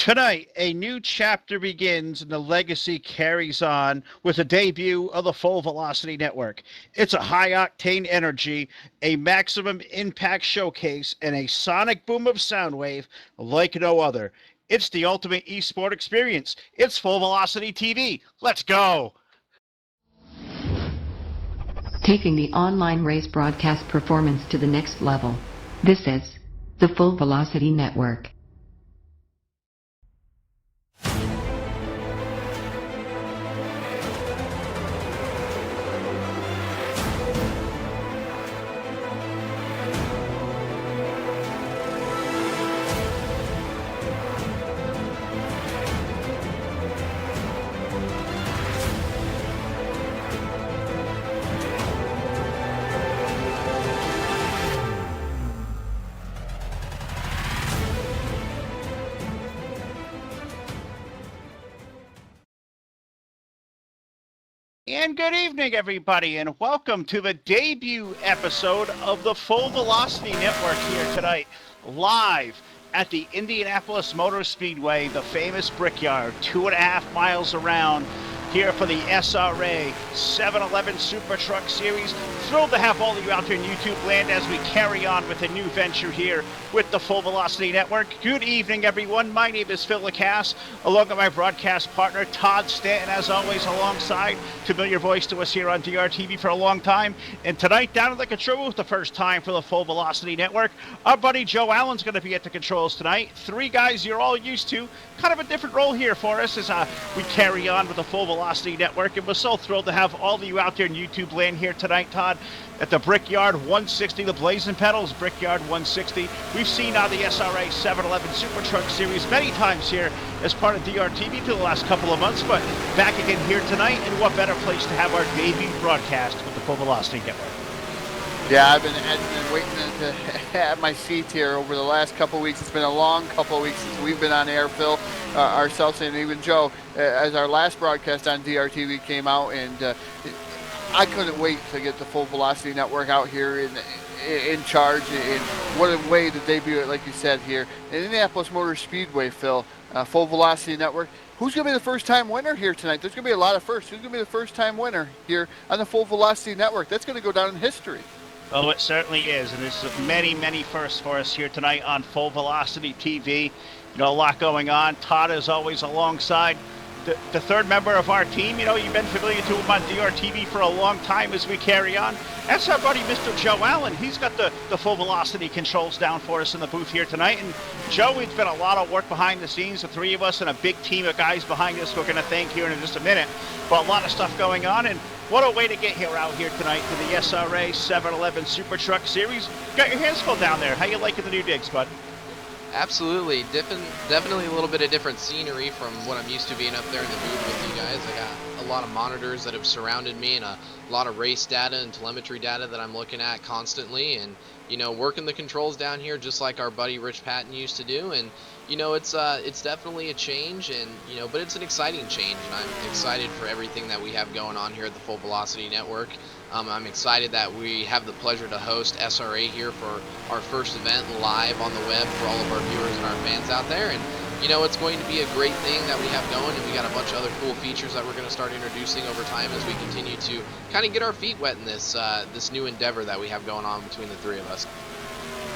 Tonight, a new chapter begins and the legacy carries on with the debut of the Full Velocity Network. It's a high-octane energy, a maximum impact showcase, and a sonic boom of sound wave like no other. It's the ultimate esport experience. It's Full Velocity TV. Let's go! Taking the online race broadcast performance to the next level. This is the Full Velocity Network. And good evening, everybody, and welcome to the debut episode of the Full Velocity Network here tonight, live at the Indianapolis Motor Speedway, the famous Brickyard, 2.5 miles around, here for the SRA 711 Super Truck Series. Thrilled to have all of you out there in YouTube land as we carry on with a new venture here with the Full Velocity Network. Good evening, everyone. My name is Phil Lacasse, along with my broadcast partner, Todd Stanton, as always, alongside. Familiar voice to us here on DRTV for a long time. And tonight, down at the controls, the first time for the Full Velocity Network, our buddy Joe Allen's going to be at the controls tonight. Three guys you're all used to. Kind of a different role here for us as we carry on with the Full Velocity Network. And we're so thrilled to have all of you out there in YouTube land here tonight, Todd, at the Brickyard 160, the Blazin pedals, Brickyard 160. We've seen the SRA 711 Super Truck Series many times here as part of DRTV for the last couple of months, but back again here tonight, and what better place to have our debut broadcast with the Full Velocity Network. Yeah, I've been waiting to have my seat here over the last couple of weeks. It's been a long couple of weeks since we've been on air, Phil, ourselves, and even Joe, as our last broadcast on DRTV came out, and I couldn't wait to get the Full Velocity Network out here in charge, and what a way to debut it, like you said, here in Indianapolis Motor Speedway, Phil. Full Velocity Network. Who's going to be the first-time winner here tonight? There's going to be a lot of firsts. Who's going to be the first-time winner here on the Full Velocity Network? That's going to go down in history. Oh, it certainly is, and there's many, many firsts for us here tonight on Full Velocity TV. You know, a lot going on. Todd is always alongside the third member of our team. You know, you've been familiar to him on DRTV for a long time as we carry on. That's our buddy, Mr. Joe Allen. He's got the Full Velocity controls down for us in the booth here tonight. And Joe, it's been a lot of work behind the scenes, the three of us and a big team of guys behind us we're going to thank here in just a minute. But a lot of stuff going on, and what a way to get here out here tonight to the SRA 711 Super Truck Series. Got your hands full down there. How you liking the new digs, bud? Absolutely. Definitely a little bit of different scenery from what I'm used to being up there in the booth with you guys. I got a lot of monitors that have surrounded me and a lot of race data and telemetry data that I'm looking at constantly, and you know, working the controls down here just like our buddy Rich Patton used to do. And you know, it's definitely a change, and you know, but it's an exciting change, and I'm excited for everything that we have going on here at the Full Velocity Network. I'm excited that we have the pleasure to host SRA here for our first event live on the web for all of our viewers and our fans out there. And you know, it's going to be a great thing that we have going, and we got a bunch of other cool features that we're going to start introducing over time as we continue to kind of get our feet wet in this this new endeavor that we have going on between the three of us.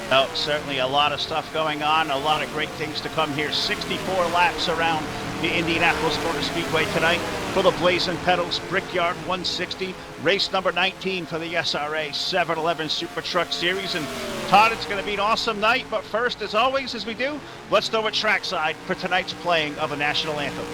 Oh, certainly a lot of stuff going on, a lot of great things to come here. 64 laps around the Indianapolis Motor Speedway tonight for the Blazin pedals, Brickyard 160, race number 19 for the SRA 711 Super Truck Series. And Todd, it's going to be an awesome night, but first, as always, as we do, let's throw it trackside for tonight's playing of the national anthem.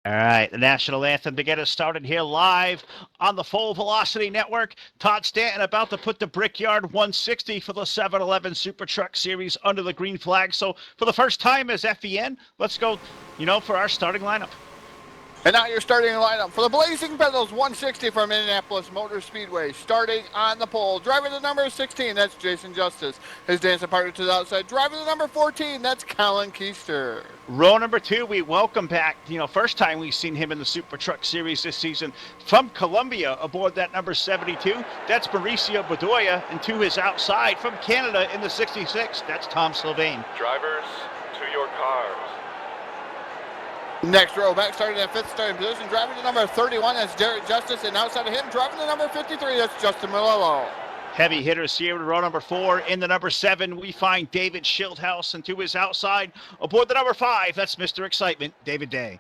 All right, the national anthem to get us started here live on the Full Velocity Network. Todd Stanton about to put the Brickyard 160 for the 7-Eleven Super Truck Series under the green flag. So for the first time as FEN, let's go, for our starting lineup. And now your starting lineup for the Blazing Pedals 160 from Indianapolis Motor Speedway. Starting on the pole, driving the number 16, that's Jason Justice. His dancing partner to the outside, driving the number 14, that's Colin Keister. Row number 2, we welcome back, first time we've seen him in the Super Truck Series this season. From Colombia, aboard that number 72, that's Mauricio Bedoya. And to his outside, from Canada in the 66, that's Tom Sylvain. Drivers, to your cars. Next row back, starting at 5th starting position, driving the number 31, that's Derek Justice, and outside of him, driving the number 53, that's Justin Malillo. Heavy hitters here in row number 4. In the number 7, we find David Schildhouse, and to his outside, aboard the number 5, that's Mr. Excitement, David Day.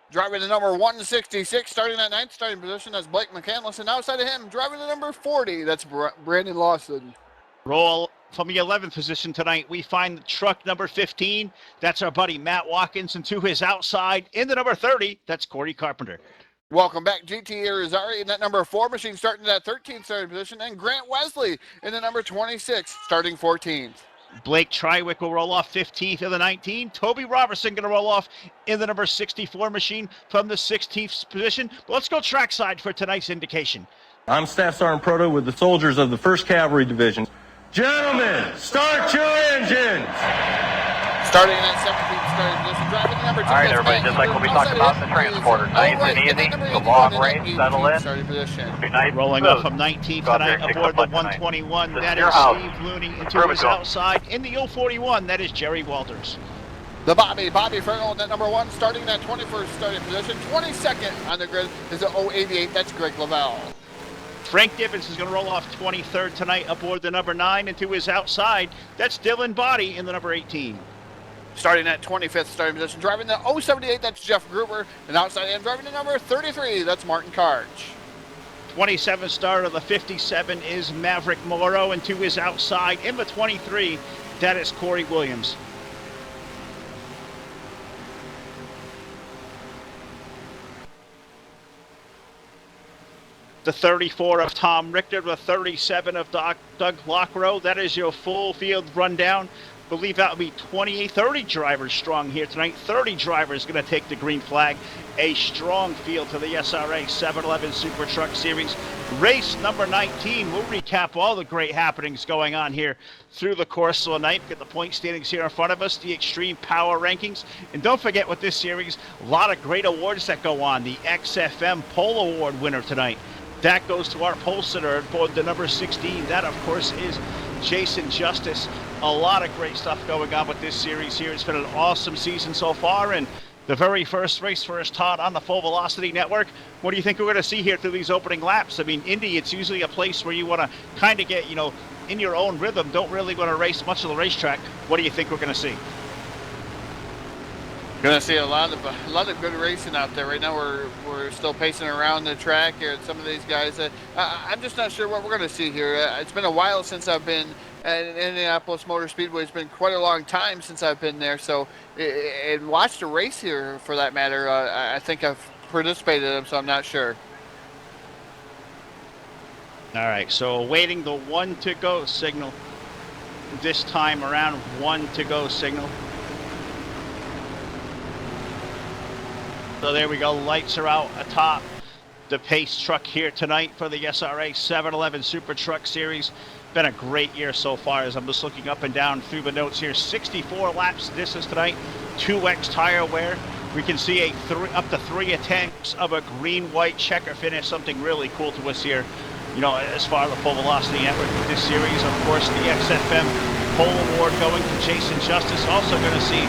Driving the number 166, starting at 9th starting position, that's Blake McCandless, and outside of him, driving the number 40, that's Brandon Lawson. Roll from the 11th position tonight, we find the truck number 15. That's our buddy Matt Watkins. And to his outside, in the number 30, that's Corey Carpenter. Welcome back, GT Irizarry in that number 4 machine, starting at 13th starting position, and Grant Wesley in the number 26, starting 14th. Blake Triwick will roll off 15th in the 19. Toby Robertson going to roll off in the number 64 machine from the 16th position. But let's go trackside for tonight's indication. I'm Staff Sergeant Proto with the soldiers of the 1st Cavalry Division. Gentlemen, start your engines! Starting in that 17th starting position, driving the number 2. All right, everybody, just like what we talked about in the transporter. Nice and easy, the long range, settle in. Good night. Rolling off from 19th tonight aboard the 121, that is Steve Looney. And to his outside, in the 041, that is Jerry Walters. The Bobby Ferrell in that number 1, starting that 21st starting position. 22nd on the grid is the 088, that's Greg Lavelle. Frank Gibbons is going to roll off 23rd tonight aboard the number 9, and to his outside, that's Dylan Body in the number 18. Starting at 25th starting position, driving the 078, that's Jeff Gruber, and outside him, driving the number 33, that's Martin Karch. 27th starter of the 57 is Maverick Morrow, and to his outside, in the 23, that is Corey Williams. The 34 of Tom Richter, the 37 of Doug Lockrow. That is your full field rundown. I believe that will be 30 drivers strong here tonight. 30 drivers going to take the green flag. A strong field to the SRA 7-Eleven Super Truck Series. Race number 19. We'll recap all the great happenings going on here through the course of the night. Get the point standings here in front of us, the Extreme Power Rankings. And don't forget with this series, a lot of great awards that go on. The XFM Pole Award winner tonight. That goes to our pole sitter aboard the number 16. That, of course, is Jason Justice. A lot of great stuff going on with this series here. It's been an awesome season so far, and the very first race for us, Todd, on the Full Velocity Network. What do you think we're going to see here through these opening laps? I mean, Indy, it's usually a place where you want to kind of get, in your own rhythm. Don't really want to race much of the racetrack. What do you think we're going to see? Going to see a lot of good racing out there. Right now we're still pacing around the track here. And some of these guys, I'm just not sure what we're going to see here. It's been a while since I've been at Indianapolis Motor Speedway. It's been quite a long time since I've been there. So, and watched a race here for that matter. I think I've participated in them, so I'm not sure. All right, so awaiting the 1 to go signal. This time around, 1 to go signal. So there we go, lights are out atop the pace truck here tonight for the SRA 7-Eleven Super Truck Series. Been a great year so far as I'm just looking up and down through the notes here. 64 laps distance tonight, 2X tire wear. We can see up to 3 attempts of a green-white checker finish, something really cool to us here. As far as the Full Velocity Network with this series, of course, the XFM Pole Award going to Jason Justice. Also going to see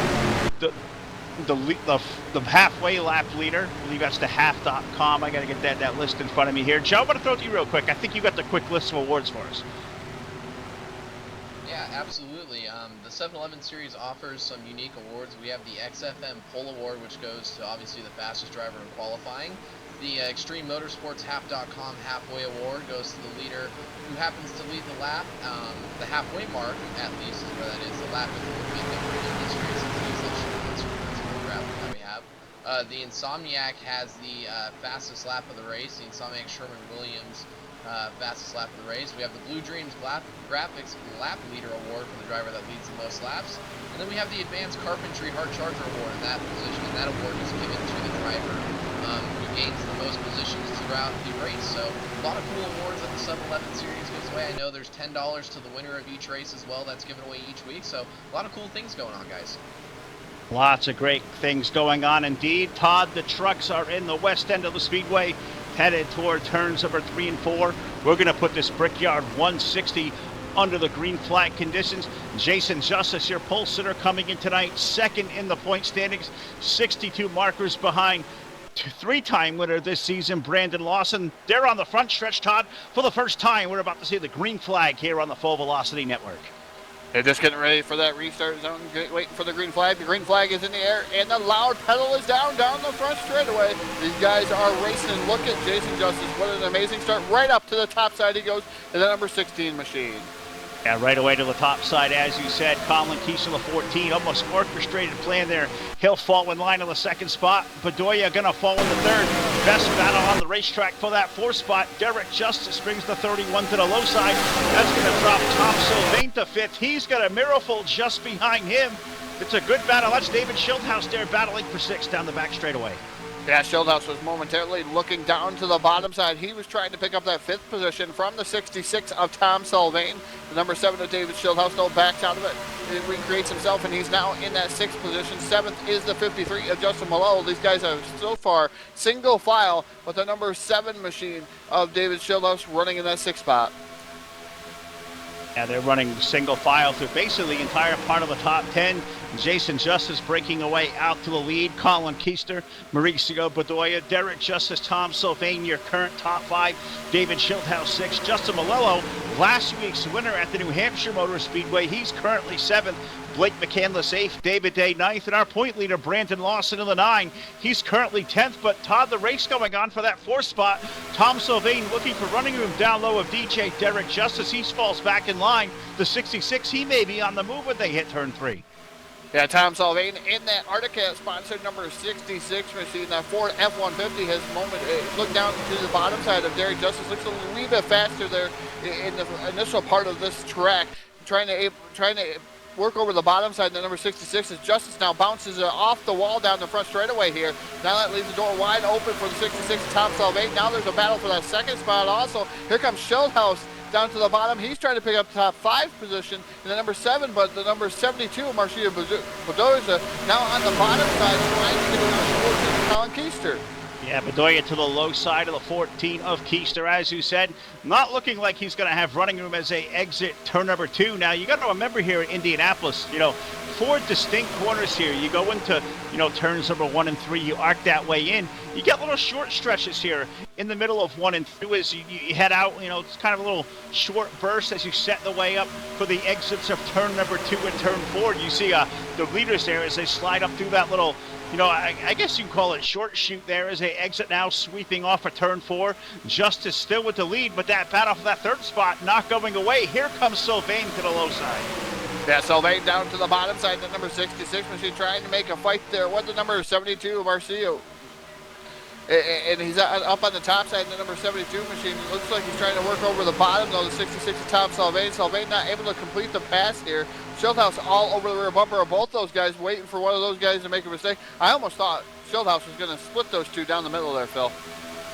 the halfway lap leader. I believe that's the half.com. I got to get that list in front of me here. Joe, I'm going to throw it to you real quick. I think you got the quick list of awards for us. Yeah, absolutely. The 7-Eleven series offers some unique awards. We have the XFM Pole Award, which goes to obviously the fastest driver in qualifying. The Extreme Motorsports Half.com Halfway Award goes to the leader who happens to lead the lap. The halfway mark, at least, is where that is. The lap is a little bit different in this race. It's a graphic that we have. The Insomniac has the fastest lap of the race. The Insomniac Sherman-Williams fastest lap of the race. We have the Blue Dreams Graphics Lap Leader Award for the driver that leads the most laps. And then we have the Advanced Carpentry Hard Charger Award in that position. And that award is given to the driver who gains the most positions throughout the race. So a lot of cool awards that the Sub 11 series gives away. I know there's $10 to the winner of each race as well. That's given away each week. So a lot of cool things going on, guys. Lots of great things going on indeed. Todd, the trucks are in the west end of the speedway, headed toward turns number 3 and 4. We're going to put this Brickyard 160 under the green flag conditions. Jason Justice, your pole sitter, coming in tonight, second in the point standings, 62 markers behind three-time winner this season, Brandon Lawson. They're on the front stretch, Todd. For the first time, we're about to see the green flag here on the Full Velocity Network. They're just getting ready for that restart zone, waiting for the green flag. The green flag is in the air, and the loud pedal is down the front straightaway. These guys are racing. Look at Jason Justice. What an amazing start. Right up to the top side he goes in the number 16 machine. Yeah, right away to the top side, as you said. Colin Kiesel, the 14, almost orchestrated plan there. He'll fall in line on the second spot. Bedoya going to fall in the third. Best battle on the racetrack for that fourth spot. Derek Justice brings the 31 to the low side. That's going to drop Tom Sylvain to fifth. He's got a Miracle just behind him. It's a good battle. That's David Schildhouse there battling for sixth down the back straightaway. Yeah, Schildhouse was momentarily looking down to the bottom side. He was trying to pick up that fifth position from the 66 of Tom Sylvain. The number 7 of David Schildhouse, though, backs out of it. He recreates himself, and he's now in that sixth position. Seventh is the 53 of Justin Malone. These guys are so far single file with the number 7 machine of David Schildhouse running in that sixth spot. Yeah, they're running single file through basically the entire part of the top 10. Jason Justice breaking away out to the lead. Colin Keister, Mauricio Bedoya, Derek Justice, Tom Sylvain, your current top 5. David Schildhouse 6. Justin Malello, last week's winner at the New Hampshire Motor Speedway. He's currently 7th. Blake McCandless 8th, David Day 9th, and our point leader, Brandon Lawson, in the 9. He's currently 10th, but Todd, the race going on for that 4th spot. Tom Sylvain looking for running room down low of DJ Derek Justice. He falls back in line. The 66, he may be on the move when they hit turn 3. Yeah, Tom Sylvain in that Arctic sponsored number 66 machine. That Ford F-150 has looked down to the bottom side of Derek Justice. Looks a wee bit faster there in the initial part of this track. Trying to work over the bottom side. The number 66 is Justice now bounces off the wall down the front straightaway here. Now that leaves the door wide open for the 66 Tom Sylvain. Now there's a battle for that second spot also. Here comes Schildhouse down to the bottom. He's trying to pick up the top 5 position in the number 7, but the number 72, Marcia Bedoya, now on the bottom side trying to get around Colin Keister. Yeah, Bedoya to the low side of the 14 of Keister, as you said. Not looking like he's going to have running room as they exit turn number 2. Now, you got to remember here in Indianapolis, 4 distinct corners here. You go into, turns number 1 and 3, you arc that way in. You get little short stretches here in the middle of 1 and 2 as you head out. It's kind of a little short burst as you set the way up for the exits of turn number 2 and turn 4. You see the leaders there as they slide up through that little, I guess you can call it short shoot there as they exit now, sweeping off of turn 4. Justice still with the lead, but that battle for that third spot not going away. Here comes Sylvain to the low side. Yeah, Sylvain down to the bottom side, the number 66 machine trying to make a fight there with the number 72, Marcio. And he's up on the top side, the number 72 machine. It looks like he's trying to work over the bottom, though, the 66 of Tom Sylvain. Sylvain not able to complete the pass here. Schildhouse all over the rear bumper of both those guys, waiting for one of those guys to make a mistake. I almost thought Schildhouse was going to split those two down the middle there, Phil.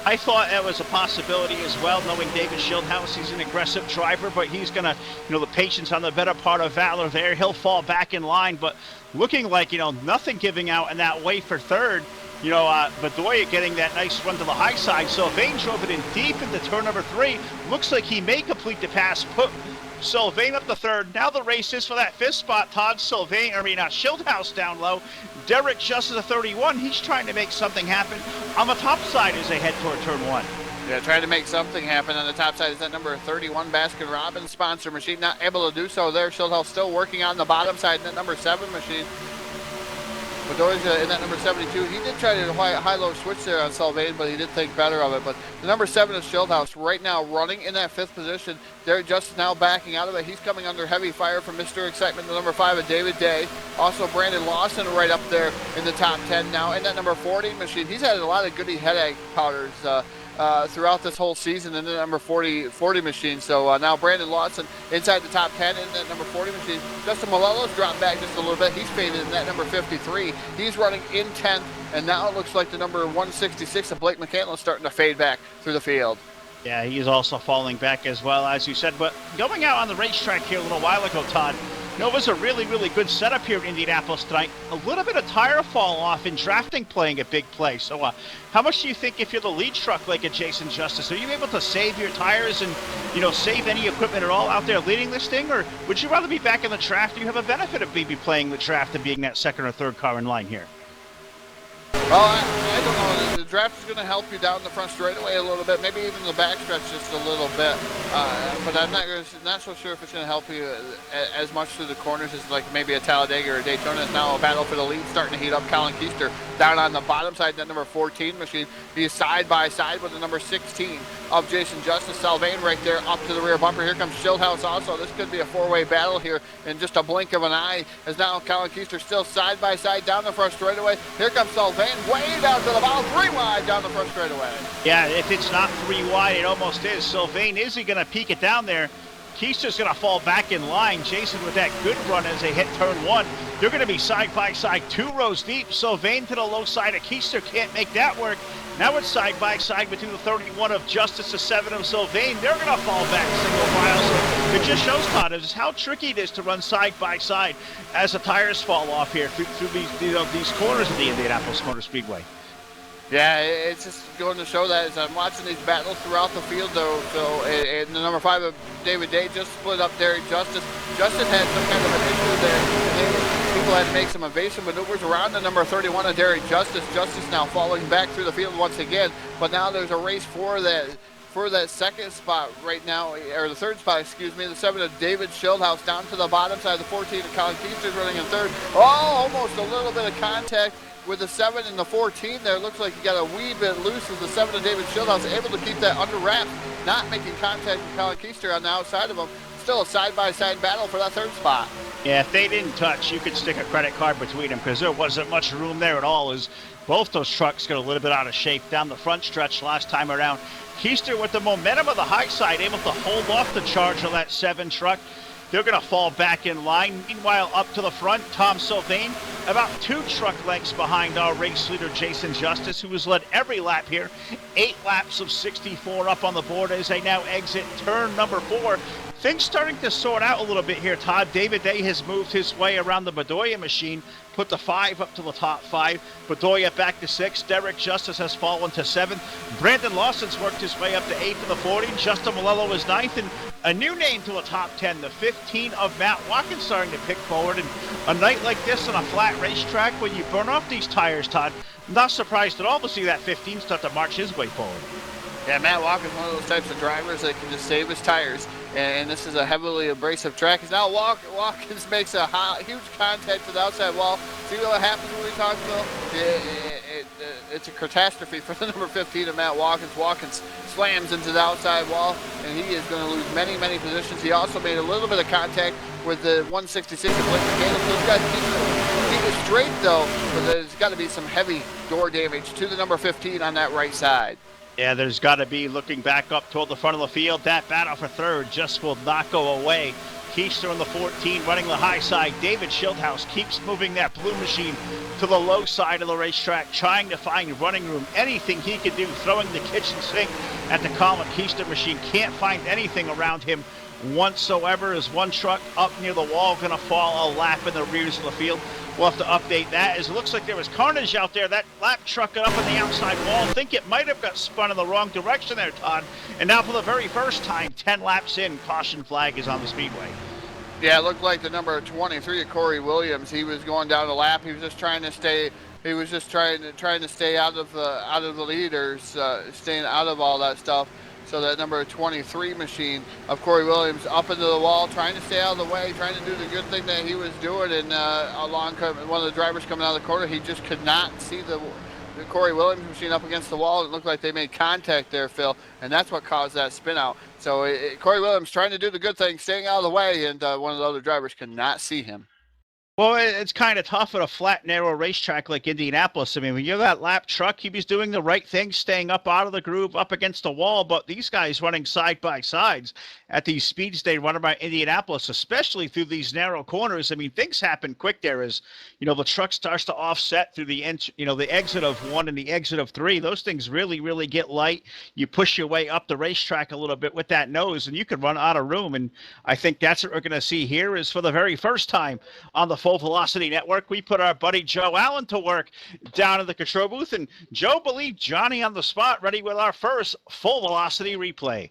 I thought that was a possibility as well, knowing David Schildhouse. He's an aggressive driver, but he's going to, the patience on the better part of Valor there. He'll fall back in line, but looking like, nothing giving out in that way for third. Bedoya getting that nice run to the high side. Sylvain drove it in deep into turn number 3. Looks like he may complete the pass. Put Sylvain up the third. Now the race is for that 5th spot. Todd Schildhouse down low. Derek Justice at 31. He's trying to make something happen on the top side as they head toward turn 1. Yeah, trying to make something happen on the top side is that number 31 Baskin Robbins sponsor machine. Not able to do so there. Schildhouse still working on the bottom side, that number 7 machine. Bedoy's in that number 72. He did try to high-low switch there on Sylvain, but he did think better of it. But the number 7 is Schildhaus right now running in that 5th position. Derek Justice now backing out of it. He's coming under heavy fire from Mr. Excitement, the number 5 of David Day. Also Brandon Lawson right up there in the top 10 now. In that number 40 machine, he's had a lot of goody headache powders throughout this whole season in the number 40 machine. So now Brandon Lawson inside the top 10 in that number 40 machine. Justin Malello's dropped back just a little bit. He's faded in that number 53. He's running in 10th, and now it looks like the number 166 of Blake McCandless is starting to fade back through the field. Yeah, he's also falling back as well, as you said. But going out on the racetrack here a little while ago, Todd, it was a really, really good setup here in Indianapolis tonight. A little bit of tire fall off and drafting playing a big play. So how much do you think, if you're the lead truck like a Jason Justice, are you able to save your tires and, save any equipment at all out there leading this thing? Or would you rather be back in the draft? Do you have a benefit of maybe playing the draft and being that second or third car in line here? Well, I don't know. The draft is going to help you down the front straightaway a little bit, maybe even the backstretch just a little bit. But I'm not so sure if it's going to help you as much through the corners as like maybe a Talladega or a Daytona. It's now a battle for the lead starting to heat up. Colin Keister down on the bottom side, that number 14 machine. He's side by side with the number 16 of Jason Justice. Sylvain right there up to the rear bumper. Here comes Schildhaus also. This could be a four-way battle here in just a blink of an eye, as now Colin Keister still side by side down the front straightaway. Here comes Sylvain way down to the bottom, 3 wide down the front straightaway. Yeah, if it's not 3 wide, it almost is. Sylvain, is he going to peek it down there? Keister's going to fall back in line. Jason with that good run as they hit turn 1. They're going to be side by side, 2 rows deep. Sylvain to the low side of Keister, can't make that work. Now it's side by side between the 31 of Justice, the 7 of Sylvain. They're going to fall back single file. So it just shows, Todd, is how tricky it is to run side by side as the tires fall off here through these corners of the Indianapolis Motor Speedway. Yeah, it's just going to show that as I'm watching these battles throughout the field, though. So, and the number 5 of David Day just split up Derek Justice. Justice had some kind of an issue there. People had to make some evasive maneuvers around the number 31 of Derek Justice. Justice now falling back through the field once again. But now there's a race for that second spot right now, or the third spot, excuse me, the 7 of David Schildhaus down to the bottom side. The 14 of Colin Keister's running in third. Oh, almost a little bit of contact with the 7 and the 14 there. Looks like he got a wee bit loose as the 7 of David Schildhaus able to keep that under wraps, not making contact with Colin Keister on the outside of him. Still a side-by-side battle for that third spot. Yeah, if they didn't touch, you could stick a credit card between them because there wasn't much room there at all, as both those trucks got a little bit out of shape down the front stretch last time around. Keister with the momentum of the high side, able to hold off the charge of that 7 truck. They're going to fall back in line. Meanwhile, up to the front, Tom Sylvain, about 2 truck lengths behind our race leader, Jason Justice, who has led every lap here. 8 laps of 64 up on the board as they now exit turn number 4. Things starting to sort out a little bit here, Todd. David Day has moved his way around the Bedoya machine, put the 5 up to the top 5. Bedoya back to 6. Derek Justice has fallen to 7. Brandon Lawson's worked his way up to 8 for the 40. Justin Malello is 9th. And a new name to the top 10, the 15 of Matt Watkins starting to pick forward. And a night like this on a flat racetrack, when you burn off these tires, Todd, I'm not surprised at all to see that 15 start to march his way forward. Yeah, Matt Watkins, one of those types of drivers that can just save his tires. And this is a heavily abrasive track. Now Watkins makes a huge contact to the outside wall. See what happens when we talk, Phil? It's a catastrophe for the number 15 of Matt Watkins. Watkins slams into the outside wall, and he is going to lose many, many positions. He also made a little bit of contact with the 166 of Blake McCandless. So he's got to keep it straight, though, but there's got to be some heavy door damage to the number 15 on that right side. Yeah, there's got to be, looking back up toward the front of the field, that battle for third just will not go away. Keister on the 14 running the high side. David Schildhaus keeps moving that blue machine to the low side of the racetrack, trying to find running room, anything he can do, throwing the kitchen sink at the Colin Keister machine. Can't find anything around him whatsoever. As one truck up near the wall going to fall a lap in the rears of the field. We'll have to update that, as it looks like there was carnage out there. That lap truck got up on the outside wall. I think it might have got spun in the wrong direction there, Todd. And now for the very first time, 10 laps in, caution flag is on the speedway. Yeah, it looked like the number 23 of Corey Williams. He was going down the lap. He was just trying to stay. He was just trying to stay out of the leaders, staying out of all that stuff. So that number 23 machine of Corey Williams up into the wall, trying to stay out of the way, trying to do the good thing that he was doing. And one of the drivers coming out of the corner, he just could not see the Corey Williams machine up against the wall. It looked like they made contact there, Phil, and that's what caused that spin out. So Corey Williams trying to do the good thing, staying out of the way, and one of the other drivers could not see him. Well, it's kind of tough at a flat, narrow racetrack like Indianapolis. I mean, when you're that lap truck, he was doing the right thing, staying up out of the groove, up against the wall. But these guys running side by sides at these speeds they run by Indianapolis, especially through these narrow corners. I mean, things happen quick there as, the truck starts to offset through the exit of 1 and the exit of 3. Those things really, really get light. You push your way up the racetrack a little bit with that nose, and you can run out of room. And I think that's what we're going to see here is for the very first time on the Full Velocity Network, we put our buddy Joe Allen to work down in the control booth, and Joe believed Johnny on the spot, ready with our first Full Velocity replay.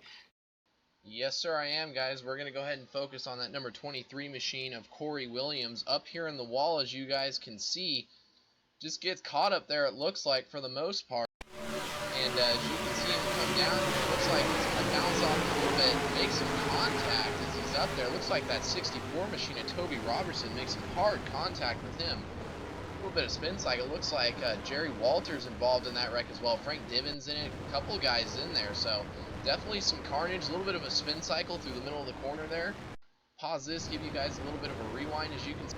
Yes, sir, I am, guys. We're going to go ahead and focus on that number 23 machine of Corey Williams up here in the wall, as you guys can see. Just gets caught up there, it looks like, for the most part. And as you can see him come down, it looks like he's going to bounce off a little bit, make some contact as he's up there. It looks like that 64 machine of Toby Robertson makes some hard contact with him. A little bit of spin cycle. It looks like Jerry Walters involved in that wreck as well. Frank Divins in it, a couple guys in there. So definitely some carnage, a little bit of a spin cycle through the middle of the corner there. Pause this, give you guys a little bit of a rewind as you can see.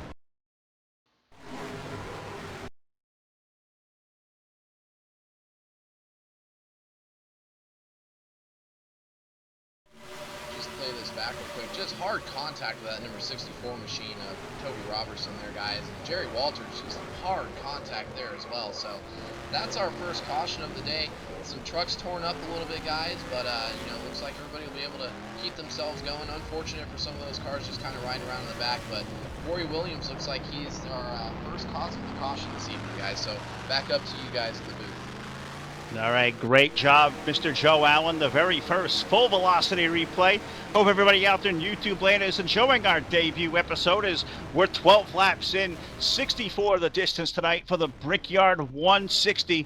Play this back real quick. Just hard contact with that number 64 machine of Toby Robertson there, guys. And Jerry Walters, just hard contact there as well. So that's our first caution of the day. Some trucks torn up a little bit, guys, but looks like everybody will be able to keep themselves going. Unfortunate for some of those cars just kind of riding around in the back, but Corey Williams looks like he's our first cause of the caution this evening, guys. So back up to you guys in the booth. All right, great job, Mr. Joe Allen, the very first Full Velocity replay. Hope everybody out there in YouTube land is enjoying our debut episode as we're 12 laps in, 64 the distance tonight for the Brickyard 160.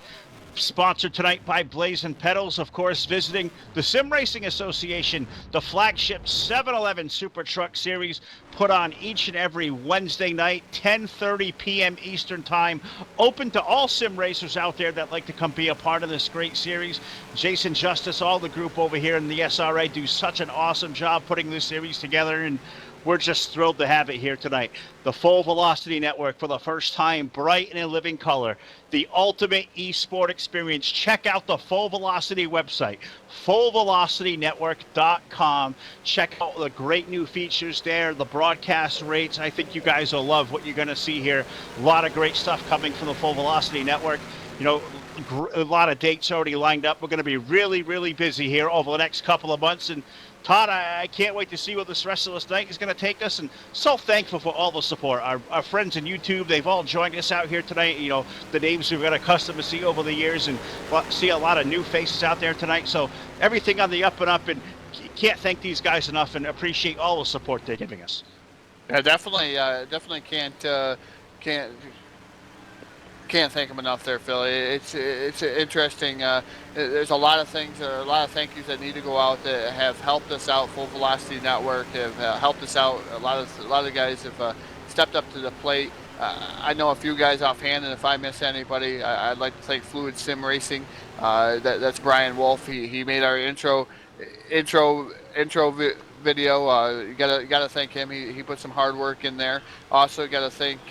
Sponsored tonight by Blazin Pedals, of course, visiting the Sim Racing Association, the flagship 711 Super Truck Series, put on each and every Wednesday night, 10:30 p.m. Eastern Time, open to all sim racers out there that like to come be a part of this great series. Jason Justice, all the group over here in the SRA do such an awesome job putting this series together, and we're just thrilled to have it here tonight. The Full Velocity Network for the first time, bright and in living color. The ultimate esport experience. Check out the Full Velocity website, fullvelocitynetwork.com. Check out the great new features there, the broadcast rates. I think you guys will love what you're going to see here. A lot of great stuff coming from the Full Velocity Network. A lot of dates already lined up. We're going to be really, really busy here over the next couple of months. And Todd, I can't wait to see where this rest of this night is going to take us, and so thankful for all the support. Our friends in YouTube, they've all joined us out here tonight. The names we've got accustomed to see over the years, and see a lot of new faces out there tonight. So everything on the up and up, and can't thank these guys enough and appreciate all the support they're giving us. Yeah, definitely can't thank them enough there, Phil. It's interesting. There's a lot of things, a lot of thank yous that need to go out that have helped us out. Full Velocity Network have helped us out. A lot of guys have stepped up to the plate. I know a few guys offhand, and if I miss anybody, I'd like to thank Fluid Sim Racing. That's Brian Wolf. He made our intro video. You gotta thank him. He put some hard work in there. Also, gotta thank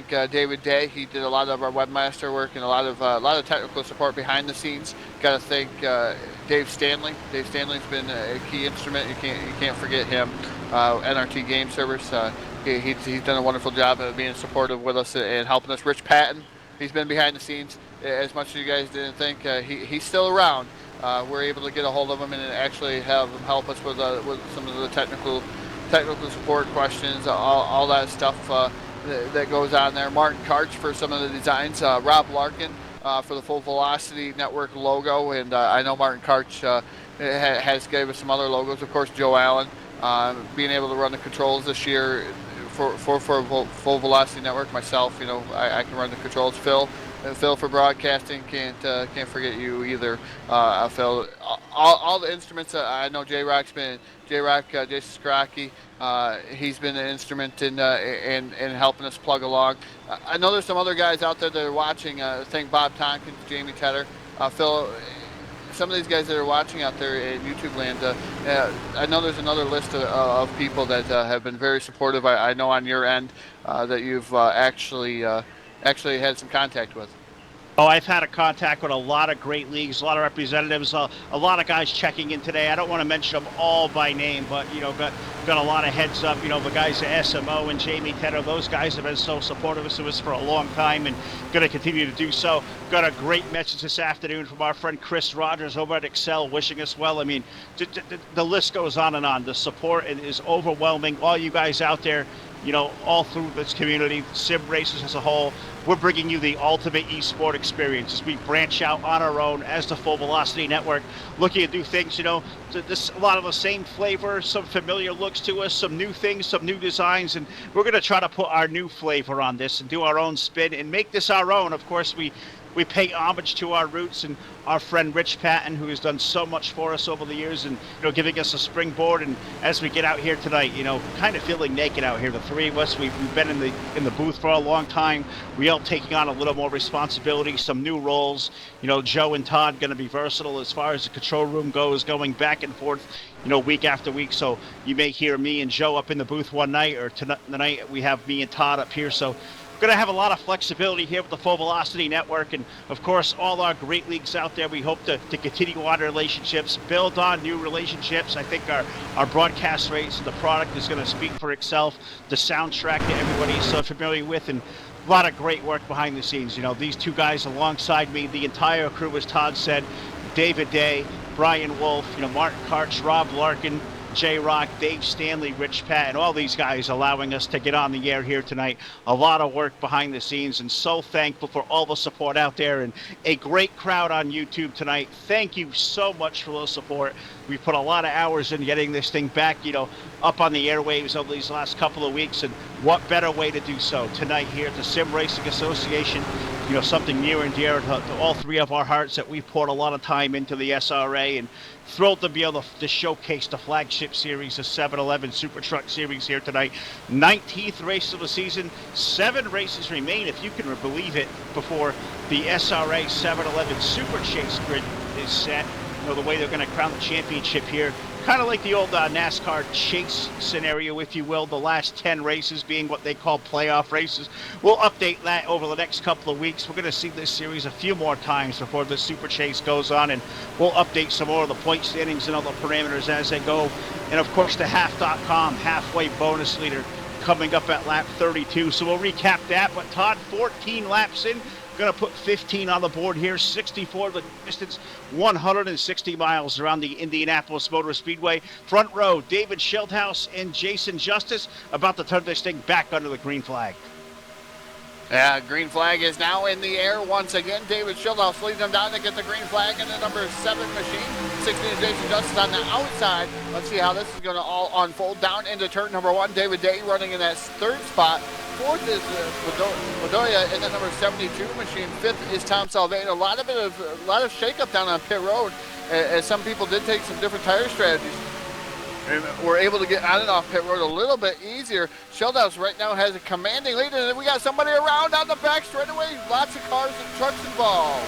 David Day. He did a lot of our webmaster work and a lot of technical support behind the scenes. Got to thank Dave Stanley. Dave Stanley's been a key instrument. You can't forget him. NRT Game Servers. He's done a wonderful job of being supportive with us and helping us. Rich Patton. He's been behind the scenes. As much as you guys didn't think, he's still around. We're able to get a hold of him and actually have him help us with some of the technical support questions, all that stuff. That goes on there. Martin Karch for some of the designs. Rob Larkin for the Full Velocity Network logo, and I know Martin Karch has gave us some other logos. Of course, Joe Allen being able to run the controls this year for Full Velocity Network. Myself, I can run the controls. Phil, Phil for broadcasting. Can't forget you either, Phil. All the instruments. I know Jason Skraki. He's been an instrument in helping us plug along. I know there's some other guys out there that are watching. I think Bob Tompkins, Jamie Tedder, Phil. Some of these guys that are watching out there in YouTube land, I know there's another list of people that have been very supportive. I know on your end that you've actually had some contact with. Oh, I've had a contact with a lot of great leagues, a lot of representatives, a lot of guys checking in today. I don't want to mention them all by name, but got a lot of heads up. The guys at SMO and Jamie Tedder, those guys have been so supportive of us for a long time and going to continue to do so. Got a great message this afternoon from our friend Chris Rogers over at Excel, wishing us well. I mean, the list goes on and on. The support is overwhelming. All you guys out there, all through this community, sim races as a whole, we're bringing you the ultimate esport experience as we branch out on our own as the Full Velocity Network, looking to do things, this a lot of the same flavor, some familiar looks to us, some new things, some new designs, and we're going to try to put our new flavor on this and do our own spin and make this our own. Of course, we pay homage to our roots and our friend Rich Patton, who has done so much for us over the years and giving us a springboard. And as we get out here tonight, kind of feeling naked out here, the three of us, we've been in the booth for a long time. We all taking on a little more responsibility, some new roles. Joe and Todd going to be versatile as far as the control room goes, going back and forth week after week. So you may hear me and Joe up in the booth one night, or tonight we have me and Todd up here. So going to have a lot of flexibility here with the Full Velocity Network, and of course all our great leagues out there. We hope to continue on relationships, build on new relationships. I think our broadcast rates and the product is going to speak for itself. The soundtrack that everybody is so familiar with, and a lot of great work behind the scenes. These two guys alongside me, the entire crew, as Todd said, David Day, Brian Wolf, Martin Karch, Rob Larkin, J-Rock, Dave Stanley, Rich Pat, and all these guys allowing us to get on the air here tonight. A lot of work behind the scenes, and so thankful for all the support out there, and a great crowd on YouTube tonight. Thank you so much for the support. We put a lot of hours in getting this thing back, up on the airwaves over these last couple of weeks, and what better way to do so tonight here at the Sim Racing Association. Something near and dear to all three of our hearts, that we poured a lot of time into the SRA, and thrilled to be able to showcase the flagship series, the 7-Eleven Super Truck Series here tonight. 19th race of the season. 7 races remain, if you can believe it, before the SRA 7-Eleven Super Chase grid is set. The way they're going to crown the championship here. Kind of like the old NASCAR chase scenario, if you will, the last 10 races being what they call playoff races. We'll update that over the next couple of weeks. We're going to see this series a few more times before the Super Chase goes on, and we'll update some more of the point standings and all the parameters as they go. And of course, the half.com halfway bonus leader coming up at lap 32. So we'll recap that. But Todd, 14 laps in. Going to put 15 on the board here, 64 the distance, 160 miles around the Indianapolis Motor Speedway. Front row, David Schildhouse and Jason Justice about to turn this thing back under the green flag. Yeah, green flag is now in the air once again. David Schildhouse leads them down to get the green flag in the number 7 machine. 16 Jason Justice on the outside. Let's see how this is going to all unfold. Down into turn number 1, David Day running in that 3rd spot. 4th is Bedoya in the number 72 machine. 5th is Tom Salvain. A lot of shakeup down on pit road, as some people did take some different tire strategies. And we're able to get on and off pit road a little bit easier. Schildhouse right now has a commanding lead, and we got somebody around on the back straightaway. Lots of cars and trucks involved.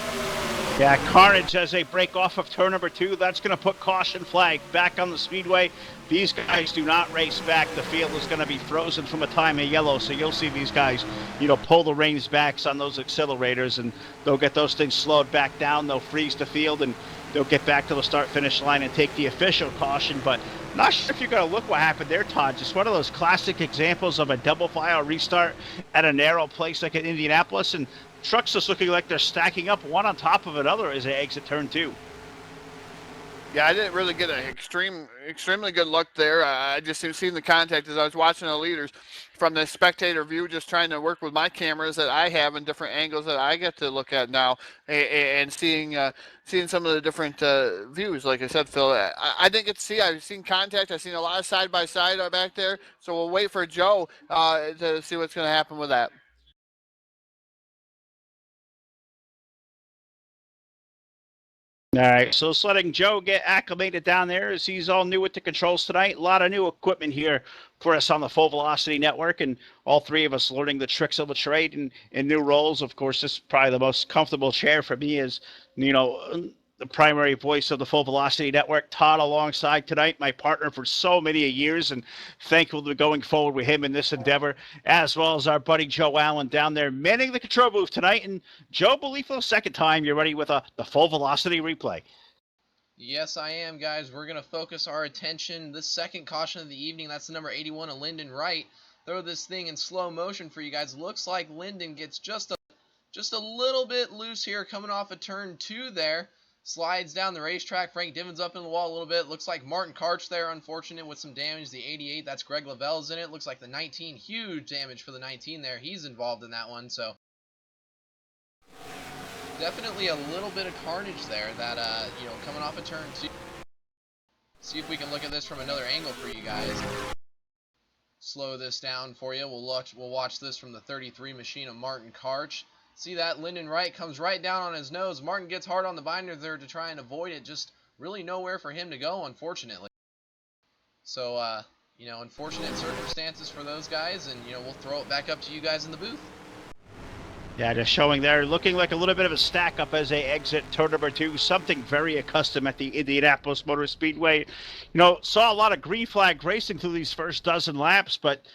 Yeah, carnage as they break off of turn number 2. That's going to put caution flag back on the speedway. These guys do not race back. The field is going to be frozen from a time of yellow, so you'll see these guys, pull the reins back on those accelerators, and they'll get those things slowed back down. They'll freeze the field, and they'll get back to the start-finish line and take the official caution. But not sure if you're going to look what happened there, Todd. Just one of those classic examples of a double-file restart at a narrow place like in Indianapolis, and trucks just looking like they're stacking up one on top of another as they exit turn 2. Yeah, I didn't really get an extremely good look there. I just seen the contact as I was watching the leaders from the spectator view, just trying to work with my cameras that I have in different angles that I get to look at now, and seeing some of the different views. Like I said, Phil, I didn't get to see. I've seen contact. I've seen a lot of side-by-side back there. So we'll wait for Joe to see what's going to happen with that. All right, so just letting Joe get acclimated down there as he's all new with the controls tonight. A lot of new equipment here for us on the Full Velocity Network, and all three of us learning the tricks of the trade and new roles. Of course, this is probably the most comfortable chair for me as, the primary voice of the Full Velocity Network. Todd alongside tonight, my partner for so many years, and thankful to be going forward with him in this endeavor, as well as our buddy Joe Allen down there manning the control booth tonight. And Joe, believe for the second time, you're ready with the Full Velocity replay. Yes, I am, guys. We're going to focus our attention. This second caution of the evening, that's the number 81 of Lyndon Wright. Throw this thing in slow motion for you guys. Looks like Lyndon gets just a little bit loose here coming off of turn 2 there. Slides down the racetrack. Frank Divins up in the wall a little bit. Looks like Martin Karch there, unfortunate with some damage. The 88, that's Greg Lavelle's in it. Looks like the 19, huge damage for the 19 there. He's involved in that one, so definitely a little bit of carnage there that, coming off of turn 2. See if we can look at this from another angle for you guys. Slow this down for you. We'll watch this from the 33 machine of Martin Karch. See that? Lyndon Wright comes right down on his nose. Martin gets hard on the binder there to try and avoid it. Just really nowhere for him to go, unfortunately. So, unfortunate circumstances for those guys, and, we'll throw it back up to you guys in the booth. Yeah, just showing there, looking like a little bit of a stack up as they exit turn number 2. Something very accustomed at the Indianapolis Motor Speedway. Saw a lot of green flag racing through these first dozen laps, but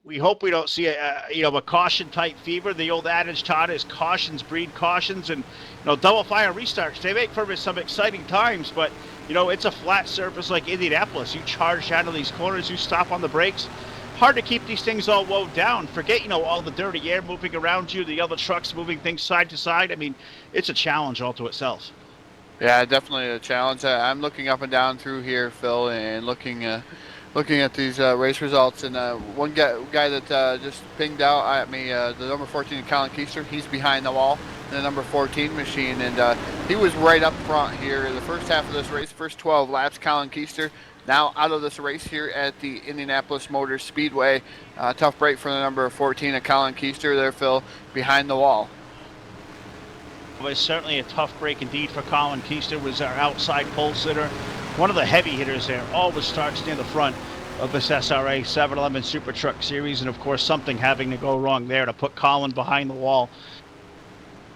we hope we don't see a caution type fever. The old adage, Todd, is cautions breed cautions, and double fire restarts. They make for some exciting times, but it's a flat surface like Indianapolis. You charge out of these corners, you stop on the brakes. Hard to keep these things all wound down. Forget, all the dirty air moving around you, the other trucks moving things side to side. I mean, it's a challenge all to itself. Yeah, definitely a challenge. I'm looking up and down through here, Phil, and looking at these race results. And one guy that just pinged out at me, the number 14, Colin Keister, he's behind the wall in the number 14 machine. And he was right up front here in the first half of this race, first 12 laps, Colin Keister. Now out of this race here at the Indianapolis Motor Speedway. Tough break for the number 14 of Colin Keister there, Phil, behind the wall. It was certainly a tough break indeed for Colin Keister. Was our outside pole sitter. One of the heavy hitters there. Always starts near the front of this SRA 711 Super Truck Series. And, of course, something having to go wrong there to put Colin behind the wall.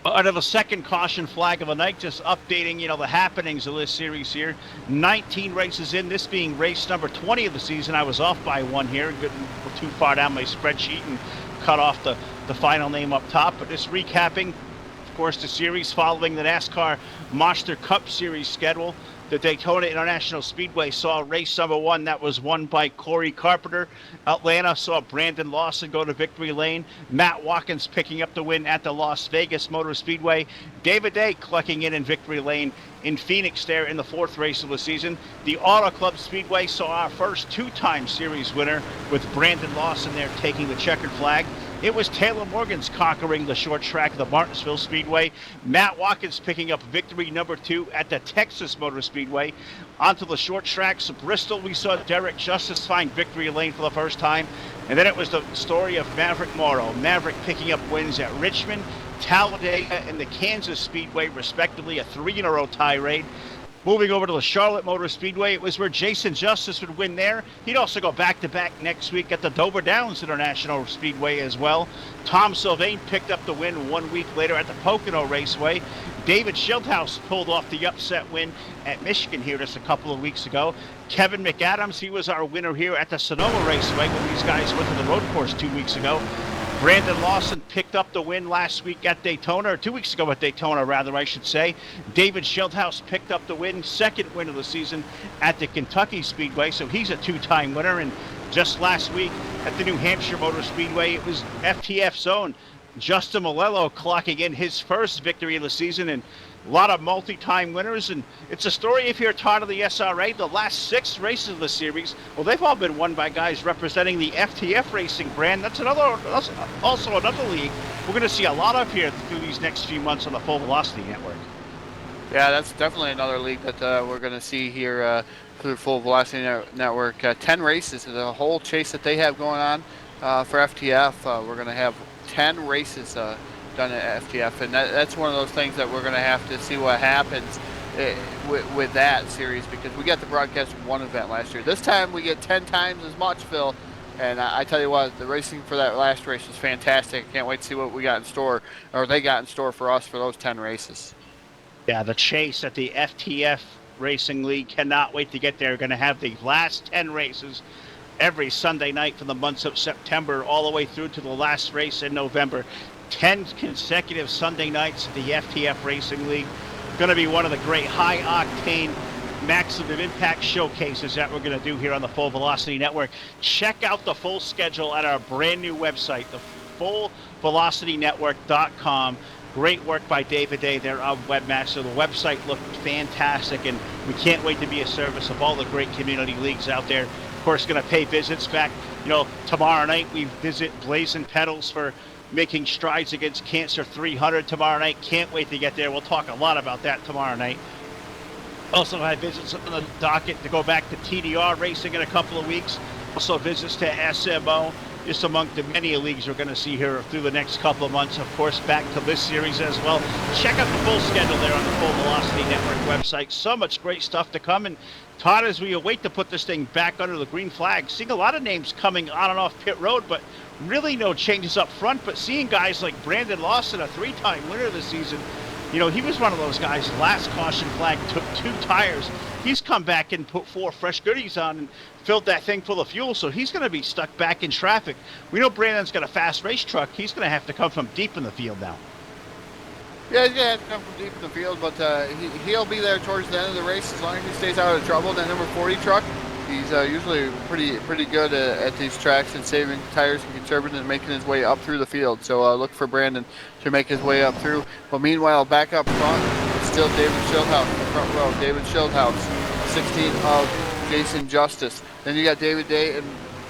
Under the second caution flag of the night, just updating, the happenings of this series here. 19 races in, this being race number 20 of the season. I was off by one here, getting too far down my spreadsheet and cut off the final name up top. But just recapping, of course, the series following the NASCAR Monster Cup Series schedule. The Daytona International Speedway saw race number 1. That was won by Corey Carpenter. Atlanta saw Brandon Lawson go to victory lane. Matt Watkins picking up the win at the Las Vegas Motor Speedway. David Day clocking in victory lane in Phoenix there in the 4th race of the season. The Auto Club Speedway saw our first 2-time series winner with Brandon Lawson there taking the checkered flag. It was Taylor Morgan's conquering the short track of the Martinsville Speedway. Matt Watkins picking up victory number 2 at the Texas Motor Speedway. Onto the short tracks of Bristol, we saw Derek Justice find victory lane for the first time. And then it was the story of Maverick Morrow. Maverick picking up wins at Richmond, Talladega, and the Kansas Speedway, respectively, a 3-in-a-row tirade. Moving over to the Charlotte Motor Speedway, it was where Jason Justice would win there. He'd also go back-to-back next week at the Dover Downs International Speedway as well. Tom Sylvain picked up the win 1 week later at the Pocono Raceway. David Schildhouse pulled off the upset win at Michigan here just a couple of weeks ago. Kevin McAdams, he was our winner here at the Sonoma Raceway when these guys went to the road course 2 weeks ago. Brandon Lawson picked up the win last week at Daytona, or 2 weeks ago at Daytona, rather, I should say. David Schildhouse picked up the win, second win of the season at the Kentucky Speedway, so he's a 2-time winner. And just last week at the New Hampshire Motor Speedway, it was FTF's own Justin Malello clocking in his first victory of the season, and a lot of multi-time winners. And it's a story, if you're tired of the SRA, the last 6 races of the series, well, they've all been won by guys representing the FTF racing brand. That's also another league we're going to see a lot of here through these next few months on the Full Velocity Network. Yeah, that's definitely another league that we're going to see here through the Full Velocity Network. 10 races, the whole chase that they have going on for FTF. We're going to have 10 races done at FTF, and that's one of those things that we're going to have to see what happens with that series, because we got the broadcast of one event last year. This time we get 10 times as much, Phil, and I tell you what, the racing for that last race was fantastic. I can't wait to see what we got in store, or they got in store for us for those 10 races. Yeah, the chase at the FTF Racing League, cannot wait to get there. We're going to have the last 10 races every Sunday night for the months of September all the way through to the last race in November. 10 consecutive Sunday nights at the FTF Racing League. Going to be one of the great high-octane maximum impact showcases that we're going to do here on the Full Velocity Network. Check out the full schedule at our brand new website, the fullvelocitynetwork.com. Great work by David Day, their webmaster. The website looked fantastic, and we can't wait to be a service of all the great community leagues out there. Of course, going to pay visits back. Tomorrow night we visit Blazin Pedals for making strides against Cancer 300 tomorrow night. Can't wait to get there. We'll talk a lot about that tomorrow night. Also had visits on the docket to go back to TDR racing in a couple of weeks. Also visits to SMO. Just among the many leagues we're going to see here through the next couple of months. Of course, back to this series as well. Check out the full schedule there on the Full Velocity Network website. So much great stuff to come. And Todd, as we await to put this thing back under the green flag, seeing a lot of names coming on and off pit road, but really no changes up front. But seeing guys like Brandon Lawson, a 3-time winner this season, he was one of those guys. Last caution flag took 2 tires. He's come back and put 4 fresh goodies on and filled that thing full of fuel, so he's going to be stuck back in traffic. We know Brandon's got a fast race truck. He's going to have to come from deep in the field now. Yeah, he's going to have to come from deep in the field, but he'll be there towards the end of the race as long as he stays out of trouble. That number 40 truck, he's usually pretty good at these tracks and saving tires and conserving and making his way up through the field. So look for Brandon to make his way up through. But meanwhile, back up front, it's still David Schildhouse in the front row. David Schildhouse, 16 of Jason Justice. Then you got David Day and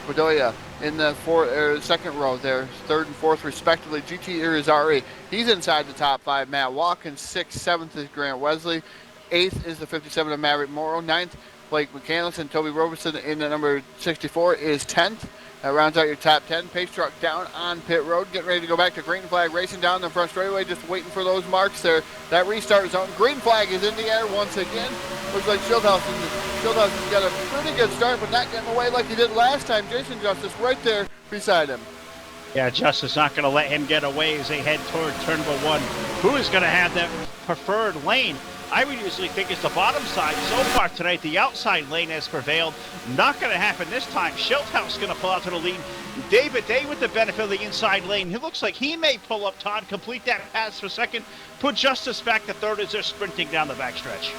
Bedoya in the second row there, 3rd and 4th respectively. GT Irizarry, he's inside the top 5. Matt Watkins, 6th, 7th is Grant Wesley. 8th is the 57 of Maverick Morrow. 9th, Blake McCandless, and Toby Robertson in the number 64 is 10th. That rounds out your top 10. Pace truck down on pit road, getting ready to go back to green flag, racing down the front straightaway, just waiting for those marks there. That restart zone. Green flag is in the air once again. Looks like Schildhouse has got a pretty good start, but not getting away like he did last time. Jason Justice right there beside him. Yeah, Justice not going to let him get away as they head toward turn number 1. Who is going to have that preferred lane? I would usually think it's the bottom side. So far tonight, the outside lane has prevailed. Not going to happen this time. Schildhouse going to pull out to the lead. David Day with the benefit of the inside lane. It looks like he may pull up Todd, complete that pass for second, put Justice back to 3rd as they're sprinting down the backstretch.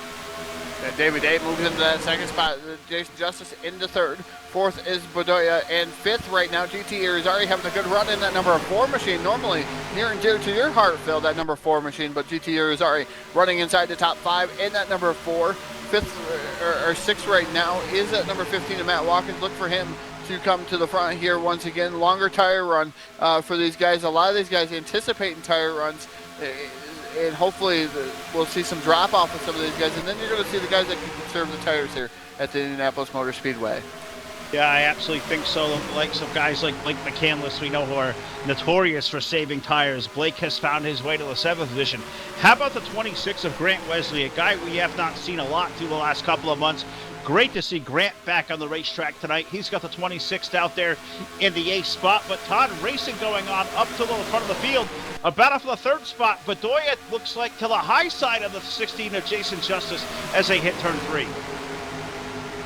David Day moves into that second spot. Jason Justice into 3rd. 4th is Bedoya, and 5th right now, GT Irizarry having a good run in that number 4 machine. Normally near and dear to your heart, Phil, that number 4 machine, but GT Irizarry running inside the top 5 in that number 4. 5th or 6th right now is that number 15 of Matt Watkins. Look for him to come to the front here once again. Longer tire run for these guys. A lot of these guys anticipating tire runs. And hopefully we'll see some drop off of some of these guys, and then you're going to see the guys that can conserve the tires here at the Indianapolis Motor Speedway. Yeah, I absolutely think so. The likes of guys like Blake McCandless, we know, who are notorious for saving tires. Blake has found his way to the 7th position. How about the 26 of Grant Wesley, a guy we have not seen a lot through the last couple of months. Great to see Grant back on the racetrack tonight. He's got the 26th out there in the 8th spot. But Todd, racing going on up to the front of the field. A battle for the 3rd spot. Bedoya looks like to the high side of the 16 of Jason Justice as they hit turn 3.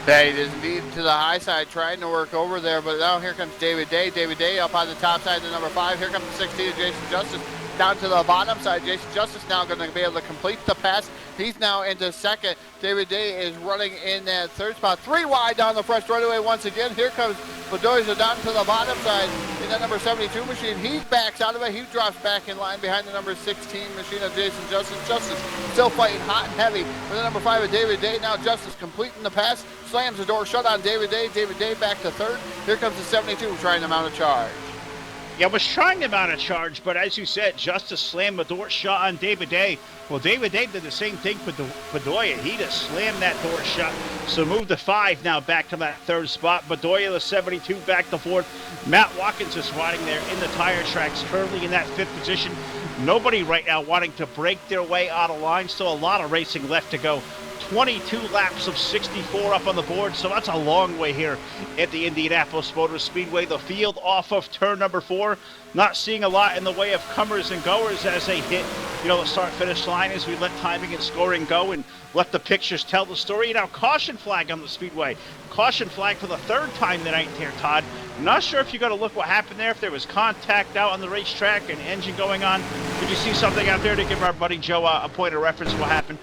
Yeah, he is indeed to the high side, trying to work over there. But now here comes David Day. David Day up on the top side of the number 5. Here comes the 16 of Jason Justice. Down to the bottom side, Jason Justice now going to be able to complete the pass. He's now into 2nd. David Day is running in that 3rd spot. 3 wide down the front straightaway once again. Here comes Bedoya down to the bottom side in that number 72 machine. He backs out of it. He drops back in line behind the number 16 machine of Jason Justice. Justice still fighting hot and heavy with the number 5 of David Day. Now Justice completing the pass. Slams the door shut on David Day. David Day back to 3rd. Here comes the 72 trying to mount a charge. Yeah, was trying to mount a charge, but as you said, Justice slammed the door shut on David Day. Well, David Day did the same thing for Bedoya. He just slammed that door shut. So moved to 5 now back to that 3rd spot. Bedoya, the 72, back to 4th. Matt Watkins is riding there in the tire tracks, currently in that 5th position. Nobody right now wanting to break their way out of line. Still a lot of racing left to go. 22 laps of 64 up on the board, so that's a long way here at the Indianapolis Motor Speedway. The field off of turn number 4, not seeing a lot in the way of comers and goers as they hit, the start-finish line as we let timing and scoring go and let the pictures tell the story. Now, caution flag on the speedway. Caution flag for the 3rd time tonight here, Todd. Not sure if you got to look what happened there, if there was contact out on the racetrack, an engine going on. Did you see something out there to give our buddy Joe a point of reference what happened?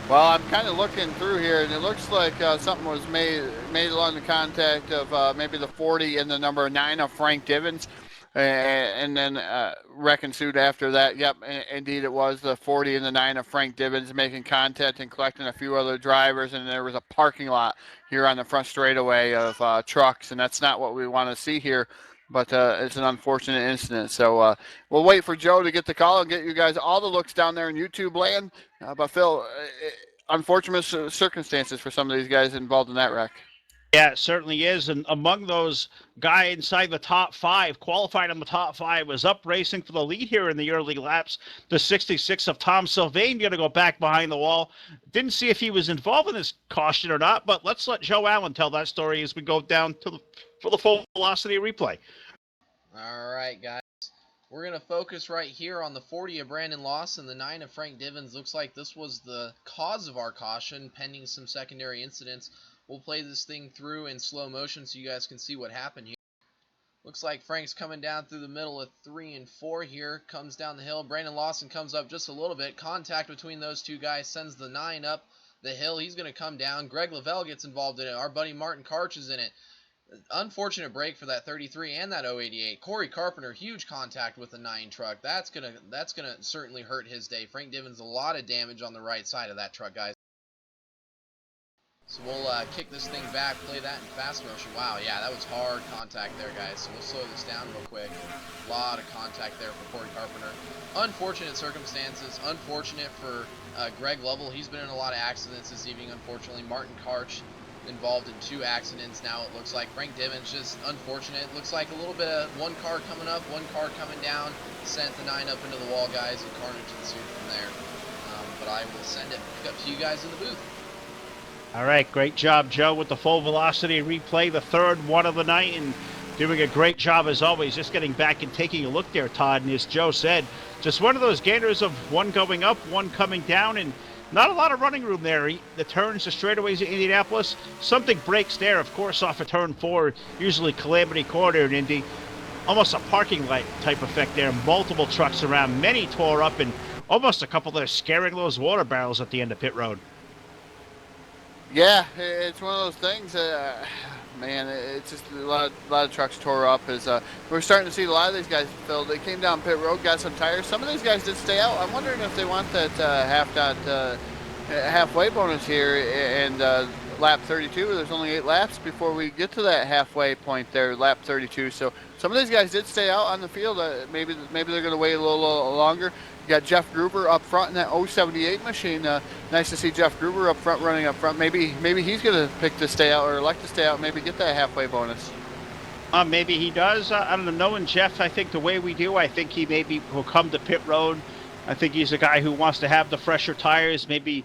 Well, I'm kind of looking through here, and it looks like something was made along the contact of maybe the 40 and the number 9 of Frank Divens, and then wreck ensued after that. Yep, indeed it was the 40 and the 9 of Frank Divens making contact and collecting a few other drivers, and there was a parking lot here on the front straightaway of trucks, and that's not what we want to see here. But it's an unfortunate incident. So we'll wait for Joe to get the call and get you guys all the looks down there in YouTube land. But Phil, unfortunate circumstances for some of these guys involved in that wreck. Yeah, it certainly is. And among those guys inside the top 5, qualified in the top 5, was up racing for the lead here in the early laps. The 66 of Tom Sylvain going to go back behind the wall. Didn't see if he was involved in this caution or not, but let's let Joe Allen tell that story as we go down for the full velocity replay. All right, guys. We're going to focus right here on the 40 of Brandon Lawson, the 9 of Frank Divens. Looks like this was the cause of our caution, pending some secondary incidents. We'll play this thing through in slow motion so you guys can see what happened here. Looks like Frank's coming down through the middle of 3 and 4 here. Comes down the hill. Brandon Lawson comes up just a little bit. Contact between those two guys sends the 9 up the hill. He's going to come down. Greg Lavelle gets involved in it. Our buddy Martin Karch is in it. Unfortunate break for that 33 and that 088. Corey Carpenter, huge contact with the 9 truck. That's gonna certainly hurt his day. Frank Divens, a lot of damage on the right side of that truck, guys. So we'll kick this thing back, play that in fast motion. Wow, yeah, that was hard contact there, guys. So we'll slow this down real quick. A lot of contact there for Corey Carpenter. Unfortunate circumstances. Unfortunate for Greg Lovell. He's been in a lot of accidents this evening, unfortunately. Martin Karch involved in 2 accidents now, it looks like. Frank Divens, just unfortunate. Looks like a little bit of one car coming up, one car coming down. Sent the 9 up into the wall, guys, and carnage ensued from there. But I will send it back up to you guys in the booth. All right, great job, Joe, with the full velocity replay, the 3rd one of the night, and doing a great job as always, just getting back and taking a look there, Todd. And as Joe said, just one of those gainers of one going up, one coming down, and not a lot of running room there. The turns, the straightaways in Indianapolis, something breaks there, of course, off of turn 4, usually Calamity Corner in Indy. Almost a parking lot type effect there. Multiple trucks around, many tore up, and almost a couple that are scaring those water barrels at the end of pit road. Yeah, it's one of those things. Man, it's just a lot of trucks tore up. We're starting to see a lot of these guys, Phil. They came down pit road, got some tires. Some of these guys did stay out. I'm wondering if they want that halfway bonus here and lap 32. There's only 8 laps before we get to that halfway point there, lap 32. So some of these guys did stay out on the field. Maybe they're going to wait a little longer. You got Jeff Gruber up front in that 078 machine. Nice to see Jeff Gruber up front, running up front. Maybe he's going to pick to stay out or elect to stay out. Maybe get that halfway bonus. Maybe he does. I don't know. Knowing Jeff, I think the way we do, I think he maybe will come to pit road. I think he's a guy who wants to have the fresher tires. Maybe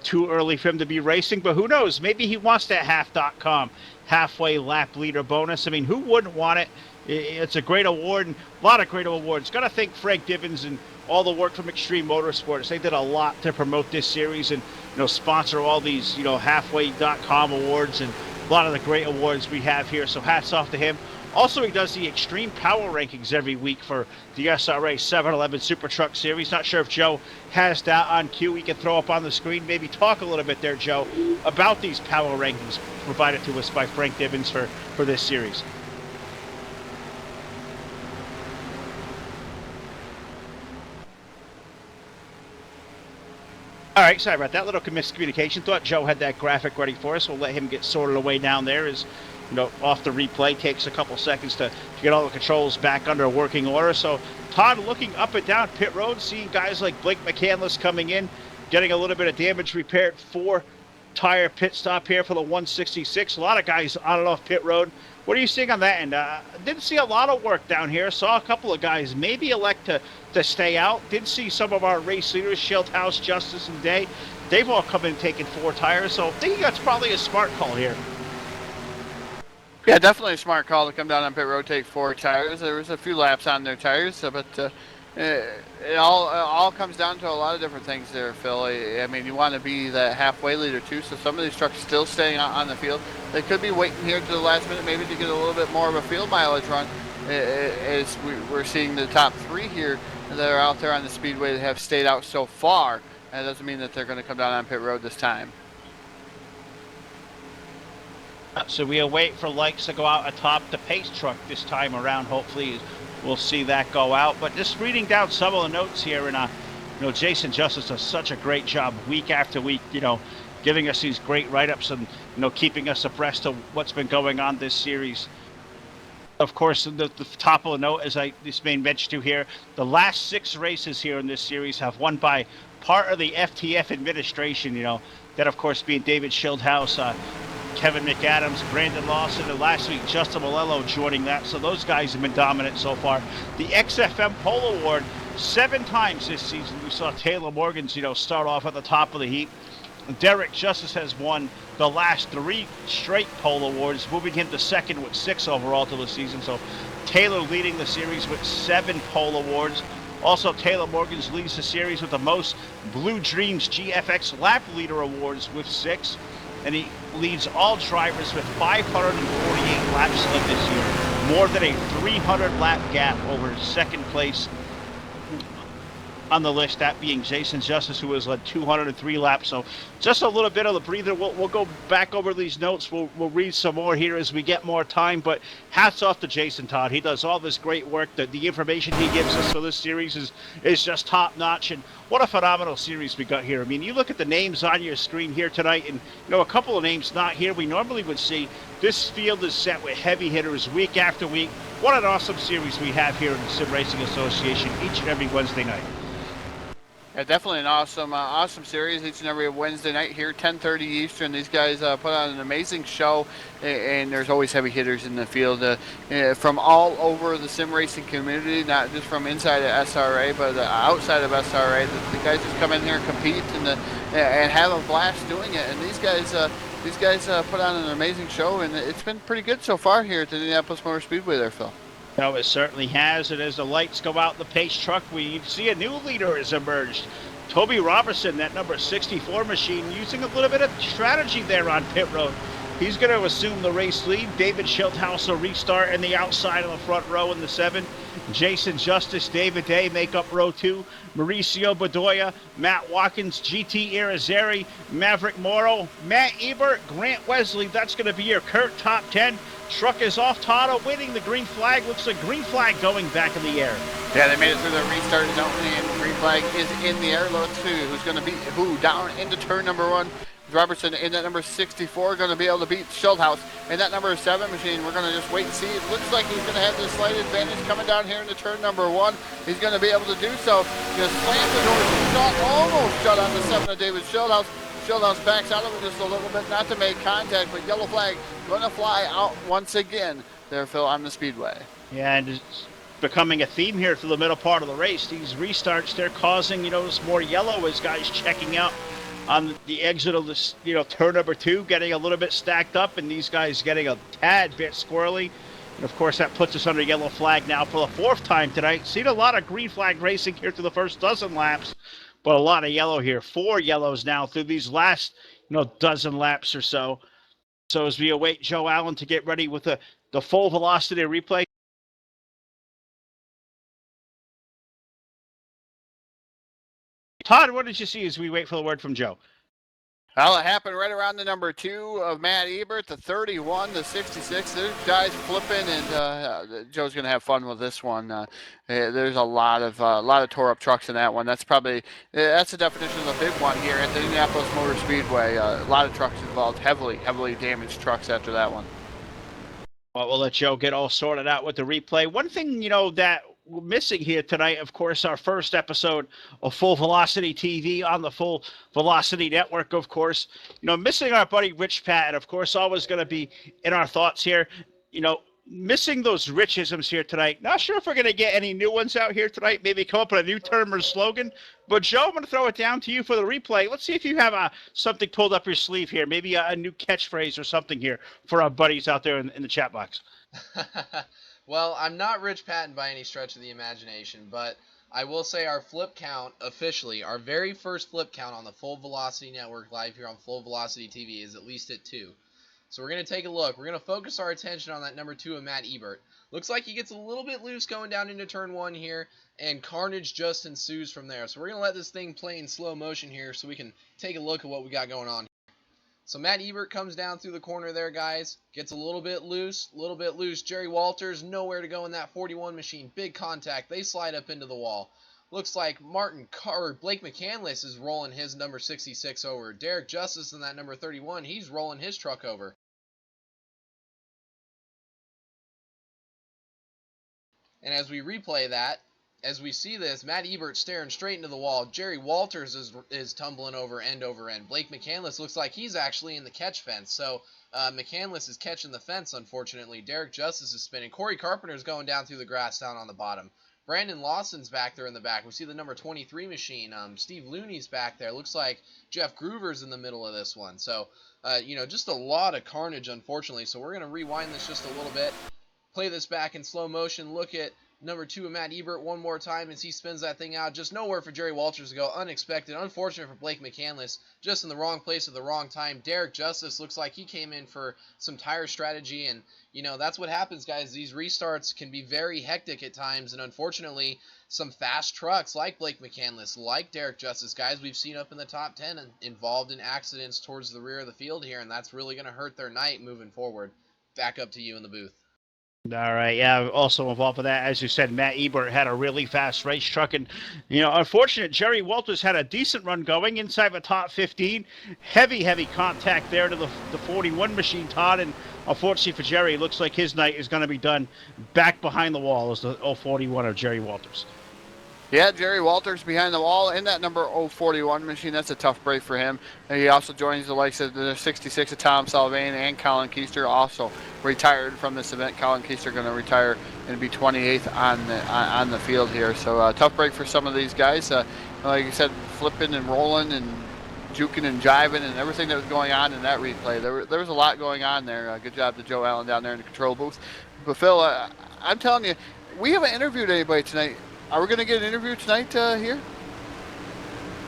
too early for him to be racing, but who knows? Maybe he wants that half.com halfway lap leader bonus. I mean, who wouldn't want it? It's a great award, and a lot of great awards. Got to thank Frank Divens and all the work from Extreme Motorsports. They did a lot to promote this series and sponsor all these halfway.com awards and a lot of the great awards we have here. So hats off to him. Also, he does the Extreme Power Rankings every week for the SRA 711 Super Truck Series. Not sure if Joe has that on cue. We can throw up on the screen. Maybe talk a little bit there, Joe, about these Power Rankings provided to us by Frank Divens for this series. All right, sorry about that little miscommunication. Thought Joe had that graphic ready for us. We'll let him get sorted away down there as off the replay. Takes a couple seconds to get all the controls back under working order. So Todd looking up and down pit road, seeing guys like Blake McCandless coming in, getting a little bit of damage repaired. 4-tire pit stop here for the 166. A lot of guys on and off pit road. What are you seeing on that end? Didn't see a lot of work down here. Saw a couple of guys maybe elect to stay out. Did see some of our race leaders, Schildhouse, Justice, and Day. They've all come in taking 4 tires, so I think that's probably a smart call here. Yeah, definitely a smart call to come down on pit road, take 4 tires. There was a few laps on their tires, but it all comes down to a lot of different things there, Phil. I mean, you want to be the halfway leader too, so some of these trucks still staying on the field. They could be waiting here to the last minute, maybe to get a little bit more of a field mileage run, as we're seeing the top 3 here that are out there on the speedway that have stayed out so far. That doesn't mean that they're going to come down on pit road this time. So we await for lights to go out atop the pace truck this time around. Hopefully we'll see that go out. But just reading down some of the notes here, and Jason Justice does such a great job week after week, giving us these great write-ups and keeping us abreast of what's been going on this series. Of course, the top of the note, as I just made mention to here, the last 6 races here in this series have won by part of the FTF administration. That of course being David Schildhouse, Kevin McAdams, Brandon Lawson, and last week Justin Malello joining that. So those guys have been dominant so far. The XFM Pole Award, 7 times this season. We saw Taylor Morgan's, start off at the top of the heap. Derek Justice has won the last 3 straight pole awards, moving him to second with 6 overall to the season. So Taylor leading the series with 7 pole awards. Also, Taylor Morgan's leads the series with the most Blue Dreams GFX lap leader awards with 6. And he leads all drivers with 548 laps of this year, more than a 300 lap gap over second place on the list, that being Jason Justice, who has led 203 laps. So just a little bit of the breather. We'll go back over these notes. We'll read some more here as we get more time, but hats off to Jason, Todd. He does all this great work. The information he gives us for this series is just top notch, and what a phenomenal series we got here. I mean, you look at the names on your screen here tonight, and a couple of names not here we normally would see. This field is set with heavy hitters week after week. What an awesome series we have here in the Sim Racing Association each and every Wednesday night. Yeah, definitely an awesome series each and every Wednesday night here, 10:30 Eastern. These guys put on an amazing show, and there's always heavy hitters in the field from all over the sim racing community, not just from inside of SRA, but outside of SRA. The guys just come in here and compete and have a blast doing it. And these guys put on an amazing show, and it's been pretty good so far here at the Indianapolis Motor Speedway there, Phil. No, it certainly has. And as the lights go out the pace truck, we see a new leader has emerged. Toby Robertson, that number 64 machine, using a little bit of strategy there on pit road. He's going to assume the race lead. David Schildhouse will restart in the outside of the front row in the 7. Jason Justice, David Day make up row 2. Mauricio Bedoya, Matt Watkins, GT Irizarry, Maverick Morrow, Matt Ebert, Grant Wesley. That's going to be your Kurt top 10. Truck is off. Tada winning the green flag. Looks like green flag going back in the air. Yeah, they made it through the restart zone, and green flag is in the air. Let's see who's going to beat who down into turn number 1. Robertson in that number 64 going to be able to beat Schildhouse. In that number 7 machine, we're going to just wait and see. It looks like he's going to have the slight advantage coming down here into turn number 1. He's going to be able to do so. Just slam the door. Almost shut on the 7 of David Schildhouse. Schildhouse backs out of it just a little bit, not to make contact, but yellow flag going to fly out once again there, Phil, on the speedway. Yeah, and it's becoming a theme here through the middle part of the race. These restarts, they're causing, more yellow as guys checking out on the exit of this, turn number 2, getting a little bit stacked up, and these guys getting a tad bit squirrely. And of course, that puts us under yellow flag now for the 4th time tonight. Seen a lot of green flag racing here through the first dozen laps, but a lot of yellow here. 4 yellows now through these last, dozen laps or so. So as we await Joe Allen to get ready with the full velocity replay. Todd, what did you see as we wait for the word from Joe? Well, it happened right around the number 2 of Matt Ebert, the 31, the 66. There's guys flipping, and Joe's going to have fun with this one. There's a lot of tore-up trucks in that one. That's the definition of a big one here at the Indianapolis Motor Speedway. A lot of trucks involved, heavily damaged trucks after that one. Well, we'll let Joe get all sorted out with the replay. One thing, that we're missing here tonight, of course, our first episode of Full Velocity TV on the Full Velocity Network, of course. Missing our buddy Rich Patton, of course, always going to be in our thoughts here. Missing those Richisms here tonight. Not sure if we're going to get any new ones out here tonight. Maybe come up with a new term or slogan. But, Joe, I'm going to throw it down to you for the replay. Let's see if you have something pulled up your sleeve here. Maybe a new catchphrase or something here for our buddies out there in the chat box. Well, I'm not Rich Patton by any stretch of the imagination, but I will say our flip count officially, our very first flip count on the Full Velocity Network live here on Full Velocity TV is at least at 2. So we're going to take a look. We're going to focus our attention on that number 2 of Matt Ebert. Looks like he gets a little bit loose going down into turn 1 here, and carnage just ensues from there. So we're going to let this thing play in slow motion here so we can take a look at what we got going on. So Matt Ebert comes down through the corner there, guys. Gets a little bit loose. Jerry Walters, nowhere to go in that 41 machine. Big contact. They slide up into the wall. Looks like Blake McCandless is rolling his number 66 over. Derek Justice in that number 31, he's rolling his truck over. And as we replay that, as we see this, Matt Ebert staring straight into the wall. Jerry Walters is tumbling over end. Blake McCandless looks like he's actually in the catch fence. So McCandless is catching the fence, unfortunately. Derek Justice is spinning. Corey Carpenter's going down through the grass down on the bottom. Brandon Lawson's back there in the back. We see the number 23 machine. Steve Looney's back there. Looks like Jeff Groover's in the middle of this one. So, just a lot of carnage, unfortunately. So we're going to rewind this just a little bit. Play this back in slow motion. Look at number 2 of Matt Ebert one more time as he spins that thing out. Just nowhere for Jerry Walters to go. Unexpected. Unfortunate for Blake McCandless. Just in the wrong place at the wrong time. Derek Justice looks like he came in for some tire strategy. And, that's what happens, guys. These restarts can be very hectic at times. And unfortunately, some fast trucks like Blake McCandless, like Derek Justice, guys we've seen up in the top 10 and involved in accidents towards the rear of the field here. And that's really going to hurt their night moving forward. Back up to you in the booth. All right, yeah, also involved with that, as you said, Matt Ebert had a really fast race truck, and, unfortunate, Jerry Walters had a decent run going inside the top 15. Heavy contact there to the 41 machine, Todd, and unfortunately for Jerry, it looks like his night is going to be done back behind the wall as the 041 of Jerry Walters. Yeah, Jerry Walters behind the wall in that number 041 machine. That's a tough break for him. And he also joins the likes of the 66 of Tom Salvain and Colin Keister, also retired from this event. Colin Keister going to retire and be 28th on the field here. So tough break for some of these guys. Like you said, flipping and rolling and juking and jiving and everything that was going on in that replay. There was a lot going on there. Good job to Joe Allen down there in the control booth. But Phil, I'm telling you, we haven't interviewed anybody tonight. Are we going to get an interview tonight here?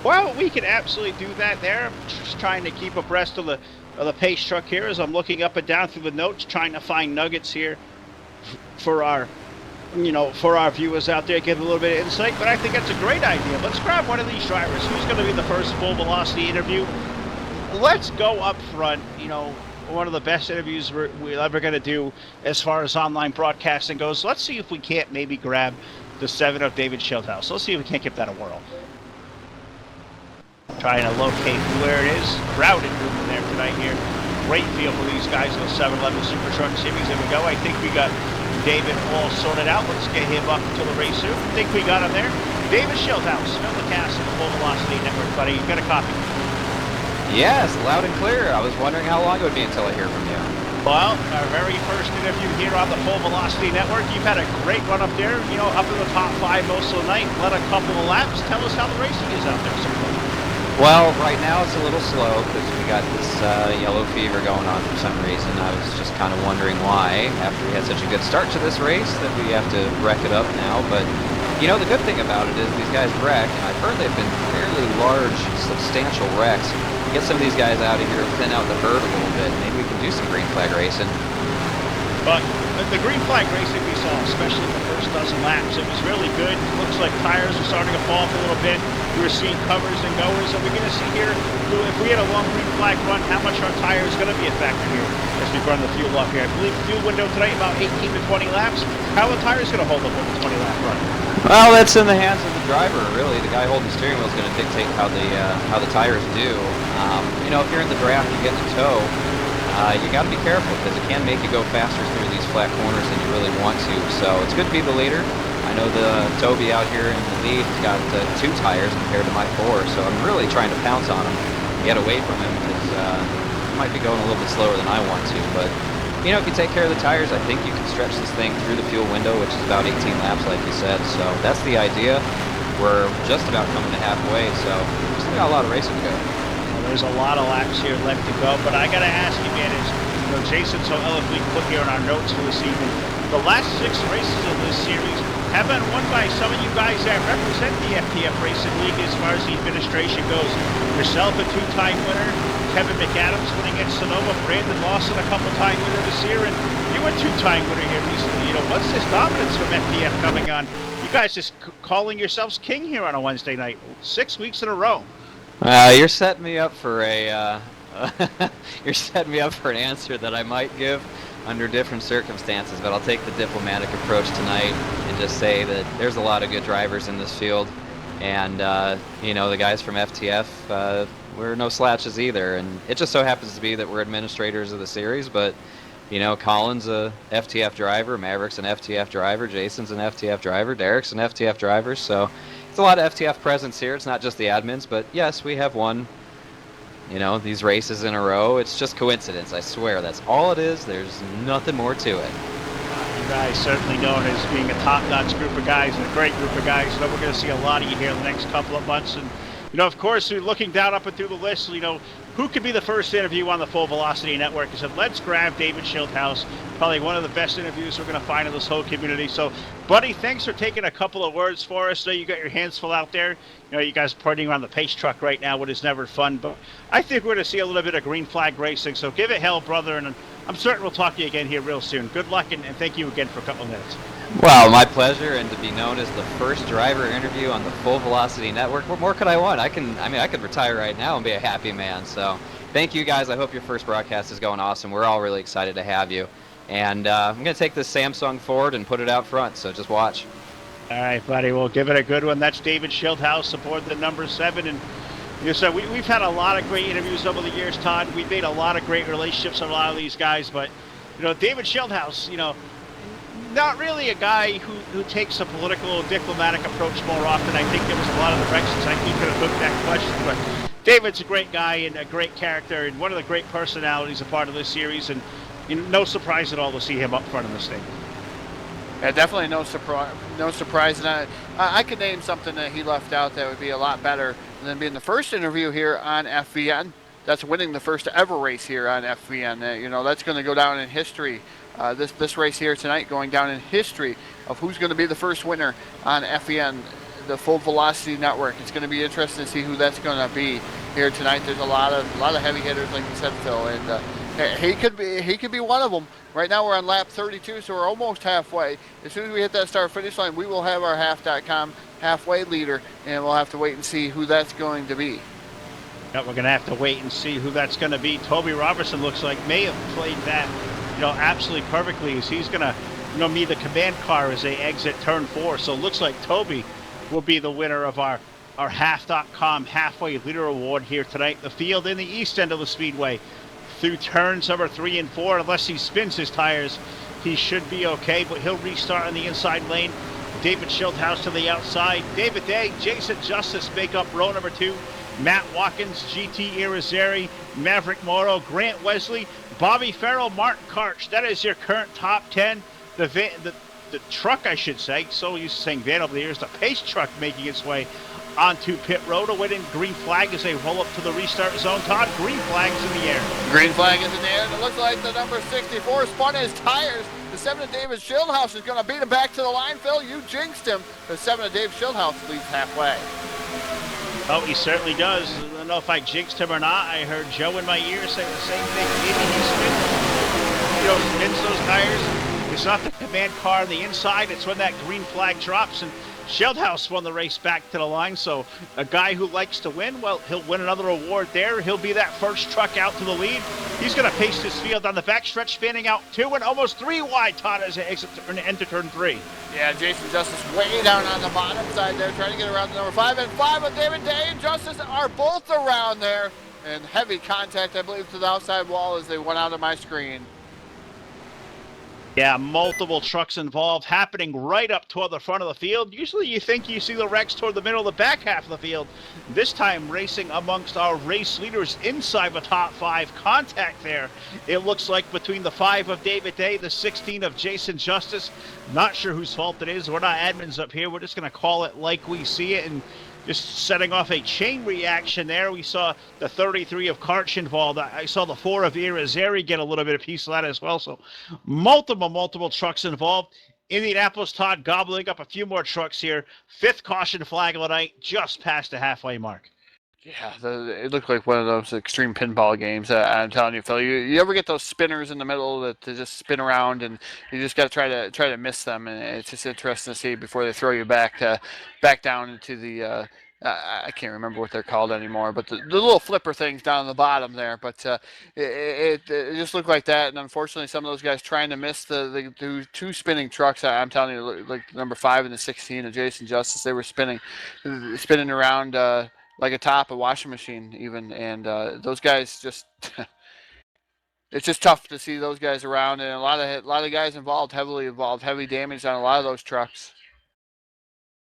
Well, we can absolutely do that there. I'm just trying to keep abreast of the pace truck here as I'm looking up and down through the notes, trying to find nuggets here for our viewers out there, give a little bit of insight. But I think that's a great idea. Let's grab one of these drivers. Who's going to be the first Full Velocity interview? Let's go up front. One of the best interviews we're ever going to do as far as online broadcasting goes. Let's see if we can't maybe grab the 7 of David Schildhaus. Let's see if we can't give that a whirl. Trying to locate where it is. Crowded moving there tonight here. Great feel for these guys in the 711 Super Truck Series. There we go. I think we got David all sorted out. Let's get him up to the race soon. I think we got him there. David Schildhaus, Phil LaCasse of the Full Velocity Network, buddy. You got a copy? Yes, loud and clear. I was wondering how long it would be until I hear from you. Well, our very first interview here on the Full Velocity Network. You've had a great run up there, up in the top 5 most of the night. Led a couple of laps. Tell us how the racing is out there so far. Well, right now it's a little slow because we got this yellow fever going on for some reason. I was just kind of wondering why, after we had such a good start to this race, that we have to wreck it up now. But, the good thing about it is these guys wreck, and I've heard they've been fairly large, substantial wrecks. Get some of these guys out of here, thin out the herd a little bit. Maybe we can do some green flag racing. But the green flag racing we saw, especially the first dozen laps, it was really good. It looks like tires are starting to fall off a little bit. We were seeing covers and goers. Are we going to see here, if we had a long green flag run, how much our tire is going to be a factor here as we run the fuel off here? I believe the fuel window tonight about 18 to 20 laps. How are the tires going to hold up with a 20-lap run? Well, that's in the hands of the driver, really. The guy holding the steering wheel is going to dictate how the tires do. If you're in the draft, you get in tow. You got to be careful because it can make you go faster through these flat corners than you really want to. So it's good to be the leader. I know the Toby out here in the lead has got 2 tires compared to my 4, so I'm really trying to pounce on him, get away from him, because he might be going a little bit slower than I want to. But you know, if you take care of the tires, I think you can stretch this thing through the fuel window, which is about 18 laps, like you said. So that's the idea. We're just about coming to halfway, so we've still got a lot of racing to go. Well, there's a lot of laps here left to go, but I got to ask you, man, as you know, Jason so eloquently put here in our notes for this evening, the last 6 races of this series have been won by some of you guys that represent the FTF Racing League as far as the administration goes. Yourself, a 2-time winner. Kevin McAdams winning at Sonoma. Brandon Lawson, a couple-time winner this year. And you were a 2-time winner here recently. You know, what's this dominance from FTF coming on? You guys just calling yourselves king here on a Wednesday night. 6 weeks in a row. You're setting me up for a you're setting me up for an answer that I might give under different circumstances, but I'll take the diplomatic approach tonight and just say that there's a lot of good drivers in this field, and you know, the guys from FTF, we're no slouches either, and it just so happens to be that we're administrators of the series. But you know, Colin's a FTF driver, Maverick's an FTF driver, Jason's an FTF driver, Derek's an FTF driver, so it's a lot of FTF presence here. It's not just the admins, but yes, we have won, you know, these races in a row. It's just coincidence, I swear. That's all it is. There's nothing more to it. You guys certainly known as being a top-notch group of guys and a great group of guys. So we're going to see a lot of you here in the next couple of months. And, you know, of course, we're looking down up and through the list, you know, who could be the first interview on the Full Velocity Network? I said, let's grab David Schildhaus, probably one of the best interviews we're going to find in this whole community. So, buddy, thanks for taking a couple of words for us. I know you got your hands full out there. You know, you guys pointing around the pace truck right now, which is never fun. But I think we're going to see a little bit of green flag racing. So give it hell, brother, and I'm certain we'll talk to you again here real soon. Good luck, and thank you again for a couple of minutes. Well, my pleasure, and to be known as the first driver interview on the Full Velocity Network, what more could I want? I could retire right now and be a happy man. So thank you guys. I hope your first broadcast is going awesome. We're all really excited to have you. And I'm going to take this Samsung forward and put it out front, so just watch. All right, buddy. We'll give it a good one. That's David Schildhaus aboard the number 7. And you know, so we've had a lot of great interviews over the years, Todd. We've made a lot of great relationships with a lot of these guys. But, you know, David Schildhaus, you know, not really a guy who takes a political, diplomatic approach more often. I think there was a lot of directions I think he could have looked that question. But David's a great guy and a great character and one of the great personalities a part of this series. And you know, no surprise at all to see him up front of the stage. Yeah, definitely no surprise. And I could name something that he left out that would be a lot better than being the first interview here on FVN. That's winning the first ever race here on FVN. You know, that's going to go down in history. This race here tonight going down in history of who's going to be the first winner on FVN, the Full Velocity Network. It's going to be interesting to see who that's going to be here tonight. There's a lot of heavy hitters, like you said, Phil, and he could be one of them. Right now we're on lap 32, so we're almost halfway. As soon as we hit that start-finish line, we will have our half.com halfway leader, and we'll have to wait and see who that's going to be. Yeah, we're going to have to wait and see who that's going to be. Toby Robertson looks like may have played that, you know, absolutely perfectly, as he's going to, you know, be the command car as they exit turn 4. So it looks like Toby will be the winner of our half.com halfway leader award here tonight. The field in the east end of the speedway through turns number 3 and 4. Unless he spins his tires, he should be okay, but he'll restart on the inside lane. David Schildhaus to the outside. David Day, Jason Justice make up row number 2. Matt Watkins, GT Irizarry, Maverick Morrow, Grant Wesley, Bobby Farrell, Martin Karch. That is your current top 10. The truck, I should say, so used to saying van over the years, the pace truck making its way onto pit road, awaiting green flag as they roll up to the restart zone. Todd, green flag's in the air. Green flag is in the air, and it looks like the number 64 spun his tires. The 7 of David Schildhaus is going to beat him back to the line. Phil, you jinxed him. The 7 of Dave Schildhaus leads halfway. Oh, he certainly does. I don't know if I jinxed him or not. I heard Joe in my ear say the same thing. Maybe he spins those tires. It's not the command car on the inside. It's when that green flag drops, and Schildhaus won the race back to the line. So a guy who likes to win, well, he'll win another award there. He'll be that first truck out to the lead. He's going to pace this field on the backstretch, fanning out 2 and almost 3 wide, Todd, as they exit enter turn 3. Yeah, Jason Justice way down on the bottom side there, trying to get around the number 5. And 5 with David Day and Justice are both around there. And heavy contact, I believe, to the outside wall as they went out of my screen. Yeah, multiple trucks involved, happening right up toward the front of the field. Usually you think you see the wrecks toward the middle of the back half of the field. This time racing amongst our race leaders inside the top 5. Contact there, it looks like, between the 5 of David Day, the 16 of Jason Justice. Not sure whose fault it is. We're not admins up here. We're just going to call it like we see it, and just setting off a chain reaction there. We saw the 33 of Karch involved. I saw the 4 of Irizarry get a little bit of piece of that as well. So multiple trucks involved. Indianapolis, Todd gobbling up a few more trucks here. 5th caution flag of the night, just past the halfway mark. Yeah, it looked like one of those extreme pinball games. I'm telling you, Phil. You ever get those spinners in the middle that just spin around, and you just got to try to miss them, and it's just interesting to see before they throw you back down into the. I can't remember what they're called anymore, but the little flipper things down on the bottom there. But it just looked like that, and unfortunately, some of those guys trying to miss the two spinning trucks. I'm telling you, like number 5 and the 16 of Jason Justice, they were spinning around. Like a top of washing machine even, and those guys just it's just tough to see those guys around, and a lot of guys heavily involved, heavy damage on a lot of those trucks.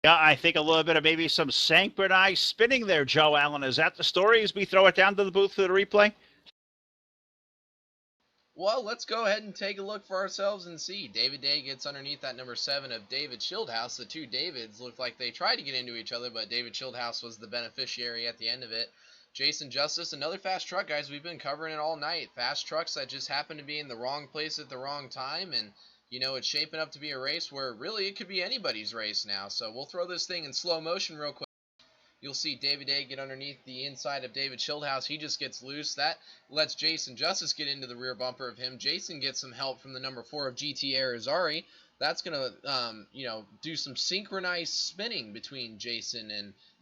Yeah, I think a little bit of maybe some synchronized spinning there, Joe Allen. Is that the story as we throw it down to the booth for the replay? Well, let's go ahead and take a look for ourselves and see. David Day gets underneath that number 7 of David Schildhouse. The two Davids looked like they tried to get into each other, but David Schildhouse was the beneficiary at the end of it. Jason Justice, another fast truck, guys. We've been covering it all night. Fast trucks that just happen to be in the wrong place at the wrong time, and you know, it's shaping up to be a race where really it could be anybody's race now. So we'll throw this thing in slow motion real quick. You'll see David Day get underneath the inside of David Schildhouse. He just gets loose. That lets Jason Justice get into the rear bumper of him. Jason gets some help from the number 4 of GT Irizarry. That's going to, do some synchronized spinning between Jason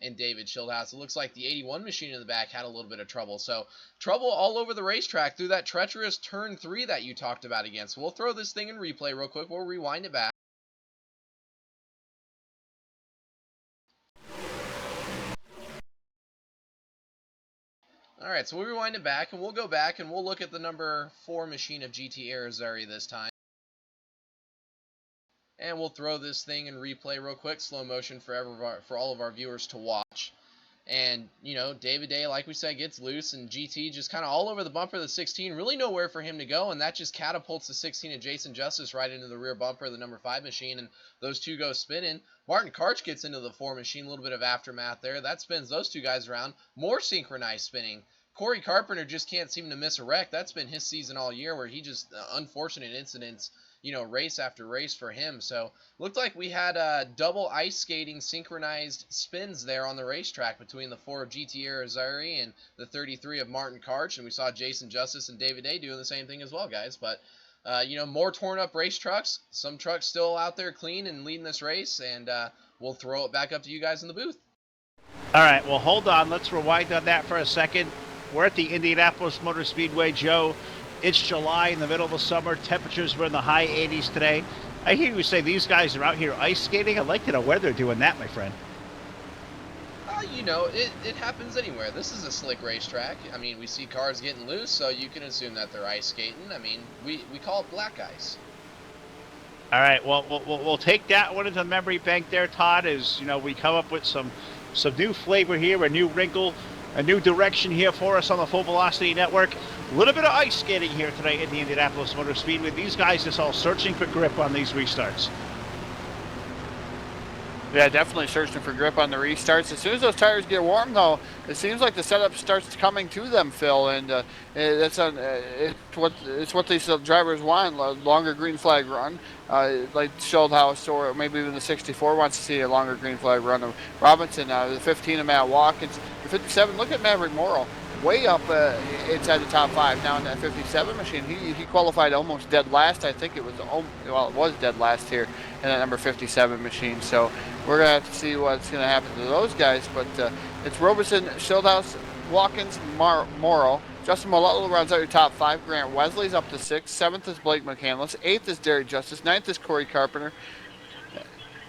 and David Schildhouse. It looks like the 81 machine in the back had a little bit of trouble. So trouble all over the racetrack through that treacherous turn 3 that you talked about again. So we'll throw this thing in replay real quick. We'll rewind it back. Alright, so we'll rewind it back, and we'll go back, and we'll look at the number 4 machine of GT Irizarry this time. And we'll throw this thing in replay real quick, slow motion for all of our viewers to watch. And, you know, David Day, like we said, gets loose, and GT just kind of all over the bumper of the 16, really nowhere for him to go, and that just catapults the 16 of Jason Justice right into the rear bumper of the number 5 machine, and those two go spinning. Martin Karch gets into the 4 machine, a little bit of aftermath there. That spins those two guys around. More synchronized spinning. Corey Carpenter just can't seem to miss a wreck. That's been his season all year, where he just, unfortunate incidents, you know, race after race for him. So looked like we had double ice skating synchronized spins there on the racetrack between the 4 of GT Irizarry and the 33 of Martin Karch, and we saw Jason Justice and David Day doing the same thing as well, guys. But more torn up race trucks, some trucks still out there clean and leading this race, and we'll throw it back up to you guys in the booth. All right, well, hold on. Let's rewind on that for a second. We're at the Indianapolis Motor Speedway, Joe. It's July in the middle of the summer. Temperatures were in the high 80s today. I hear you say these guys are out here ice skating. I'd like to know where they're doing that, my friend. It happens anywhere. This is a slick racetrack. I mean, we see cars getting loose, so you can assume that they're ice skating. I mean, we call it black ice. All right, well, we'll take that one into the memory bank there, Todd, as, you know, we come up with some new flavor here, a new wrinkle, a new direction here for us on the Full Velocity Network. A little bit of ice skating here tonight in the Indianapolis Motor Speedway. These guys just all searching for grip on these restarts. Yeah, definitely searching for grip on the restarts. As soon as those tires get warm, though, it seems like the setup starts coming to them, Phil, and it's what these drivers want, a longer green flag run. Like Schildhouse or maybe even the 64 wants to see a longer green flag run of Robinson. The 15 of Matt Watkins. The 57, look at Maverick Morrow. Way up inside the top 5 now in that 57 machine. He qualified almost dead last. I think it was dead last here in that number 57 machine. So we're going to have to see what's going to happen to those guys. But it's Robertson, Schildhouse, Watkins, Morrow. Justin Malutlo rounds out your top 5. Grant Wesley's up to 6. 7th is Blake McCandless. 8th is Derek Justice. 9th is Corey Carpenter.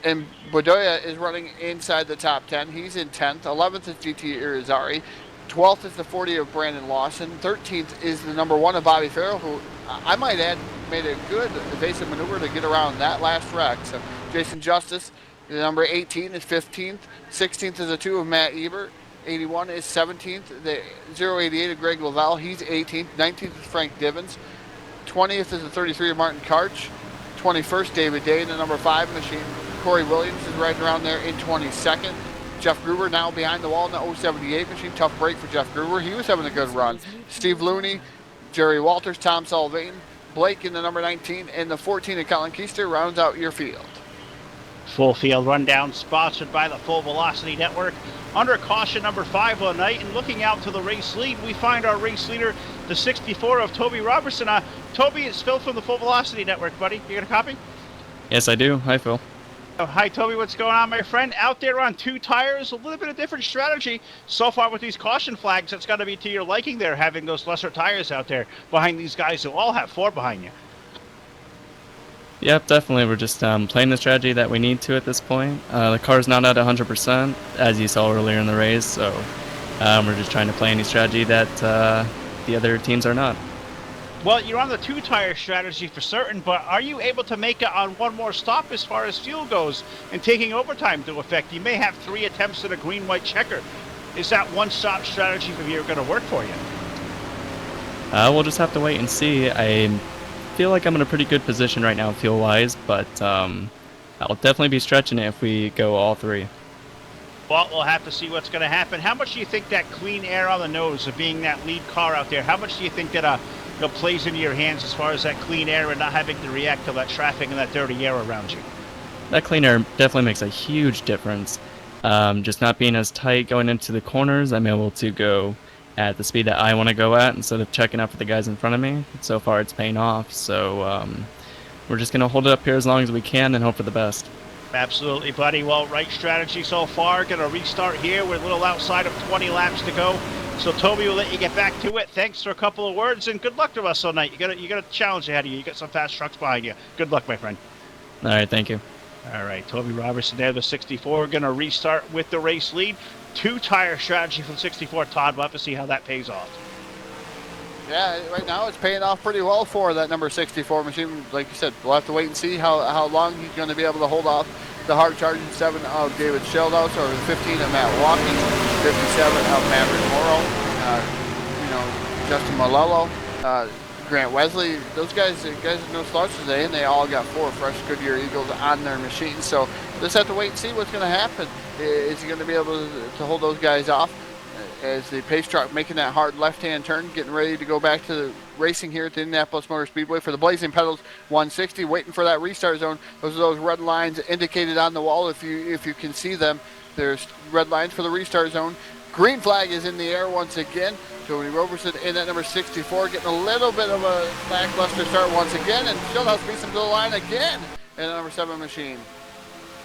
And Bedoya is running inside the top 10. He's in 10th. 11th is GT Irizarry. 12th is the 40 of Brandon Lawson. 13th is the number 1 of Bobby Farrell, who I might add made a good evasive maneuver to get around that last wreck. So Jason Justice, the number 18, is 15th. 16th is a 2 of Matt Ebert. 81 is 17th. The 088 of Greg Lavelle, he's 18th. 19th is Frank Divens. 20th is the 33 of Martin Karch. 21st, David Day in the number 5 machine. Corey Williams is right around there in 22nd. Jeff Gruber now behind the wall in the 078 machine. Tough break for Jeff Gruber. He was having a good run. Steve Looney, Jerry Walters, Tom Sullivan, Blake in the number 19, and the 14 of Colin Keister rounds out your field. Full field rundown sponsored by the Full Velocity Network. Under caution number 5 on night, and looking out to the race lead, we find our race leader, the 64 of Toby Robertson. Toby, it's Phil from the Full Velocity Network, buddy. You got a copy? Yes, I do. Hi, Phil. Oh, hi, Toby. What's going on, my friend? Out there on 2 tires, a little bit of different strategy so far with these caution flags. That's got to be to your liking there, having those lesser tires out there behind these guys who all have 4 behind you. Yep, definitely. We're just playing the strategy that we need to at this point. The car's not at 100%, as you saw earlier in the race, so we're just trying to play any strategy that the other teams are not. Well, you're on the 2-tire strategy for certain, but are you able to make it on one more stop as far as fuel goes and taking overtime to effect? You may have 3 attempts at a green-white checker. Is that one-stop strategy for you going to work for you? We'll just have to wait and see. I feel like I'm in a pretty good position right now fuel-wise, but I'll definitely be stretching it if we go all 3. Well, we'll have to see what's going to happen. How much do you think that clean air on the nose of being that lead car out there, how much do you think that plays into your hands as far as that clean air and not having to react to that traffic and that dirty air around you? That clean air definitely makes a huge difference. Just not being as tight going into the corners, I'm able to go at the speed that I want to go at instead of checking up for the guys in front of me. So far it's paying off, so we're just going to hold it up here as long as we can and hope for the best. Absolutely, buddy. Well, right strategy so far. Going to restart here. We're a little outside of 20 laps to go. So Toby will let you get back to it. Thanks for a couple of words, and good luck to us all night. You got a challenge ahead of you. You got some fast trucks behind you. Good luck, my friend. All right, thank you. All right, Toby Robertson there, the 64. Going to restart with the race lead. 2-tire strategy from 64. Todd, we'll have to see how that pays off. Yeah, right now it's paying off pretty well for that number 64 machine. Like you said, we'll have to wait and see how long he's going to be able to hold off the hard charging 7 of David Sheldhouse, or the 15 of Matt Watkins, 57 of Maverick Morrow, Justin Malello, Grant Wesley. Those guys are no slouches today, and they all got 4 fresh Goodyear Eagles on their machines. So just have to wait and see what's going to happen. Is he going to be able to hold those guys off? As the pace truck making that hard left-hand turn, getting ready to go back to the racing here at the Indianapolis Motor Speedway for the Blazin Pedals 160, waiting for that restart zone. Those are those red lines indicated on the wall if you can see them. There's red lines for the restart zone. Green flag is in the air once again. Tony Robertson in that number 64, getting a little bit of a lackluster start once again, and Sheldhouse beats him to the line again in the number 7 machine.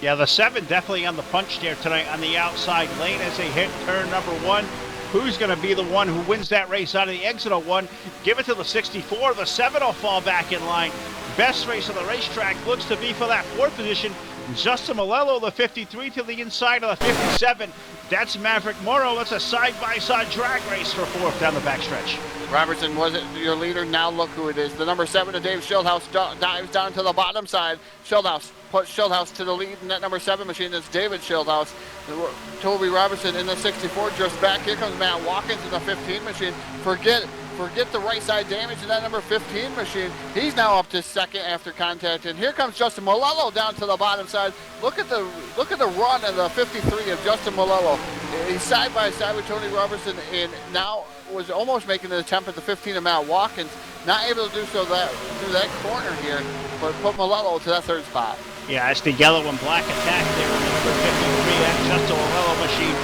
Yeah, the 7 definitely on the punch there tonight on the outside lane as they hit turn number 1. Who's going to be the one who wins that race out of the exit of 1? Give it to the 64. The 7 will fall back in line. Best race on the racetrack looks to be for that 4th position. Justin Malello, the 53, to the inside of the 57. That's Maverick Morrow. That's a side-by-side drag race for 4th down the backstretch. Robertson was it your leader. Now look who it is. The number 7 of Dave Sheldhouse dives down to the bottom side. Sheldhouse puts Sheldhouse to the lead in that number 7 machine. That's David Sheldhouse. Toby Robertson in the 64 drifts back. Here comes Matt Watkins in the 15 machine. Forget the right side damage in that number 15 machine. He's now up to 2nd after contact. And here comes Justin Malello down to the bottom side. Look at the run of the 53 of Justin Malello. He's side by side with Tony Robertson, and now was almost making an attempt at the 15 of Matt Watkins. Not able to do so through that corner here, but put Malello to that 3rd spot. Yeah, it's the yellow and black attack there on the number 53 at Justin Malello machine.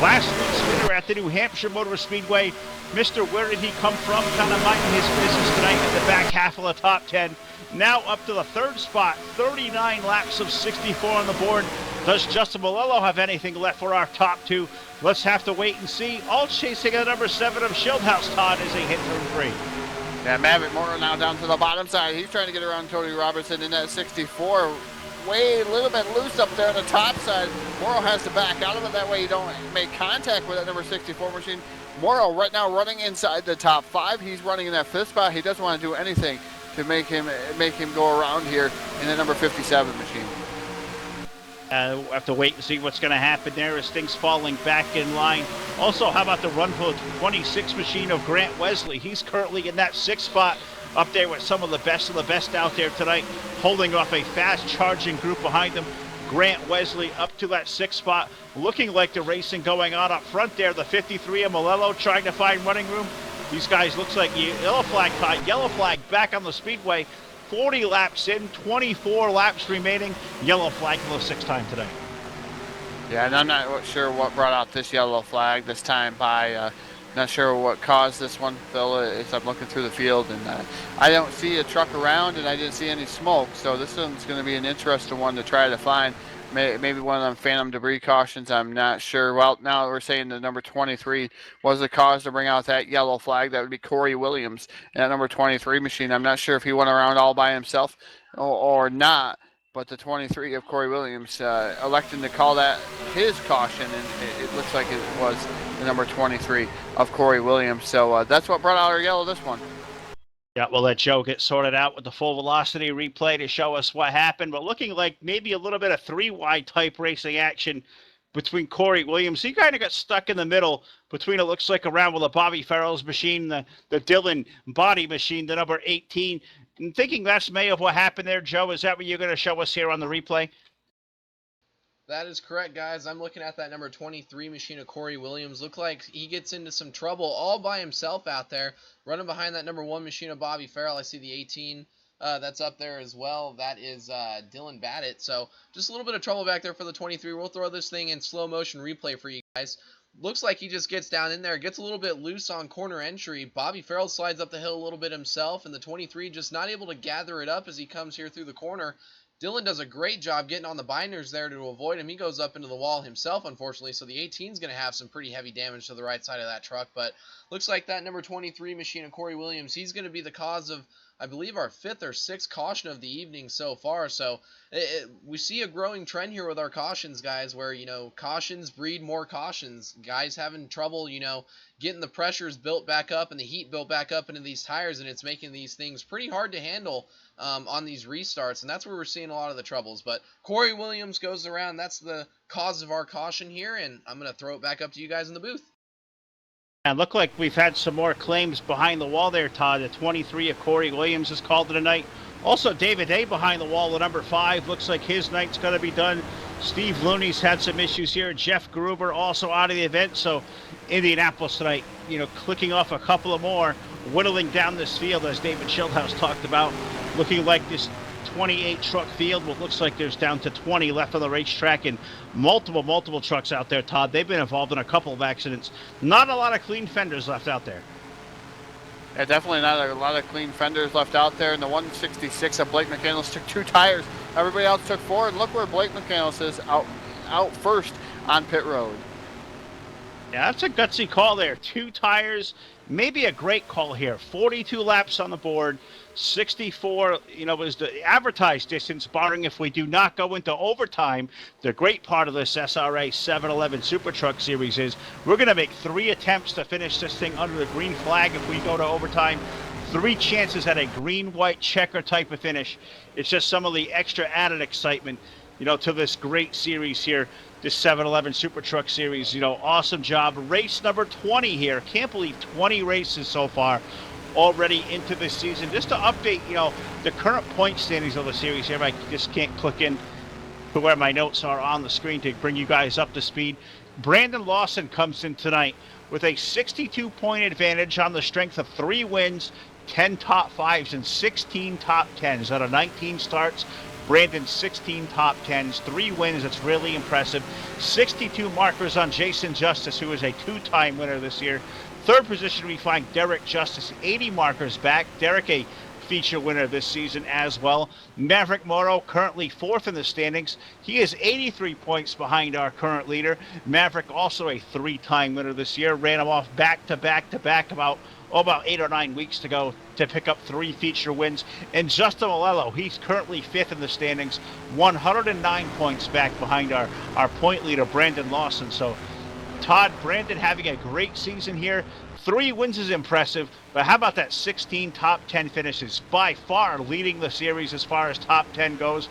Last week's winner at the New Hampshire Motor Speedway. Mr. Where did he come from? Kind of minding his business tonight in the back half of the top 10. Now up to the 3rd spot. 39 laps of 64 on the board. Does Justin Malello have anything left for our top 2? Let's have to wait and see. All chasing a number 7 of Sheldhouse, Todd, as they hit turn 3. Yeah, Maverick Morrow now down to the bottom side. He's trying to get around Tony Robertson in that 64. Way a little bit loose up there on the top side. Morrow has to back out of it. That way you don't make contact with that number 64 machine. Morrow right now running inside the top 5. He's running in that 5th spot. He doesn't want to do anything to make him go around here in the number 57 machine. We'll have to wait and see what's going to happen there as things falling back in line. Also, how about the run for the 26 machine of Grant Wesley? He's currently in that 6th spot up there with some of the best out there tonight, holding off a fast-charging group behind him. Grant Wesley up to that 6th spot, looking like the racing going on up front there. The 53 of Malello trying to find running room. These guys looks like yellow flag back on the speedway. 40 laps in, 24 laps remaining. Yellow flag for the 6th time today. Yeah, and I'm not sure what brought out this yellow flag this time by. Not sure what caused this one, Phil, as I'm looking through the field. And I don't see a truck around, and I didn't see any smoke. So this one's going to be an interesting one to try to find. Maybe one of them phantom debris cautions. I'm not sure. Well, now we're saying the number 23 was the cause to bring out that yellow flag. That would be Corey Williams in that number 23 machine. I'm not sure if he went around all by himself or not. But the 23 of Corey Williams electing to call that his caution, and it looks like it was the number 23 of Corey Williams. So that's what brought out our yellow this one. Yeah, we'll let Joe get sorted out with the full velocity replay to show us what happened. But looking like maybe a little bit of 3-wide type racing action between Corey Williams. He kind of got stuck in the middle between, it looks like, around with the Bobby Farrell's machine, the Dylan Body machine, the number 18. And thinking that's may of what happened there, Joe. Is that what you're going to show us here on the replay? That is correct, guys. I'm looking at that number 23 machine of Corey Williams. Look like he gets into some trouble all by himself out there, running behind that number 1 machine of Bobby Farrell. I see the 18 that's up there as well. That is Dylan Badditt. So just a little bit of trouble back there for the 23. We'll throw this thing in slow motion replay for you guys. Looks like he just gets down in there, gets a little bit loose on corner entry. Bobby Farrell slides up the hill a little bit himself, and the 23 just not able to gather it up as he comes here through the corner. Dylan does a great job getting on the binders there to avoid him. He goes up into the wall himself, unfortunately, so the 18 is going to have some pretty heavy damage to the right side of that truck. But looks like that number 23 machine of Corey Williams, he's going to be the cause of, I believe, our 5th or 6th caution of the evening so far. So we see a growing trend here with our cautions, guys, where, you know, cautions breed more cautions. Guys having trouble, you know, getting the pressures built back up and the heat built back up into these tires, and it's making these things pretty hard to handle on these restarts, and that's where we're seeing a lot of the troubles. But Corey Williams goes around. That's the cause of our caution here, and I'm going to throw it back up to you guys in the booth. And look like we've had some more claims behind the wall there, Todd. The 23 of Corey Williams has called it a night. Also, David Day behind the wall, the number 5. Looks like his night's going to be done. Steve Looney's had some issues here. Jeff Gruber also out of the event. So Indianapolis tonight, you know, clicking off a couple of more, whittling down this field, as David Schildhouse talked about. Looking like this 28 truck field, what looks like there's down to 20 left on the racetrack, and multiple trucks out there, Todd. They've been involved in a couple of accidents. Not a lot of clean fenders left out there. Yeah, definitely not a lot of clean fenders left out there. And the 166 of Blake McCandless took 2 tires. Everybody else took 4. And look where Blake McCandless is, out first on pit road. Yeah, that's a gutsy call there. 2 tires, maybe a great call here. 42 laps on the board. 64, you know, was the advertised distance, barring if we do not go into overtime. The great part of this SRA 711 Super Truck Series is we're going to make 3 attempts to finish this thing under the green flag if we go to overtime. 3 chances at a green-white checker type of finish. It's just some of the extra added excitement, you know, to this great series here, this 711 Super Truck Series. You know, awesome job. Race number 20 here. Can't believe 20 races so far already into this season. Just to update, you know, the current point standings of the series here. I just can't click in to where my notes are on the screen to bring you guys up to speed. Brandon Lawson comes in tonight with a 62-point advantage on the strength of 3 wins, 10 top 5s, and 16 top 10s out of 19 starts. Brandon 16 top 10s, 3 wins. That's really impressive. 62 markers on Jason Justice, who is a 2-time winner this year. 3rd position, we find Derek Justice, 80 markers back. Derek, a feature winner this season as well. Maverick Morrow, currently 4th in the standings. He is 83 points behind our current leader. Maverick, also a 3-time winner this year. Ran him off back to back about 8 or 9 weeks to go to pick up 3 feature wins. And Justin Malello, he's currently 5th in the standings, 109 points back behind our point leader, Brandon Lawson. So Todd, Brandon having a great season here. 3 wins is impressive, but how about that 16 top 10 finishes? By far leading the series as far as top 10 goes.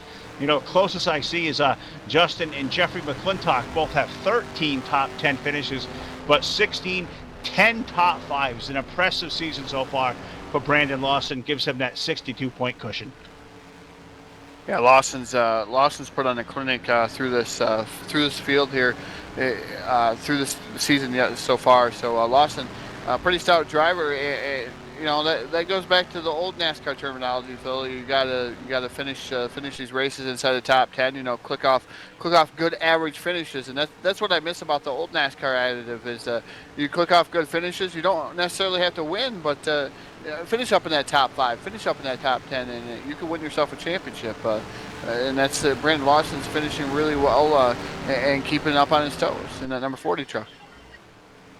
Closest I see is Justin and Jeffrey McClintock both have 13 top 10 finishes, but 16, 10 top 5s. An impressive season so far for Brandon Lawson, gives him that 62-point cushion. Yeah, Lawson's put on a clinic through this field here, through this season so far. So Lawson, pretty stout driver. That goes back to the old NASCAR terminology, Phil. You gotta finish these races inside the top 10. Click off good average finishes, and that's what I miss about the old NASCAR additive is you click off good finishes. You don't necessarily have to win, but finish up in that top 5, finish up in that top 10, and you can win yourself a championship. And that's Brandon Lawson's finishing really well and keeping up on his toes in that number 40 truck.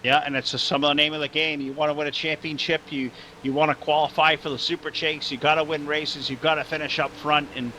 Yeah, and it's just some of the name of the game. You want to win a championship, you want to qualify for the Super Chase, you got to win races, you got to finish up front, and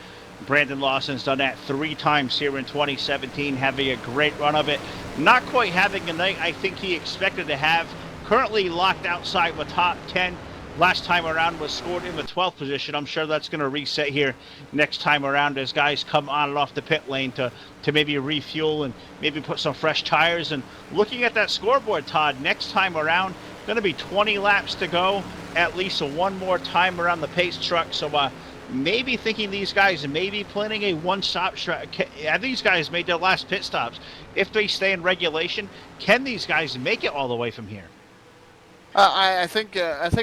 Brandon Lawson's done that 3 times here in 2017, having a great run of it. Not quite having a night I think he expected to have. Currently locked outside the top 10. Last time around was scored in the 12th position. I'm sure that's going to reset here next time around as guys come on and off the pit lane to maybe refuel and maybe put some fresh tires. And looking at that scoreboard, Todd, next time around, going to be 20 laps to go, at least one more time around the pace truck. So maybe thinking these guys may be planning a one-stop strat. Have these guys made their last pit stops? If they stay in regulation, can these guys make it all the way from here? I think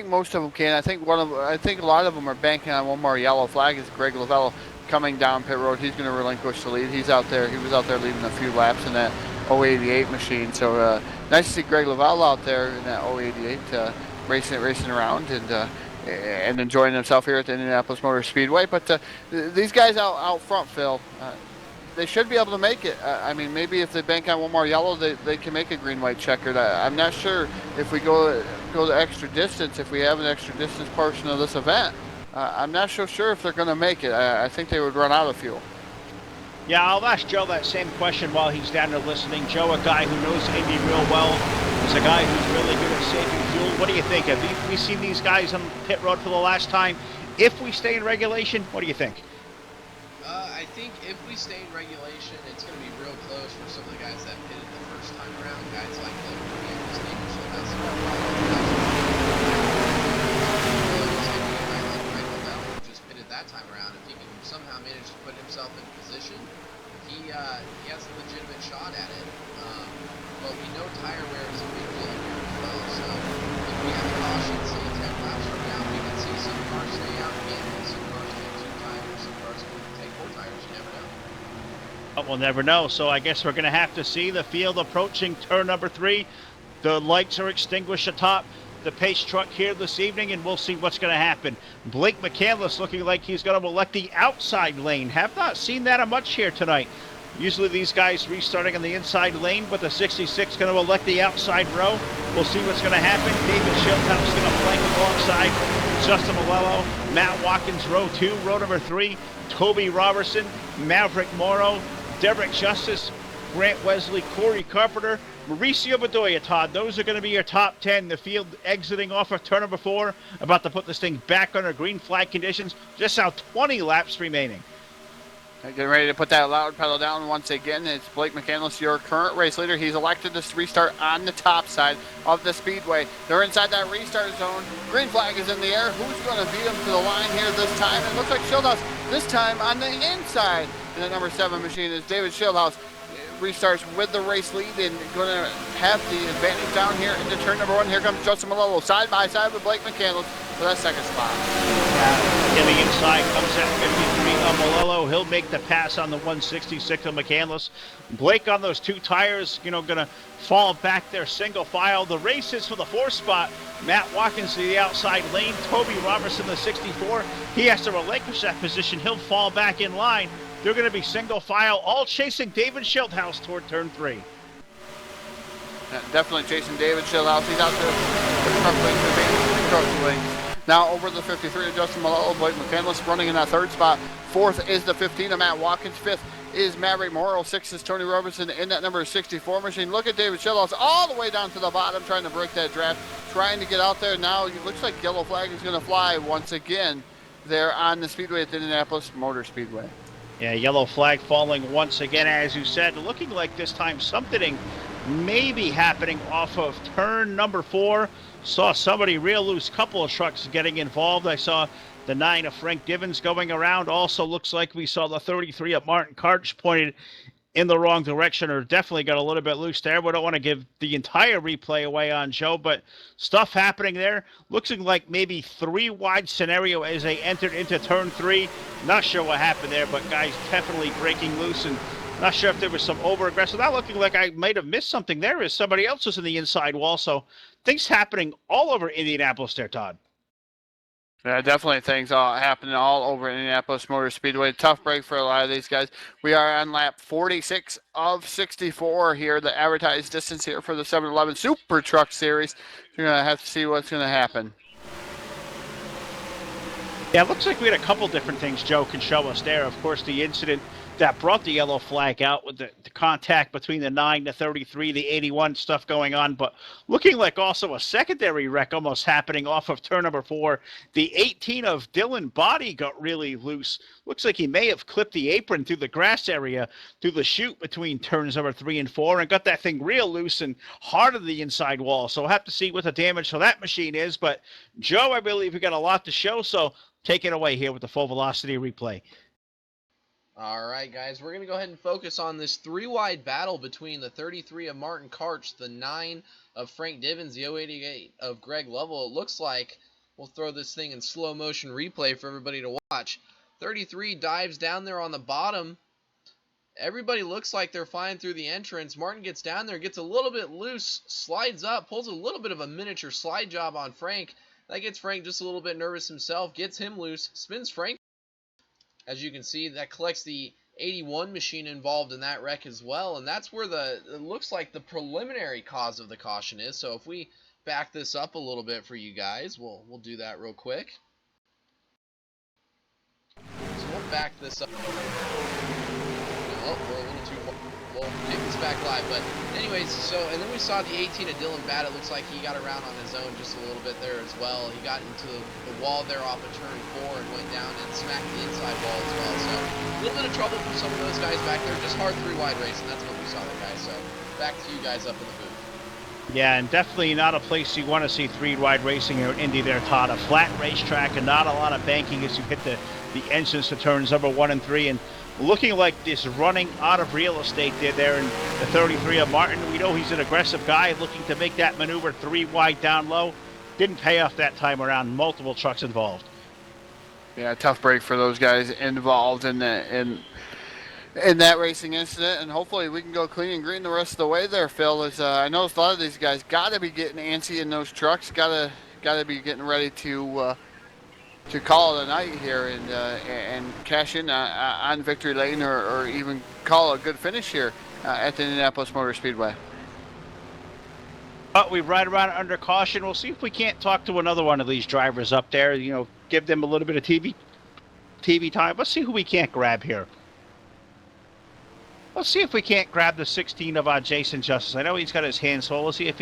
most of them can. I think a lot of them are banking on one more yellow flag. Is Greg Lavello coming down pit road? He's going to relinquish the lead. He was out there leading a few laps in that 088 machine. So nice to see Greg Lavello out there in that 088 racing around and enjoying himself here at the Indianapolis Motor Speedway. But these guys out front, Phil, they should be able to make it. Maybe if they bank on one more yellow, they can make a green-white checkered. I'm not sure if we go the extra distance, if we have an extra distance portion of this event. I'm not so sure if they're going to make it. I think they would run out of fuel. Yeah, I'll ask Joe that same question while he's down there listening. Joe, a guy who knows Indy real well, is a guy who's really good at saving fuel. What do you think? Have we seen these guys on pit road for the last time? If we stay in regulation, what do you think? I think if we stay in regulation, it's going to be real close for some of the guys that pitted the first time around. Guys like just pitted that time around. If he can somehow manage to put himself in position, he has a legitimate shot at it. But we know tire wear is a big deal here as well. So if we have caution, say 10 laps from now, we can see some cars stay out again, some cars take 2 tires, some cars can take 4 tires. You never know. We'll never know. So I guess we're going to have to see the field approaching turn number 3. The lights are extinguished atop the pace truck here this evening, and we'll see what's going to happen. Blake McCandless looking like he's going to elect the outside lane. Have not seen that much here tonight. Usually these guys restarting on the inside lane, but the 66 going to elect the outside row. We'll see what's going to happen. David Schildhouse going to flank alongside Justin Malello. Matt Watkins, row 2. Row number 3, Toby Robertson, Maverick Morrow, Derek Justice, Grant Wesley, Corey Carpenter, Mauricio Bedoya, Todd. Those are going to be your top 10. The field exiting off of turn number 4, about to put this thing back under green flag conditions. Just now 20 laps remaining. Getting ready to put that loud pedal down once again. It's Blake McCandless, your current race leader. He's elected to restart on the top side of the speedway. They're inside that restart zone. Green flag is in the air. Who's going to beat him to the line here this time? It looks like Schildhouse this time on the inside. And the number 7 machine is David Schildhouse. Restarts with the race lead and going to have the advantage down here into turn number 1. Here comes Justin Malello side by side with Blake McCandless for that second spot. Getting inside comes that 53 of Malello. He'll make the pass on the 166 of McCandless. Blake on those 2 tires, going to fall back there single file. The race is for the 4th spot. Matt Watkins to the outside lane. Toby Robertson, the 64. He has to relinquish that position. He'll fall back in line. They're going to be single file, all chasing David Schildhouse toward turn 3. Yeah, definitely chasing David Schildhouse. He's out there. Now over the 53 of Justin Malello, Blake McCandless running in that 3rd spot. 4th is the 15 of Matt Watkins. 5th is Maverick Morrow. 6th is Tony Robertson in that number 64 machine. Look at David Schildhouse all the way down to the bottom trying to break that draft. trying to get out there now. It looks like yellow flag is going to fly once again there on the speedway at the Indianapolis Motor Speedway. Yeah, yellow flag falling once again, as you said. Looking like this time something may be happening off of turn number 4. Saw somebody real loose, couple of trucks getting involved. I saw the 9 of Frank Divins going around. Also looks like we saw the 33 of Martin Karch pointed in the wrong direction, or definitely got a little bit loose there. We don't want to give the entire replay away on Joe, but stuff happening there. Looking like maybe 3 wide scenario as they entered into turn 3. Not sure what happened there, but guys definitely breaking loose, and not sure if there was some over-aggressive. Not looking like I might have missed something there as somebody else was in the inside wall. So things happening all over Indianapolis there, Todd. Yeah, definitely things happening all over Indianapolis Motor Speedway. Tough break for a lot of these guys. We are on lap 46 of 64 here, the advertised distance here for the 7-Eleven Super Truck Series. You're going to have to see what's going to happen. Yeah, it looks like we had a couple different things Joe can show us there. Of course, the incident that brought the yellow flag out with the contact between the 9, the 33, the 81 stuff going on, but looking like also a secondary wreck almost happening off of turn number 4. The 18 of Dylan Body got really loose. Looks like he may have clipped the apron through the grass area, through the chute between turns number 3 and 4, and got that thing real loose and hard on the inside wall. So we'll have to see what the damage to that machine is. But Joe, I believe we got a lot to show, so take it away here with the full velocity replay. All right, guys, we're going to go ahead and focus on this 3-wide battle between the 33 of Martin Karch, the 9 of Frank Divins, the 088 of Greg Lovell. It looks like we'll throw this thing in slow motion replay for everybody to watch. 33 dives down there on the bottom. Everybody looks like they're flying through the entrance. Martin gets down there, gets a little bit loose, slides up, pulls a little bit of a miniature slide job on Frank. That gets Frank just a little bit nervous himself, gets him loose, spins Frank. As you can see, that collects the 81 machine involved in that wreck as well, and that's where it looks like the preliminary cause of the caution is. So if we back this up a little bit for you guys, we'll do that real quick. So we'll back this up. Oh, we're a little too far. We'll take this back live, but anyways, and then we saw the 18 of Dylan Batt. It looks like he got around on his own just a little bit there as well. He got into the wall there off of turn 4 and went down and smacked the inside wall as well. So a little bit of trouble for some of those guys back there. Just hard 3-wide race, and that's what we saw there, guys. So back to you guys up in the booth. Yeah, and definitely not a place you want to see 3-wide racing here in Indy there, Todd. A flat racetrack and not a lot of banking as you hit the entrance to turns number 1 and 3. And looking like this running out of real estate there in the 33 of Martin. We know he's an aggressive guy looking to make that maneuver 3 wide down low. Didn't pay off that time around. Multiple trucks involved. Yeah, tough break for those guys involved in that racing incident, and hopefully we can go clean and green the rest of the way there, Phil. As I know a lot of these guys got to be getting antsy in those trucks, got to be getting ready to call it a night here and cash in on victory lane, or even call a good finish here at the Indianapolis Motor Speedway. But we ride around under caution. We'll see if we can't talk to another one of these drivers up there. You know, give them a little bit of TV time. Let's see who we can't grab here. Let's see if we can't grab the 16 of Jason Justice. I know he's got his hands full. Let's see if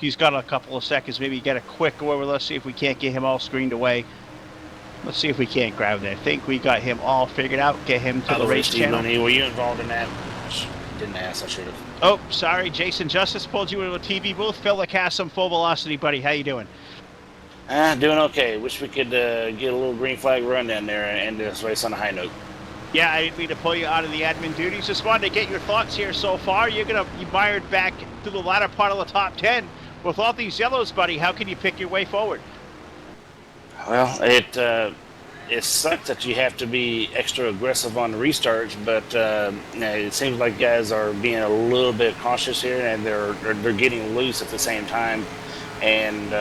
he's got a couple of seconds. Maybe get a quick over. Let's see if we can't get him all screened away. Let's see if we can't grab that. I think we got him all figured out. Get him to the race channel. Were you involved in that? Didn't ask. I should have. Oh, sorry. Jason Justice pulled you into a TV booth. Phil Lacassam, full velocity, buddy. How you doing? Doing okay. Wish we could get a little green flag run down there and end this race on a high note. Yeah, I didn't mean to pull you out of the admin duties. Just wanted to get your thoughts here so far. You mired back to the latter part of the top 10. With all these yellows, buddy, how can you pick your way forward? Well, it sucks that you have to be extra aggressive on the restarts, but it seems like guys are being a little bit cautious here, and they're getting loose at the same time, and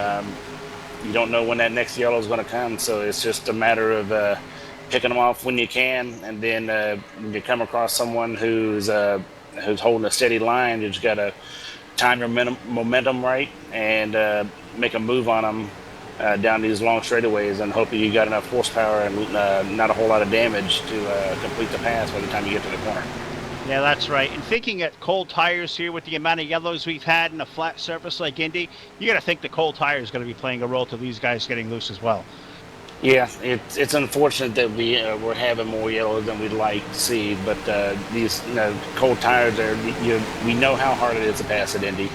you don't know when that next yellow is going to come. So it's just a matter of picking them off when you can, and then when you come across someone who's holding a steady line, you just got to time your momentum right and make a move on them down these long straightaways, and hopefully you got enough horsepower and not a whole lot of damage to complete the pass by the time you get to the corner. Yeah, that's right. And thinking at cold tires here with the amount of yellows we've had in a flat surface like Indy, you got to think the cold tire is going to be playing a role to these guys getting loose as well. Yeah, it's unfortunate that we're having more yellows than we'd like to see, but these cold tires are we know how hard it is to pass at Indy,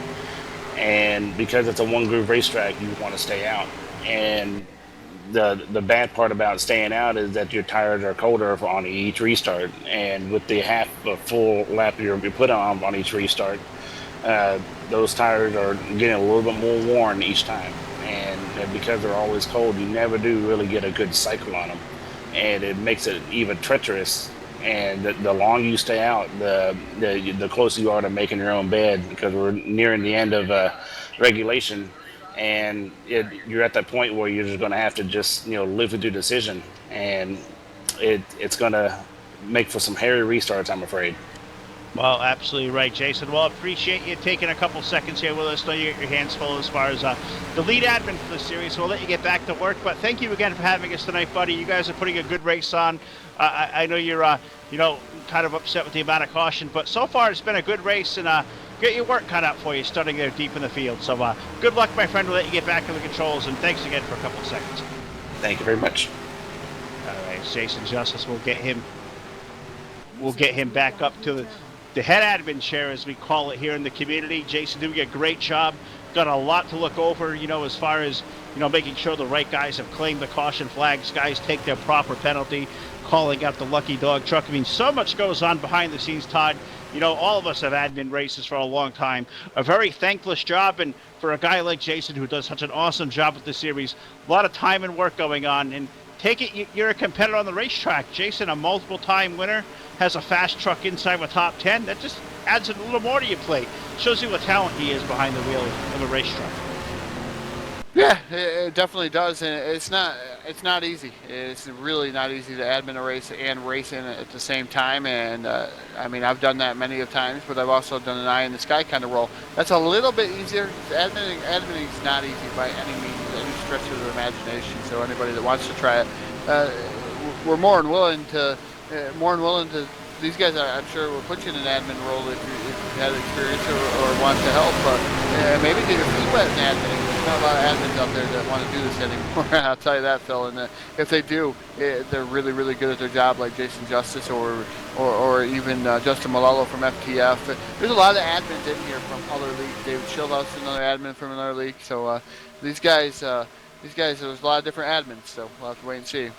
and because it's a one groove racetrack, you want to stay out. And the bad part about staying out is that your tires are colder on each restart, and with the half a full lap you put on each restart, those tires are getting a little bit more worn each time. And because they're always cold, you never do really get a good cycle on them, and it makes it even treacherous. And the longer you stay out, the closer you are to making your own bed, because we're nearing the end of regulation, and you're at that point where you're just going to have to just live with your decision, and it's going to make for some hairy restarts, I'm afraid. Well, absolutely right, Jason. Well, appreciate you taking a couple seconds here with us. I know you get your hands full as far as the lead admin for the series, so we'll let you get back to work. But thank you again for having us tonight, buddy. You guys are putting a good race on. I know you're, kind of upset with the amount of caution, but so far it's been a good race, and get your work cut out for you starting there deep in the field. So good luck, my friend. We'll let you get back to the controls, and thanks again for a couple seconds. Thank you very much. All right, Jason Justice. We'll get him back up to the head admin chair, as we call it here in the community. Jason doing a great job. Got a lot to look over, as far as, making sure the right guys have claimed the caution flags, guys take their proper penalty, calling out the lucky dog truck. I mean, so much goes on behind the scenes, Todd. All of us have admin races for a long time. A very thankless job, and for a guy like Jason who does such an awesome job with the series, a lot of time and work going on. And take it, you're a competitor on the racetrack. Jason, a multiple-time winner, has a fast truck inside with top 10. That just adds a little more to your plate. Shows you what talent he is behind the wheel of a racetrack. Yeah, it definitely does, and it's not easy. It's really not easy to admin a race and race in at the same time. And I've done that many of times, but I've also done an eye in the sky kind of role. That's a little bit easier. Adminning is not easy by any means, any stretch of the imagination. So anybody that wants to try it, we're more than willing to. These guys, I'm sure, will put you in an admin role if you had experience or want to help. But maybe get your feet wet in adminning. There's not a lot of admins out there that want to do this anymore. I'll tell you that, Phil. And if they do, they're really, really good at their job, like Jason Justice or even Justin Malello from FTF. There's a lot of admins in here from other leagues. David Schildhouse, another admin from another league. So these guys, there's a lot of different admins. So we'll have to wait and see.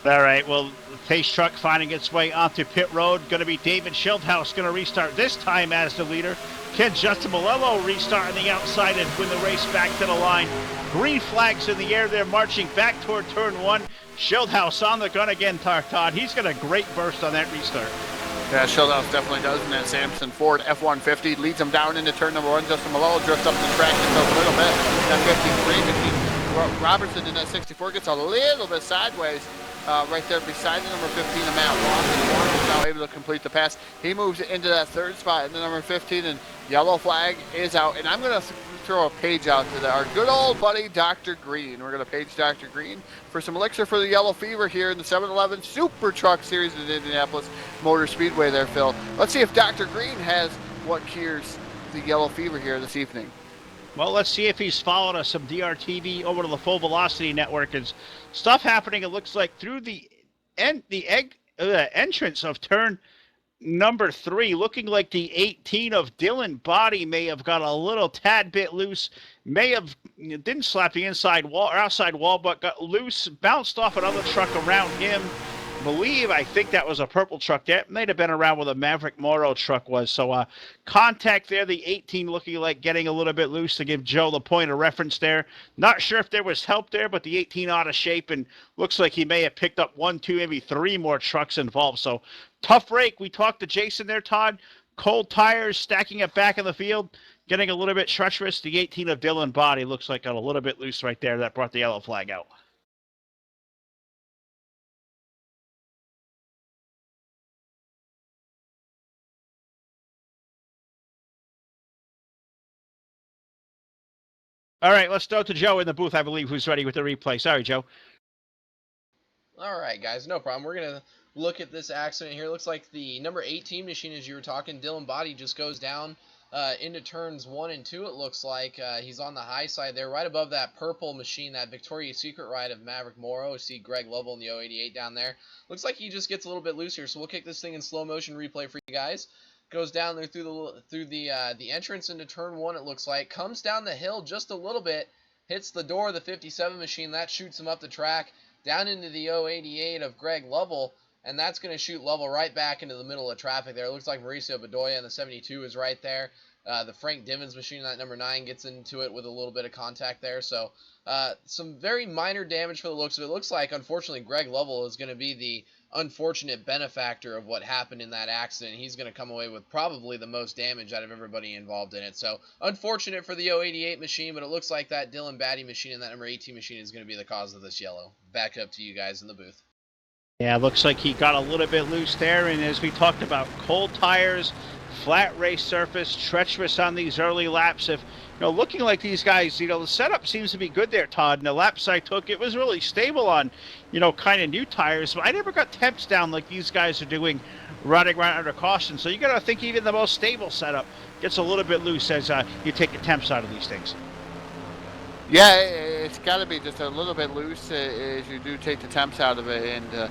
All right, well, the pace truck finding its way onto pit road. Going to be David Schildhouse going to restart this time as the leader. Can Justin Malello restart on the outside and win the race back to the line? Green flags in the air. They're marching back toward turn one. Schildhouse on the gun again, Todd. He's got a great burst on that restart. Yeah, Schildhouse definitely does, and that Samson Ford F-150 leads him down into turn number one. Justin Malello drifts up the track just a little bit. That 53 between Robertson and that 64 gets a little bit sideways. Right there beside the number 15, a Matt Lawson is now able to complete the pass. He moves into that third spot in the number 15, and yellow flag is out. And I'm going to throw a page out to our good old buddy, Dr. Green. We're going to page Dr. Green for some elixir for the yellow fever here in the 7-Eleven Super Truck Series at Indianapolis Motor Speedway there, Phil. Let's see if Dr. Green has what cures the yellow fever here this evening. Well, let's see if he's followed us from DRTV over to the Full Velocity Network. It's stuff happening, it looks like, through the entrance of turn number 3, looking like the 18 of Dylan Body may have got a little tad bit loose, didn't slap the inside wall or outside wall, but got loose, bounced off another truck around him. I think that was a purple truck. That might have been around where the Maverick Moro truck was. So contact there, the 18 looking like getting a little bit loose, to give Joe the point of reference there. Not sure if there was help there, but the 18 out of shape, and looks like he may have picked up 1, 2, maybe 3 more trucks involved. So tough break. We talked to Jason there, Todd. Cold tires, stacking it back in the field, getting a little bit treacherous. The 18 of Dylan Body looks like got a little bit loose right there. That brought the yellow flag out. All right, let's go to Joe in the booth, I believe, who's ready with the replay. Sorry, Joe. All right, guys, no problem. We're look at this accident here. It looks like the number 18 machine, as you were talking, Dylan Body, just goes down into turns 1 and 2, it looks like. He's on the high side there, right above that purple machine, that Victoria's Secret ride of Maverick Morrow. See Greg Lovell in the 088 down there. Looks like he just gets a little bit loose here, so we'll kick this thing in slow motion replay for you guys. Goes down there through the entrance into turn 1, it looks like. Comes down the hill just a little bit, hits the door of the 57 machine. That shoots him up the track, down into the 088 of Greg Lovell. And that's going to shoot Lovell right back into the middle of traffic there. It looks like Mauricio Bedoya in the 72 is right there. The Frank Divins machine, that number 9, gets into it with a little bit of contact there. So some very minor damage for the looks of it. It looks like, unfortunately, Greg Lovell is going to be the unfortunate benefactor of what happened in that accident. He's going to come away with probably the most damage out of everybody involved in it. So unfortunate for the 088 machine, but it looks like that Dylan Batty machine and that number 18 machine is going to be the cause of this yellow. Back up to you guys in the booth. Yeah, looks like he got a little bit loose there, and as we talked about, cold tires, flat race surface, treacherous on these early laps. If looking like these guys, the setup seems to be good there, Todd. And the laps I took, it was really stable on, kind of new tires. But I never got temps down like these guys are doing, running around under caution. So you got to think even the most stable setup gets a little bit loose as you take the temps out of these things. Yeah, it's got to be just a little bit loose as you do take the temps out of it, and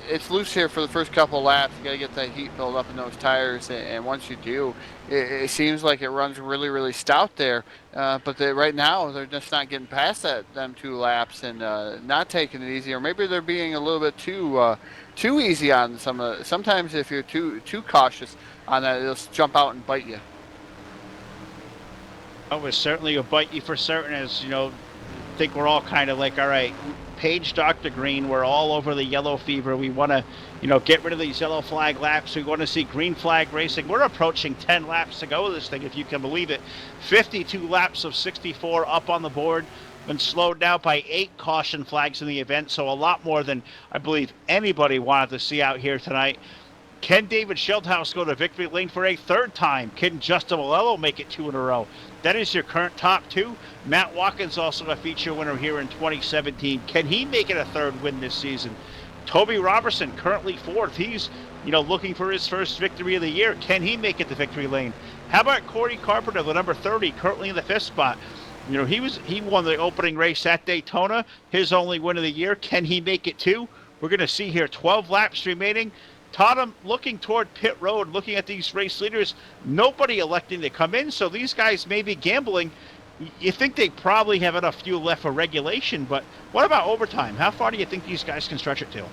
it's loose here for the first couple of laps. You got to get that heat build up in those tires, and once you do, it seems like it runs really, really stout there. But right now, they're just not getting past them 2 laps and not taking it easy, or maybe they're being a little bit too easy on some. Sometimes if you're too cautious on that, it'll jump out and bite you. Oh, it certainly will bite you for certain, as I think we're all kind of like, all right, Page Dr. Green, we're all over the yellow fever. We want to, get rid of these yellow flag laps. We want to see green flag racing. We're approaching 10 laps to go with this thing, if you can believe it. 52 laps of 64 up on the board. Been slowed down by 8 caution flags in the event, so a lot more than I believe anybody wanted to see out here tonight. Can David Schildhouse go to victory lane for a 3rd time? Can Justin Malello make it 2 in a row? That is your current top 2. Matt Watkins also a feature winner here in 2017. Can he make it a 3rd win this season? Toby Robertson, currently 4th. He's, looking for his first victory of the year. Can he make it to victory lane? How about Corey Carpenter, the number 30, currently in the 5th spot? He won the opening race at Daytona, his only win of the year. Can he make it too? We're going to see here 12 laps remaining. Todd, I'm looking toward pit road, looking at these race leaders, nobody electing to come in, so these guys may be gambling. You think they probably have enough fuel left for regulation, but what about overtime? How far do you think these guys can stretch it to?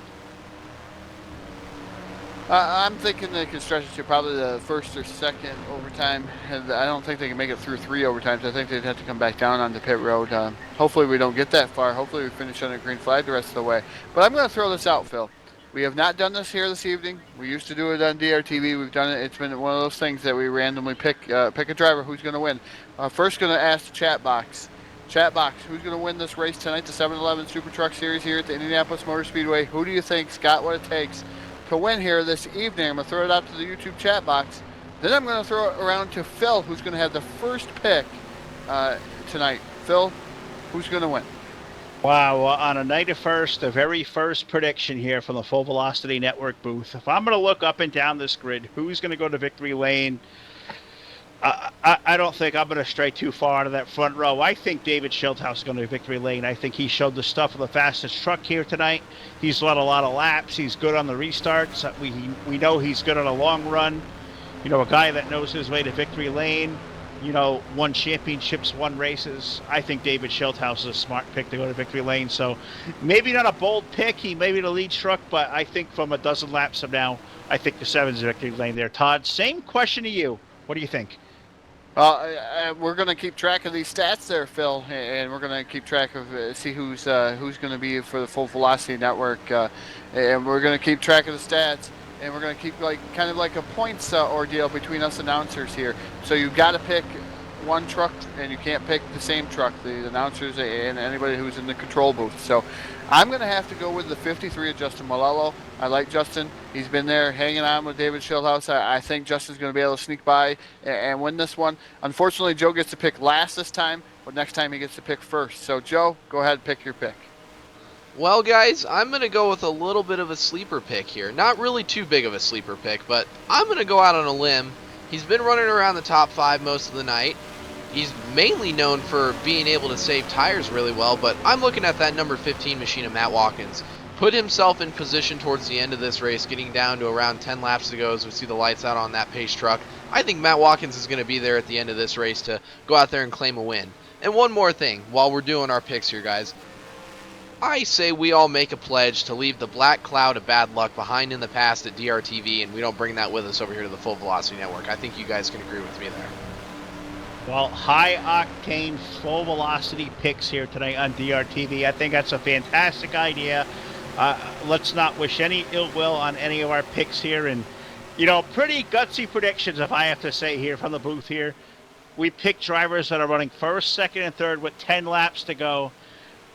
I'm thinking they can stretch it to probably the 1st or 2nd overtime. And I don't think they can make it through 3 overtimes. I think they'd have to come back down on the pit road. Hopefully we don't get that far. Hopefully we finish on a green flag the rest of the way. But I'm going to throw this out, Phil. We have not done this here this evening. We used to do it on DRTV. We've done it. It's been one of those things that we randomly pick a driver who's going to win. First, going to ask the chat box. Chat box, who's going to win this race tonight, the 7-Eleven Super Truck Series here at the Indianapolis Motor Speedway? Who do you think's got what it takes to win here this evening? I'm going to throw it out to the YouTube chat box. Then I'm going to throw it around to Phil, who's going to have the first pick tonight. Phil, who's going to win? Wow, on a night of first, the very first prediction here from the Full Velocity Network booth. If I'm going to look up and down this grid, who's going to go to victory lane? I don't think I'm going to stray too far out of that front row. I think David Schildhouse is going to victory lane. I think he showed the stuff of the fastest truck here tonight. He's led a lot of laps. He's good on the restarts. We know he's good on a long run. A guy that knows his way to victory lane. Won championships, won races. I think David Schildhouse is a smart pick to go to victory lane. So maybe not a bold pick. He may be the lead truck, but I think from a dozen laps from now, I think the 7's victory lane there. Todd, same question to you. What do you think? We're going to keep track of these stats there, Phil, and we're going to keep track of see who's going to be for the Full Velocity Network, and we're going to keep track of the stats. And we're going to keep kind of like a points ordeal between us announcers here. So you've got to pick one truck, and you can't pick the same truck, the announcers and anybody who's in the control booth. So I'm going to have to go with the 53 of Justin Malello. I like Justin. He's been there hanging on with David Schildhouse. I think Justin's going to be able to sneak by and win this one. Unfortunately, Joe gets to pick last this time, but next time he gets to pick first. So, Joe, go ahead and pick your pick. Well, guys, I'm going to go with a little bit of a sleeper pick here. Not really too big of a sleeper pick, but I'm going to go out on a limb. He's been running around the top 5 most of the night. He's mainly known for being able to save tires really well, but I'm looking at that number 15 machine of Matt Watkins. Put himself in position towards the end of this race, getting down to around 10 laps to go as we see the lights out on that pace truck. I think Matt Watkins is going to be there at the end of this race to go out there and claim a win. And one more thing, while we're doing our picks here, guys. I say we all make a pledge to leave the black cloud of bad luck behind in the past at DRTV, and we don't bring that with us over here to the Full Velocity Network. I think you guys can agree with me there. Well, high-octane, full-velocity picks here tonight on DRTV. I think that's a fantastic idea. Let's not wish any ill will on any of our picks here. And, you know, pretty gutsy predictions, if I have to say here from the booth here. We pick drivers that are running first, second, and third with 10 laps to go.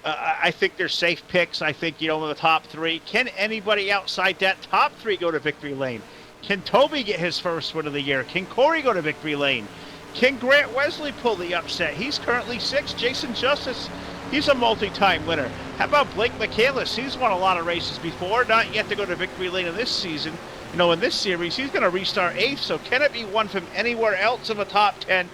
I think they're safe picks. I think, you know, in the top 3. Can anybody outside that top 3 go to victory lane? Can Toby get his first win of the year? Can Corey go to victory lane? Can Grant Wesley pull the upset? He's currently 6th. Jason Justice, he's a multi-time winner. How about Blake McCandless? He's won a lot of races before, not yet to go to victory lane in this season. You know, in this series, he's going to restart 8th, so can it be won from anywhere else in the top 10?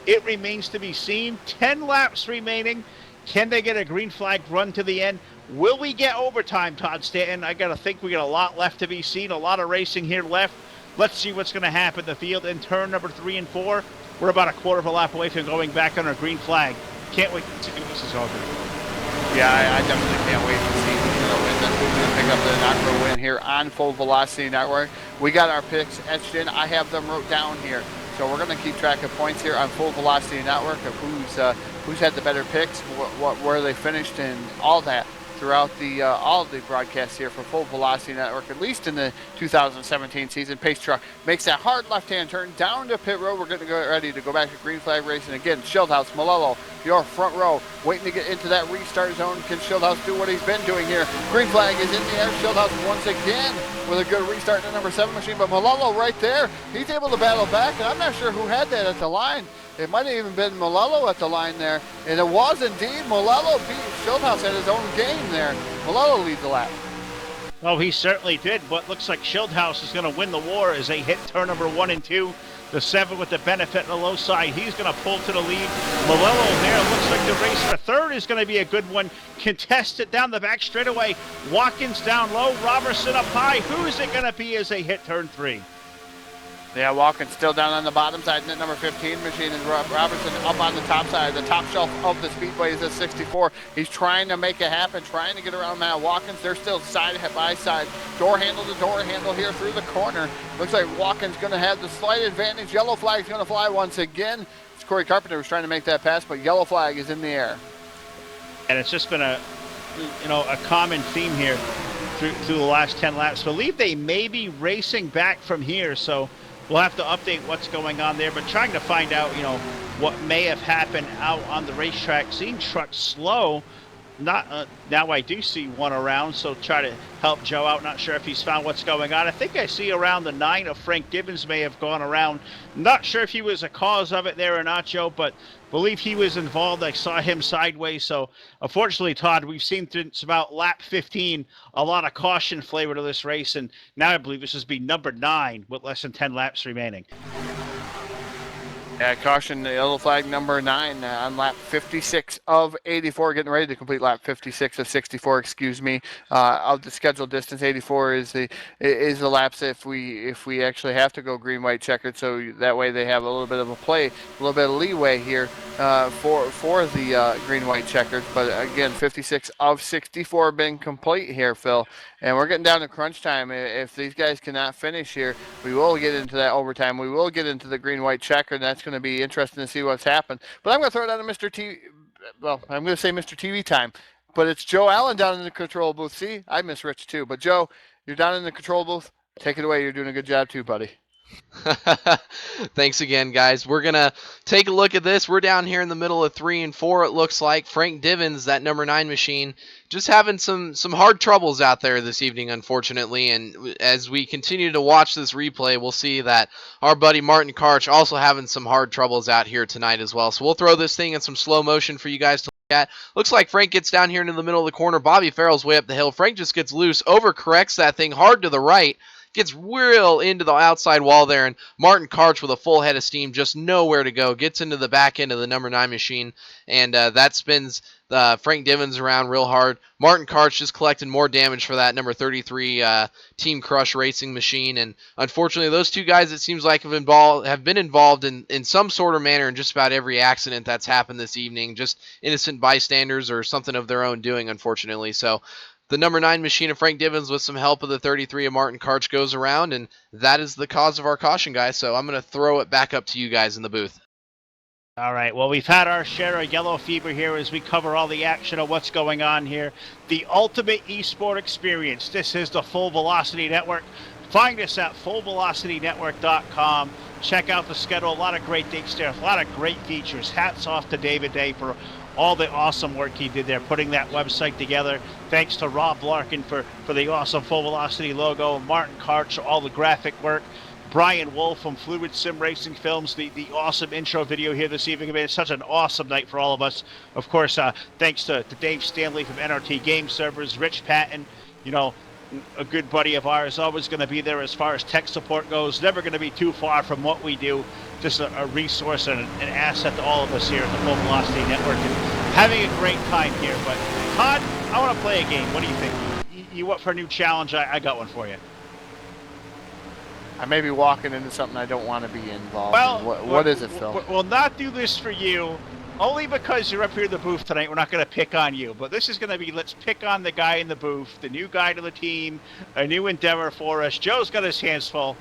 It remains to be seen. 10 laps remaining. Can they get a green flag run to the end? Will we get overtime, Todd Stanton? I got to think we got a lot left to be seen, a lot of racing here left. Let's see what's going to happen in the field in turn number 3 and 4. We're about a quarter of a lap away from going back on our green flag. Can't wait to see what this is all going to be. Yeah, I definitely can't wait to see who's going to win this. Who's going to pick up the inaugural win here on Full Velocity Network. We got our picks etched in. I have them wrote down here. So we're going to keep track of points here on Full Velocity Network of who's had the better picks, where they finished, and all that throughout the all of the broadcasts here for Full Velocity Network, at least in the 2017 season. Pace truck makes that hard left-hand turn down to pit road. We're going to go ready to go back to green flag racing again. Schildhouse, Malello, your front row, waiting to get into that restart zone. Can Schildhouse do what he's been doing here? Green flag is in the air. Schildhouse once again with a good restart in the number 7 machine, but Malello right there, he's able to battle back, and I'm not sure who had that at the line. It might have even been Malello at the line there, and it was indeed Malello. Schildhouse had his own game there. Malello leads the lap. Well, he certainly did, but looks like Schildhouse is going to win the war as they hit turn number 1 and 2. The 7 with the benefit on the low side. He's going to pull to the lead. Malello there. Looks like the race for 3rd is going to be a good one. Contested down the back straightaway. Watkins down low. Robertson up high. Who is it going to be as they hit turn 3? Yeah, Watkins still down on the bottom side. And number 15 machine is Robertson up on the top side. The top shelf of the Speedway is at 64. He's trying to make it happen, trying to get around Matt Watkins. They're still side by side. Door handle to door handle here through the corner. Looks like Watkins going to have the slight advantage. Yellow flag is going to fly once again. It's Corey Carpenter who's trying to make that pass, but yellow flag is in the air. And it's just been a common theme here through the last 10 laps. I believe they may be racing back from here, so we'll have to update what's going on there, but trying to find out, what may have happened out on the racetrack. Seeing trucks slow. Not now I do see one around, so try to help Joe out. Not sure if he's found what's going on. I think I see around the 9 of Frank Gibbons may have gone around. Not sure if he was a cause of it there or not, Joe, but believe he was involved. I saw him sideways. So unfortunately, Todd, we've seen since about lap 15 a lot of caution flavor to this race, and now I believe this is be number 9 with less than 10 laps remaining. Yeah, caution, the yellow flag number 9 on lap 56 of 84, getting ready to complete lap 56 of 64, excuse me, of the scheduled distance. 84 is the laps if we actually have to go green, white, checkered, so that way they have a little bit of a play, a little bit of leeway here for the green, white, checkered. But again, 56 of 64 been complete here, Phil. And we're getting down to crunch time. If these guys cannot finish here, we will get into that overtime. We will get into the green, white checker, and that's going to be interesting to see what's happened. But I'm going to throw it out to Mr. TV. Well, I'm going to say Mr. TV time. But it's Joe Allen down in the control booth. See, I miss Rich too. But Joe, you're down in the control booth. Take it away. You're doing a good job too, buddy. Thanks again, guys. We're going to take a look at this. We're down here in the middle of 3 and 4, it looks like. Frank Divins, that number 9 machine, just having some hard troubles out there this evening, unfortunately. And as we continue to watch this replay, we'll see that our buddy Martin Karch also having some hard troubles out here tonight as well. So we'll throw this thing in some slow motion for you guys to look at. Looks like Frank gets down here into the middle of the corner. Bobby Farrell's way up the hill. Frank just gets loose, overcorrects that thing hard to the right. Gets real into the outside wall there, and Martin Karch with a full head of steam, just nowhere to go. Gets into the back end of the number 9 machine, and that spins Frank Divins around real hard. Martin Karch just collecting more damage for that number 33 Team Crush racing machine, and unfortunately those two guys, it seems like, have been involved in some sort of manner in just about every accident that's happened this evening. Just innocent bystanders or something of their own doing, unfortunately. So the number 9 machine of Frank Divins, with some help of the 33 of Martin Karch, goes around, and that is the cause of our caution, guys. So I'm going to throw it back up to you guys in the booth. All right, well, we've had our share of yellow fever here as we cover all the action of what's going on here. The ultimate esport experience. This is the Full Velocity Network. Find us at fullvelocitynetwork.com. Check out the schedule. A lot of great dates there, a lot of great features. Hats off to David Day for all the awesome work he did there, putting that website together. Thanks to Rob Larkin for the awesome Full Velocity logo, Martin Karch, all the graphic work, Brian Wolf from Fluid Sim Racing Films, the awesome intro video here this evening. I mean, it's such an awesome night for all of us. Of course, thanks to Dave Stanley from NRT Game Servers, Rich Patton, you know, a good buddy of ours, always going to be there as far as tech support goes, never going to be too far from what we do. Just a resource and an asset to all of us here at the Full Velocity Network, and having a great time here. But Todd, I want to play a game. What do you think? You up for a new challenge? I got one for you. I may be walking into something I don't want to be involved in. What is it, Phil? We'll not do this for you, only because you're up here in the booth tonight. We're not going to pick on you, but this is going to be, let's pick on the guy in the booth, the new guy to the team, a new endeavor for us. Joe's got his hands full.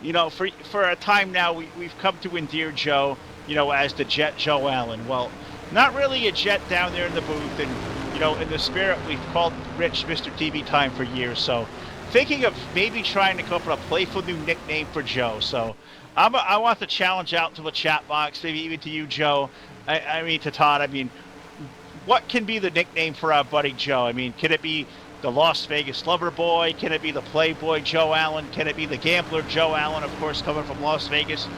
You know, for a time now, we've come to endear Joe, you know, as the Jet Joe Allen. Well, not really a Jet down there in the booth, and, you know, in the spirit, we've called Rich Mr. TV Time for years, so thinking of maybe trying to come up with a playful new nickname for Joe. So I want the challenge out to the chat box, maybe even to you, Joe. I mean, to Todd. I mean, what can be the nickname for our buddy Joe? I mean, can it be the Las Vegas Lover Boy? Can it be the Playboy Joe Allen? Can it be the Gambler Joe Allen, of course, coming from Las Vegas?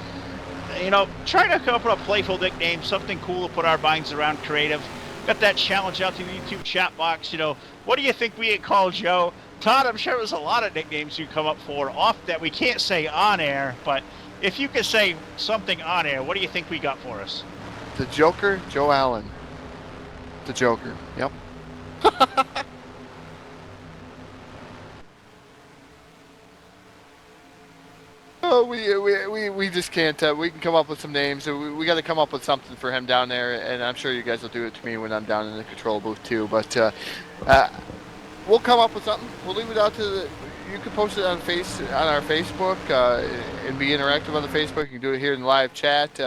You know, trying to come up with a playful nickname, something cool to put our minds around, creative. Got that challenge out to the YouTube chat box. You know, what do you think we had called Joe? Todd, I'm sure there's a lot of nicknames you come up for off that we can't say on air, but if you could say something on air, what do you think we got for us? The Joker, Joe Allen. The Joker, yep. Oh, we just can't. We can come up with some names. We got to come up with something for him down there, and I'm sure you guys will do it to me when I'm down in the control booth too. But we'll come up with something. We'll leave it out to you can post it on our Facebook and be interactive on the Facebook. You can do it here in live chat.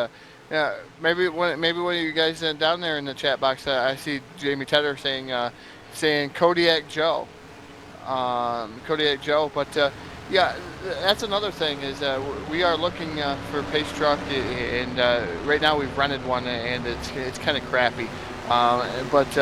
Maybe one of you guys down there in the chat box. I see Jamie Tedder saying Kodiak Joe. Kodiak Joe, but. Yeah, that's another thing is we are looking for a pace truck, and right now we've rented one, and it's kind of crappy. But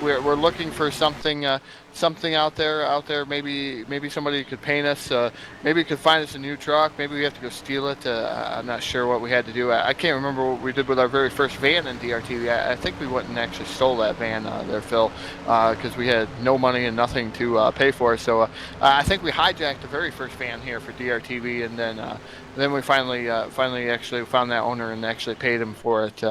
we're looking for something out there. Maybe somebody could paint us. Maybe could find us a new truck. Maybe we have to go steal it. I'm not sure what we had to do. I can't remember what we did with our very first van in DRTV. I think we went and actually stole that van there, Phil, because we had no money and nothing to pay for. So I think we hijacked the very first van here for DRTV, and then we finally actually found that owner and actually paid him for it.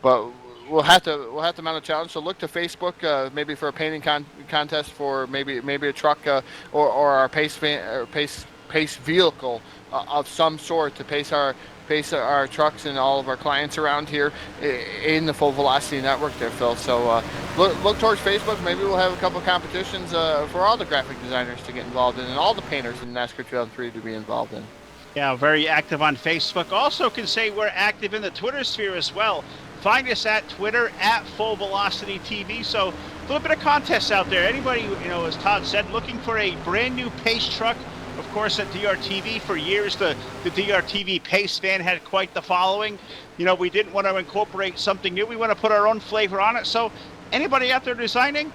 But we'll have to mount a challenge. So look to Facebook, maybe for a painting contest for maybe a truck or our pace vehicle of some sort to pace our trucks and all of our clients around here in the Full Velocity Network there, Phil. So look towards Facebook. Maybe we'll have a couple of competitions for all the graphic designers to get involved in, and all the painters in NASCAR 2003 to be involved in. Yeah, very active on Facebook. Also can say we're active in the Twitter sphere as well. Find us at Twitter at Full Velocity TV. So a little bit of contests out there. Anybody, you know, as Todd said, looking for a brand new pace truck of course, at DRTV for years. The DRTV pace fan had quite the following. You know, we didn't want to incorporate something new. We want to put our own flavor on it. So anybody out there designing,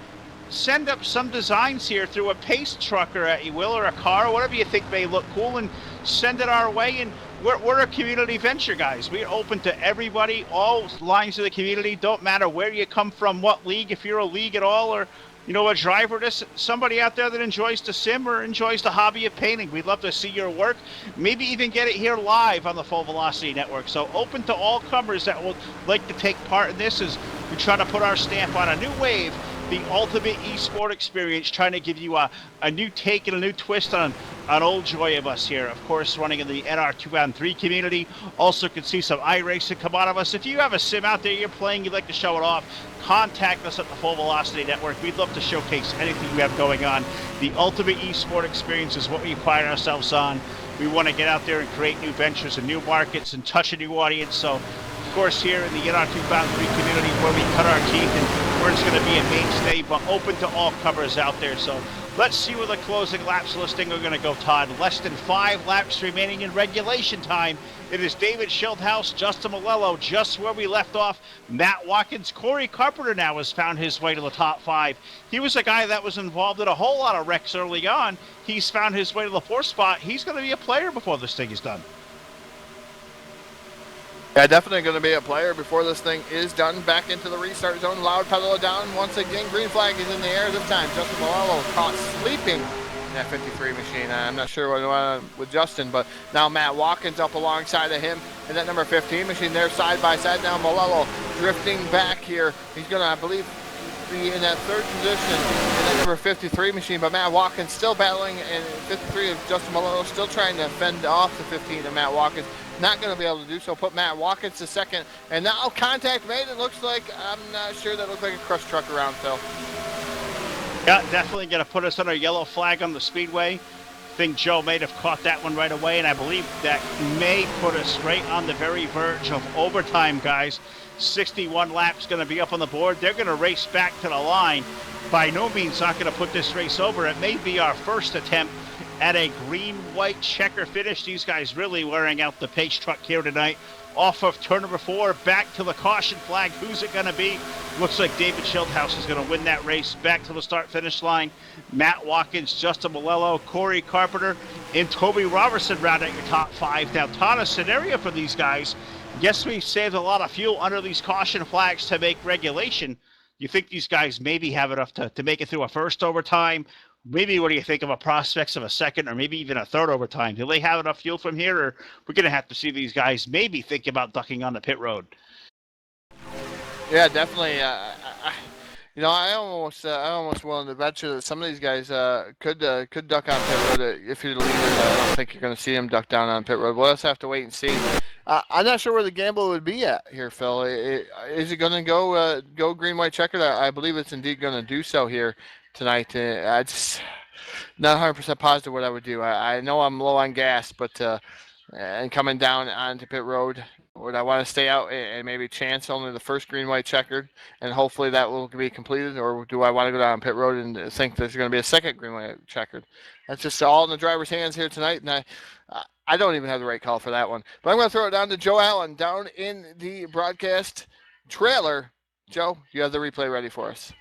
send up some designs here through a pace trucker, at you will, or a car, or whatever you think may look cool, and send it our way. And we're a community venture, guys. We're open to everybody, all lines of the community. Don't matter where you come from, what league, if you're a league at all, or you know, a driver, just somebody out there that enjoys the sim or enjoys the hobby of painting. We'd love to see your work, maybe even get it here live on the Full Velocity Network. So open to all comers that would like to take part in this as we try to put our stamp on a new wave, the ultimate esport experience, trying to give you a new take and a new twist on an old joy of us here. Of course, running in the NR 2-on-3 community. Also can see some iRacing come out of us. If you have a sim out there you're playing, you'd like to show it off, contact us at the Full Velocity Network. We'd love to showcase anything you have going on. The ultimate esport experience is what we pride ourselves on. We want to get out there and create new ventures and new markets and touch a new audience. So, of course, here in the NR 2-on-3 community where we cut our teeth and where it's going to be a mainstay, but open to all comers out there. So let's see where the closing laps listing are going to go, Todd. Less than 5 laps remaining in regulation time. It is David Schildhouse, Justin Malello, just where we left off. Matt Watkins, Corey Carpenter now has found his way to the top 5. He was a guy that was involved in a whole lot of wrecks early on. He's found his way to the 4th spot. He's going to be a player before this thing is done. Yeah, definitely going to be a player before this thing is done. Back into the restart zone. Loud pedal it down. Once again, green flag is in the air this time. Justin Malello caught sleeping in that 53 machine. I'm not sure what on with Justin, but now Matt Watkins up alongside of him in that number 15 machine. They're side by side now. Malello drifting back here. He's going to, I believe, be in that 3rd position in that number 53 machine, but Matt Watkins still battling, and 53 of Justin Malello still trying to fend off the 15 of Matt Watkins. Not going to be able to do so. Put Matt Watkins to 2nd, and now contact made. It looks like, I'm not sure, that looked like a crush truck around, Phil. Yeah, definitely going to put us on a yellow flag on the speedway. I think Joe may have caught that one right away, and I believe that may put us right on the very verge of overtime, guys. 61 laps going to be up on the board. They're going to race back to the line. By no means not going to put this race over. It may be our first attempt at a green-white checker finish. These guys really wearing out the pace truck here tonight. Off of turn number 4, back to the caution flag. Who's it going to be? Looks like David Schildhouse is going to win that race. Back to the start-finish line. Matt Watkins, Justin Malello, Corey Carpenter, and Toby Robertson round out your top 5. Now, Todd, a scenario for these guys. Yes, we saved a lot of fuel under these caution flags to make regulation. You think these guys maybe have enough to make it through a first overtime? Maybe what do you think of a prospects of a second or maybe even a third overtime? Do they have enough fuel from here, or we're going to have to see these guys maybe think about ducking on the pit road? Yeah, definitely. You know, I almost willing to bet you that some of these guys could duck on pit road if you're the leaders. I don't think you're going to see them duck down on pit road. We'll just have to wait and see. I'm not sure where the gamble would be at here, Phil. Is it going to go green-white checkered? I believe it's indeed going to do so here tonight. I just not 100% positive what I would do. I know I'm low on gas, but and coming down onto pit road, would I want to stay out and maybe chance only the first green-white checkered, and hopefully that will be completed, or do I want to go down pit road and think there's going to be a second green-white checkered? That's just all in the driver's hands here tonight, and I don't even have the right call for that one. But I'm going to throw it down to Joe Allen down in the broadcast trailer. Joe, you have the replay ready for us.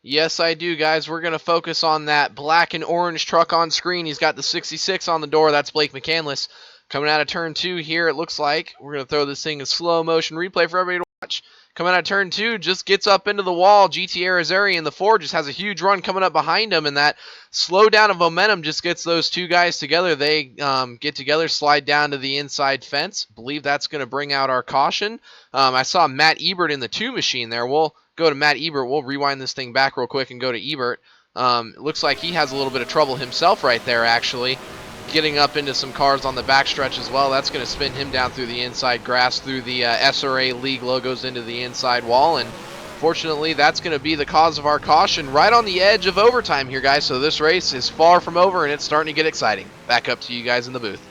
Yes, I do, guys. We're going to focus on that black and orange truck on screen. He's got the 66 on the door. That's Blake McCandless. Coming out of turn 2 here, it looks like. We're going to throw this thing in slow motion replay for everybody to watch. Coming out of turn 2, just gets up into the wall. GT Arizari in the 4 just has a huge run coming up behind him, and that slowdown of momentum just gets those two guys together. They get together, slide down to the inside fence. Believe that's going to bring out our caution. I saw Matt Ebert in the 2 machine there. We'll go to Matt Ebert. We'll rewind this thing back real quick and go to Ebert. It looks like he has a little bit of trouble himself right there, actually. Getting up into some cars on the backstretch as well. That's going to spin him down through the inside grass, through the SRA League logos into the inside wall. And fortunately, that's going to be the cause of our caution right on the edge of overtime here, guys. So this race is far from over, and it's starting to get exciting. Back up to you guys in the booth.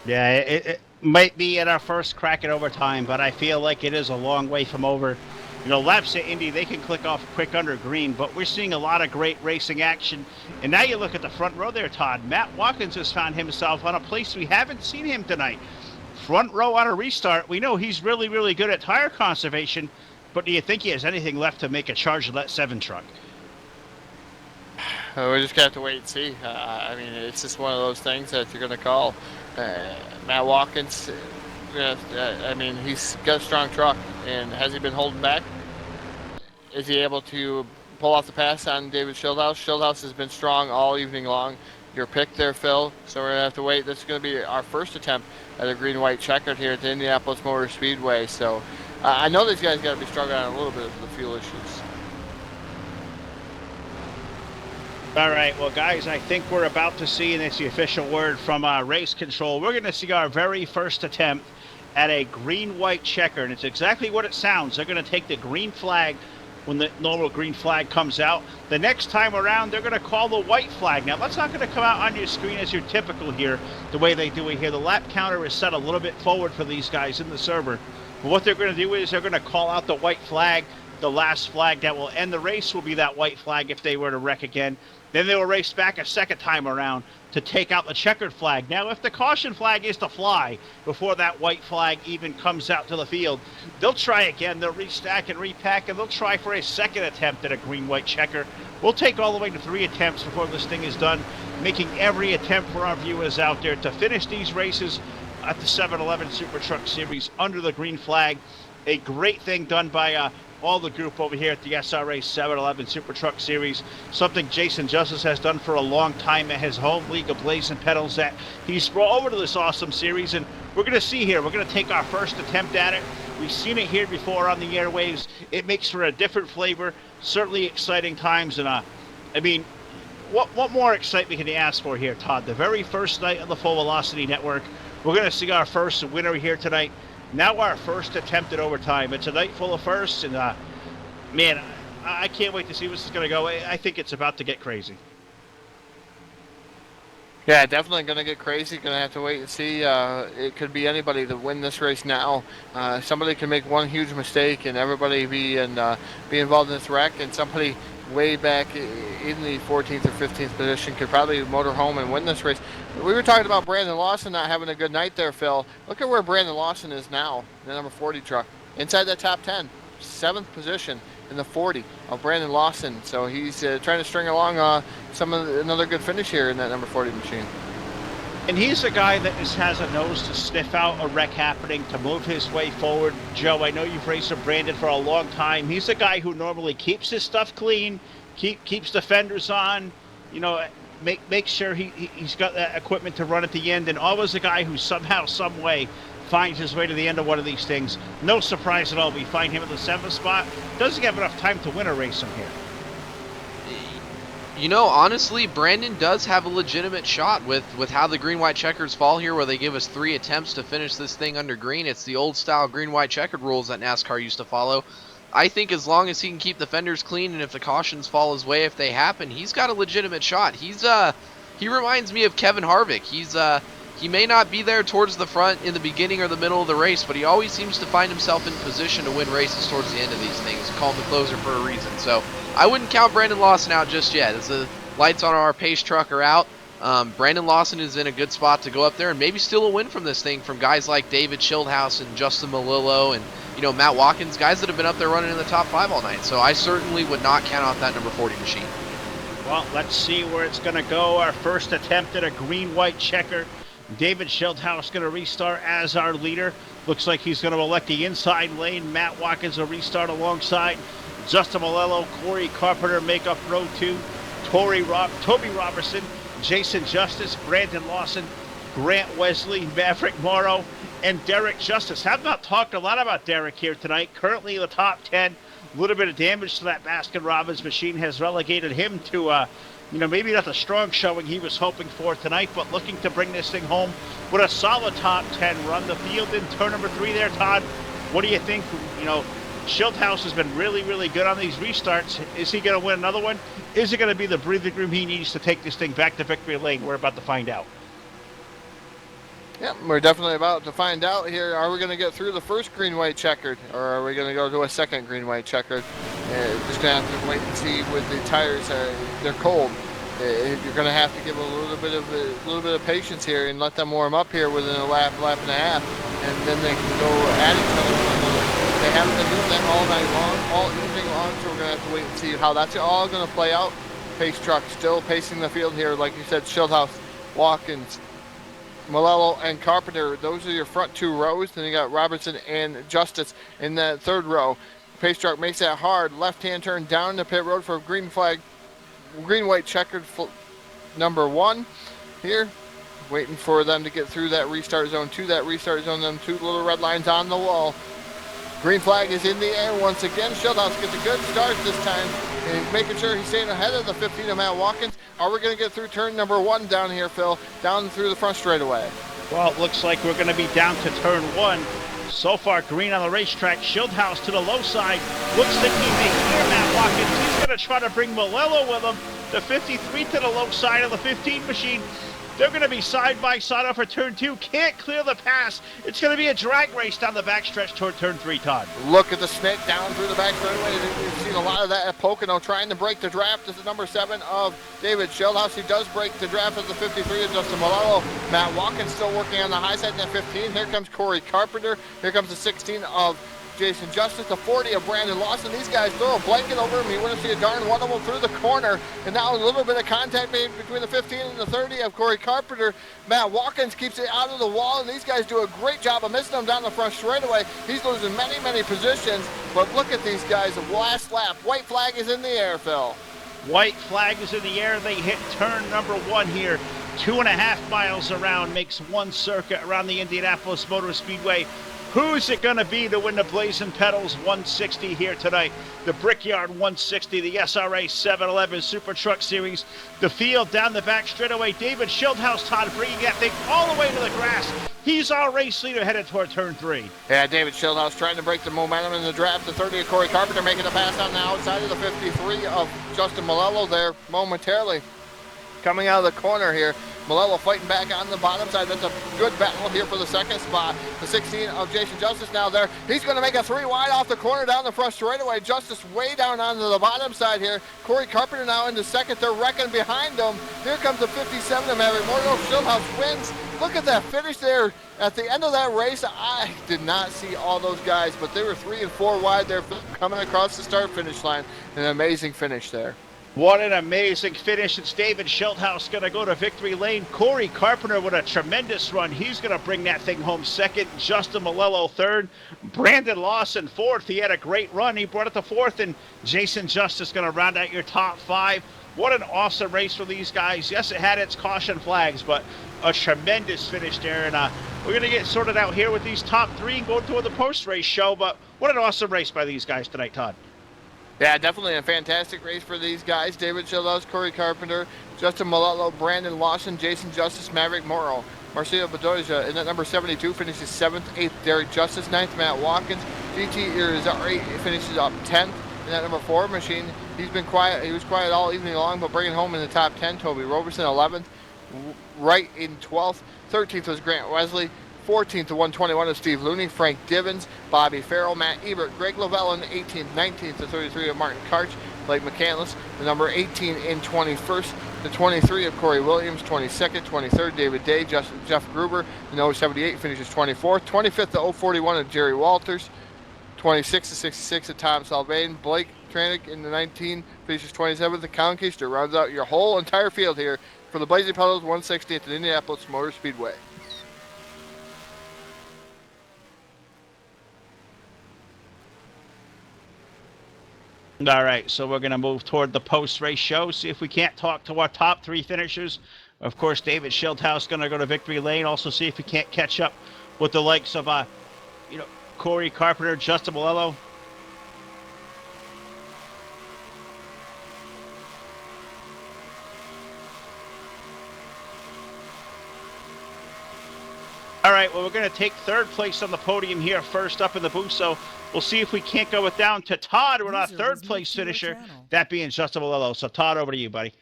Yeah, it might be at our first crack at overtime, but I feel like it is a long way from over. You know, laps at Indy, they can click off quick under green, but we're seeing a lot of great racing action. And now you look at the front row there, Todd. Matt Watkins has found himself on a place we haven't seen him tonight. Front row on a restart. We know he's really, really good at tire conservation, but do you think he has anything left to make a charge of that 7 truck? We just got to wait and see. I mean, it's just one of those things that you're going to call. Matt Watkins, I mean, he's got a strong truck, and has he been holding back? Is he able to pull off the pass on David Schildhaus? Schildhaus has been strong all evening long. Your pick there, Phil. So we're going to have to wait. This is going to be our first attempt at a green-white checkered here at the Indianapolis Motor Speedway. So I know these guys got to be struggling on a little bit of the fuel issues. All right, well, guys, I think we're about to see, and it's the official word from race control, we're going to see our very first attempt at a green-white checker, and it's exactly what it sounds. They're going to take the green flag when the normal green flag comes out. The next time around, they're going to call the white flag. Now, that's not going to come out on your screen as your typical here, the way they do it here. The lap counter is set a little bit forward for these guys in the server. But what they're going to do is they're going to call out the white flag. The last flag that will end the race will be that white flag if they were to wreck again. Then they will race back a second time around to take out the checkered flag. Now, if the caution flag is to fly before that white flag even comes out to the field, they'll try again. They'll restack and repack, and they'll try for a second attempt at a green-white checker. We'll take all the way to 3 attempts before this thing is done, making every attempt for our viewers out there to finish these races at the 7-Eleven Super Truck Series under the green flag. A great thing done by all the group over here at the SRA 7-Eleven Super Truck Series. Something Jason Justice has done for a long time at his home league of Blazin pedals that he's brought over to this awesome series. And we're going to see here, we're going to take our first attempt at it. We've seen it here before on the airwaves. It makes for a different flavor, certainly exciting times. And I mean, what more excitement can you ask for here, Todd? The very first night of the Full Velocity Network. We're going to see our first winner here tonight. Now our first attempt at overtime. It's a night full of firsts, and man, I can't wait to see where this is going to go. I think it's about to get crazy. Yeah, definitely going to get crazy. Going to have to wait and see. It could be anybody to win this race now. Somebody can make one huge mistake, and everybody be involved in this wreck, and somebody way back in the 14th or 15th position could probably motor home and win this race. We were talking about Brandon Lawson not having a good night there, Phil. Look at where Brandon Lawson is now, the number 40 truck. Inside that top 10, 7th position in the 40 of Brandon Lawson. So he's trying to string along another good finish here in that number 40 machine. And he's a guy that just has a nose to sniff out a wreck happening, to move his way forward. Joe, I know you've raced with Brandon for a long time. He's a guy who normally keeps his stuff clean, keeps the fenders on, you know, make sure he's got that equipment to run at the end, and always a guy who somehow, some way, finds his way to the end of one of these things. No surprise at all. We find him at the 7th spot. Doesn't have enough time to win a race from here. You know, honestly, Brandon does have a legitimate shot with how the green-white checkers fall here, where they give us 3 attempts to finish this thing under green. It's the old-style green-white checkered rules that NASCAR used to follow. I think as long as he can keep the fenders clean, and if the cautions fall his way, if they happen, he's got a legitimate shot. He reminds me of Kevin Harvick. He may not be there towards the front in the beginning or the middle of the race, but he always seems to find himself in position to win races towards the end of these things. Call him the closer for a reason. So I wouldn't count Brandon Lawson out just yet. As the lights on our pace truck are out, Brandon Lawson is in a good spot to go up there and maybe steal a win from this thing from guys like David Schildhaus and Justin Malillo and, you know, Matt Watkins, guys that have been up there running in the top 5 all night. So I certainly would not count out that number 40 machine. Well, let's see where it's going to go. Our first attempt at a green-white checker. David Schildhaus going to restart as our leader. Looks like he's going to elect the inside lane. Matt Watkins will restart alongside. Justin Malillo, Corey Carpenter make up row 2. Toby Robertson, Jason Justice, Brandon Lawson, Grant Wesley, Maverick Morrow, and Derek Justice. Have not talked a lot about Derek here tonight. Currently in the top 10. A little bit of damage to that Baskin-Robbins machine has relegated him to you know, maybe not the strong showing he was hoping for tonight, but looking to bring this thing home with a solid top 10 run. The field in turn number 3 there, Todd. What do you think? You know, Schildhaus has been really, really good on these restarts. Is he going to win another one? Is it going to be the breathing room he needs to take this thing back to victory lane? We're about to find out. Yeah, we're definitely about to find out here. Are we going to get through the first green-white checkered, or are we going to go to a second green-white checkered? Just going to have to wait and see with the tires. They're cold. You're going to have to give a little bit of patience here and let them warm up here within a lap and a half, and then they can go at each other. They haven't been doing that all night long, all evening long, so we're going to have to wait and see how that's all going to play out. Pace truck still pacing the field here, like you said, Schildhouse, Watkins, Malello, and Carpenter. Those are your front two rows. Then you got Robertson and Justice in that third row. Pace truck makes that hard left-hand turn down the pit road for green flag, green-white checkered number 1 here. Waiting for them to get through that restart zone to that restart zone. Them two little red lines on the wall. Green flag is in the air once again. Schildhouse gets a good start this time. And he's making sure he's staying ahead of the 15 of Matt Watkins. Are we going to get through turn number 1 down here, Phil? Down through the front straightaway. Well, it looks like we're going to be down to turn 1. So far, green on the racetrack. Schildhouse to the low side. Looks like he may hear Matt Watkins. He's going to try to bring Malello with him. The 53 to the low side of the 15 machine. They're going to be side by side off for turn 2. Can't clear the pass. It's going to be a drag race down the backstretch toward turn 3, Todd. Look at the snake down through the back straightaway. We've seen a lot of that at Pocono trying to break the draft. This is number 7 of David Schildhouse. He does break the draft of the 53 of Justin Malello. Matt Watkins still working on the high side in that 15. Here comes Corey Carpenter. Here comes the 16 of Jason Justice, the 40 of Brandon Lawson. These guys throw a blanket over him. You wouldn't see a darn one of them through the corner. And now a little bit of contact made between the 15 and the 30 of Corey Carpenter. Matt Watkins keeps it out of the wall, and these guys do a great job of missing him down the front straightaway. He's losing many positions. But look at these guys. The last lap. White flag is in the air, Phil. White flag is in the air. They hit turn number 1 here. 2.5 miles around, makes one circuit around the Indianapolis Motor Speedway. Who's it going to be to win the Blazin' Pedals 160 here tonight? The Brickyard 160, the SRA 711 Super Truck Series. The field down the back straightaway. David Schildhouse, Todd, bringing that thing all the way to the grass. He's our race leader headed toward turn 3. Yeah, David Schildhouse trying to break the momentum in the draft. The 30 of Corey Carpenter making a pass on the outside of the 53 of Justin Malello there momentarily. Coming out of the corner here, Malello fighting back on the bottom side. That's a good battle here for the second spot. The 16 of Jason Justice now there. He's going to make a 3 wide off the corner down the front straightaway. Justice way down onto the bottom side here. Corey Carpenter now into second. They're wrecking behind them. Here comes the 57 of Maverick Morgan. Schildhouse wins. Look at that finish there at the end of that race. I did not see all those guys, but they were 3 and 4 wide there coming across the start-finish line. An amazing finish there. What an amazing finish. It's David Schildhouse going to go to victory lane. Corey Carpenter with a tremendous run. He's going to bring that thing home second. Justin Malello third. Brandon Lawson fourth. He had a great run. He brought it to fourth. And Jason Justice going to round out your top 5. What an awesome race for these guys. Yes, it had its caution flags, but a tremendous finish there. And we're going to get sorted out here with these top 3 and go to the post-race show. But what an awesome race by these guys tonight, Todd. Yeah, definitely a fantastic race for these guys. David Schildhouse, Corey Carpenter, Justin Malello, Brandon Lawson, Jason Justice, Maverick Morrow. Marcelo Bedoya in that number 72 finishes 7th, 8th. Derek Justice, 9th. Matt Watkins. GT Irizarry finishes up 10th in that number 4 machine. He's been quiet. He was quiet all evening long, but bringing home in the top 10. Toby Roberson, 11th. Right in 12th. 13th was Grant Wesley. 14th to 121 is Steve Looney, Frank Divins, Bobby Farrell, Matt Ebert, Greg Lavelle in 18th, 19th to 33 of Martin Karch, Blake McCandless, the number 18 in 21st, the 23 of Corey Williams, 22nd, 23rd, David Day, Jeff Gruber, the 078 finishes 24th, 25th to 041 of Jerry Walters, 26th to 66 of Tom Salvain, Blake Tranick in the 19 finishes 27th, the Count Keister rounds out your whole entire field here for the Blazin' Pedals 160 at the Indianapolis Motor Speedway. All right, so we're going to move toward the post-race show, see if we can't talk to our top 3 finishers. Of course, David Schildhouse going to go to victory lane. Also see if we can't catch up with the likes of, Corey Carpenter, Justin Malello. All right, well, we're going to take 3rd place on the podium here, first up in the booth. So we'll see if we can't go it down to Todd with our 3rd place finisher, that being Justin Malello. So, Todd, over to you, buddy.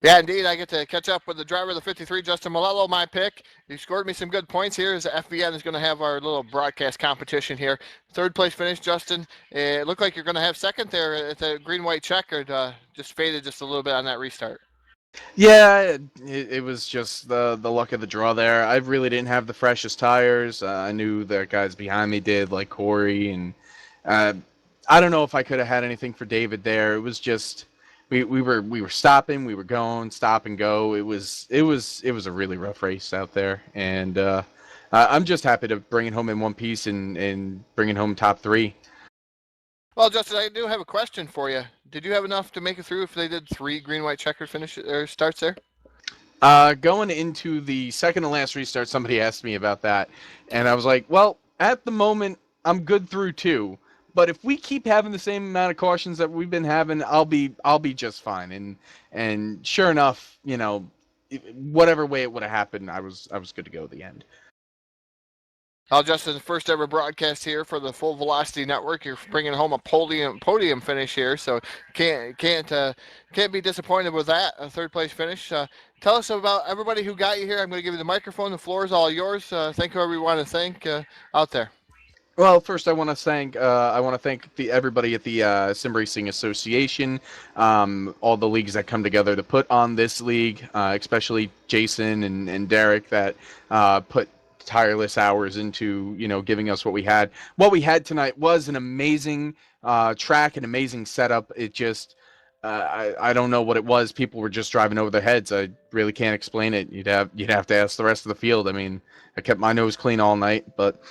Yeah, indeed. I get to catch up with the driver of the 53, Justin Malello, my pick. He scored me some good points here as the FBN is going to have our little broadcast competition here. Third place finish, Justin. It looked like you're going to have second there at the green-white checkered. Just faded just a little bit on that restart. Yeah, it was just the luck of the draw there. I really didn't have the freshest tires. I knew the guys behind me did, like Corey, and I don't know if I could have had anything for David there. It was just we were stopping, we were going, stop and go. It was a really rough race out there, and I'm just happy to bring it home in one piece and bring it home top 3. Well, Justin, I do have a question for you. Did you have enough to make it through if they did 3 green-white checkered finish or starts there? Going into the second to last restart, somebody asked me about that, and I was like, well, at the moment, I'm good through 2. But if we keep having the same amount of cautions that we've been having, I'll be just fine. And sure enough, you know, whatever way it would have happened, I was good to go at the end. Well, Justin, first ever broadcast here for the Full Velocity Network. You're bringing home a podium finish here, so can't be disappointed with that. A third place finish. Tell us about everybody who got you here. I'm going to give you the microphone. The floor is all yours. Thank whoever you want to thank out there. Well, first I want to thank everybody at the Sim Racing Association, all the leagues that come together to put on this league, especially Jason and Derek that put tireless hours into, you know, giving us what we had. What we had tonight was an amazing track, an amazing setup. It just I don't know what it was. People were just driving over their heads. I really can't explain it. You'd have to ask the rest of the field. I mean, I kept my nose clean all night, but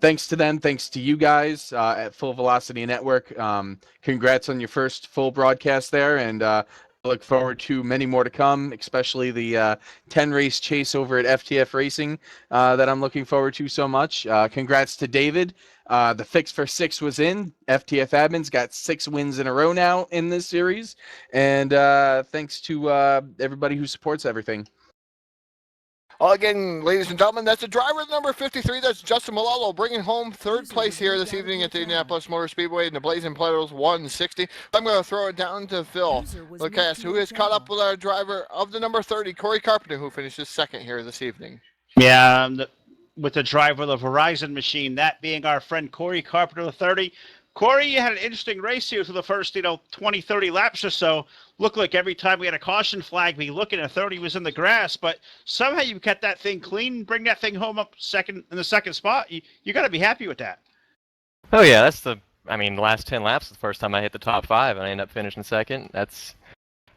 thanks to them, thanks to you guys at Full Velocity Network. Congrats on your first full broadcast there, and I look forward to many more to come, especially the 10 race chase over at FTF Racing that I'm looking forward to so much. Congrats to David. The fix for 6 was in. FTF Admins got 6 wins in a row now in this series, and thanks to everybody who supports everything. Well, again, ladies and gentlemen, that's the driver number 53. That's Justin Malello bringing home third place here this evening at the Indianapolis Motor Speedway in the Blazin Plateaus 160. I'm going to throw it down to Phil Lucas, who has caught up with our driver of the number 30, Corey Carpenter, who finishes second here this evening. Yeah, with the driver of the Verizon machine, that being our friend Corey Carpenter, the 30. Corey, you had an interesting race here for the first, 20, 30 laps or so. Looked like every time we had a caution flag, we looking at 30 was in the grass, but somehow you kept that thing clean, bring that thing home up in the second spot. You got to be happy with that. Oh yeah, the last 10 laps is the first time I hit the top 5 and I end up finishing second.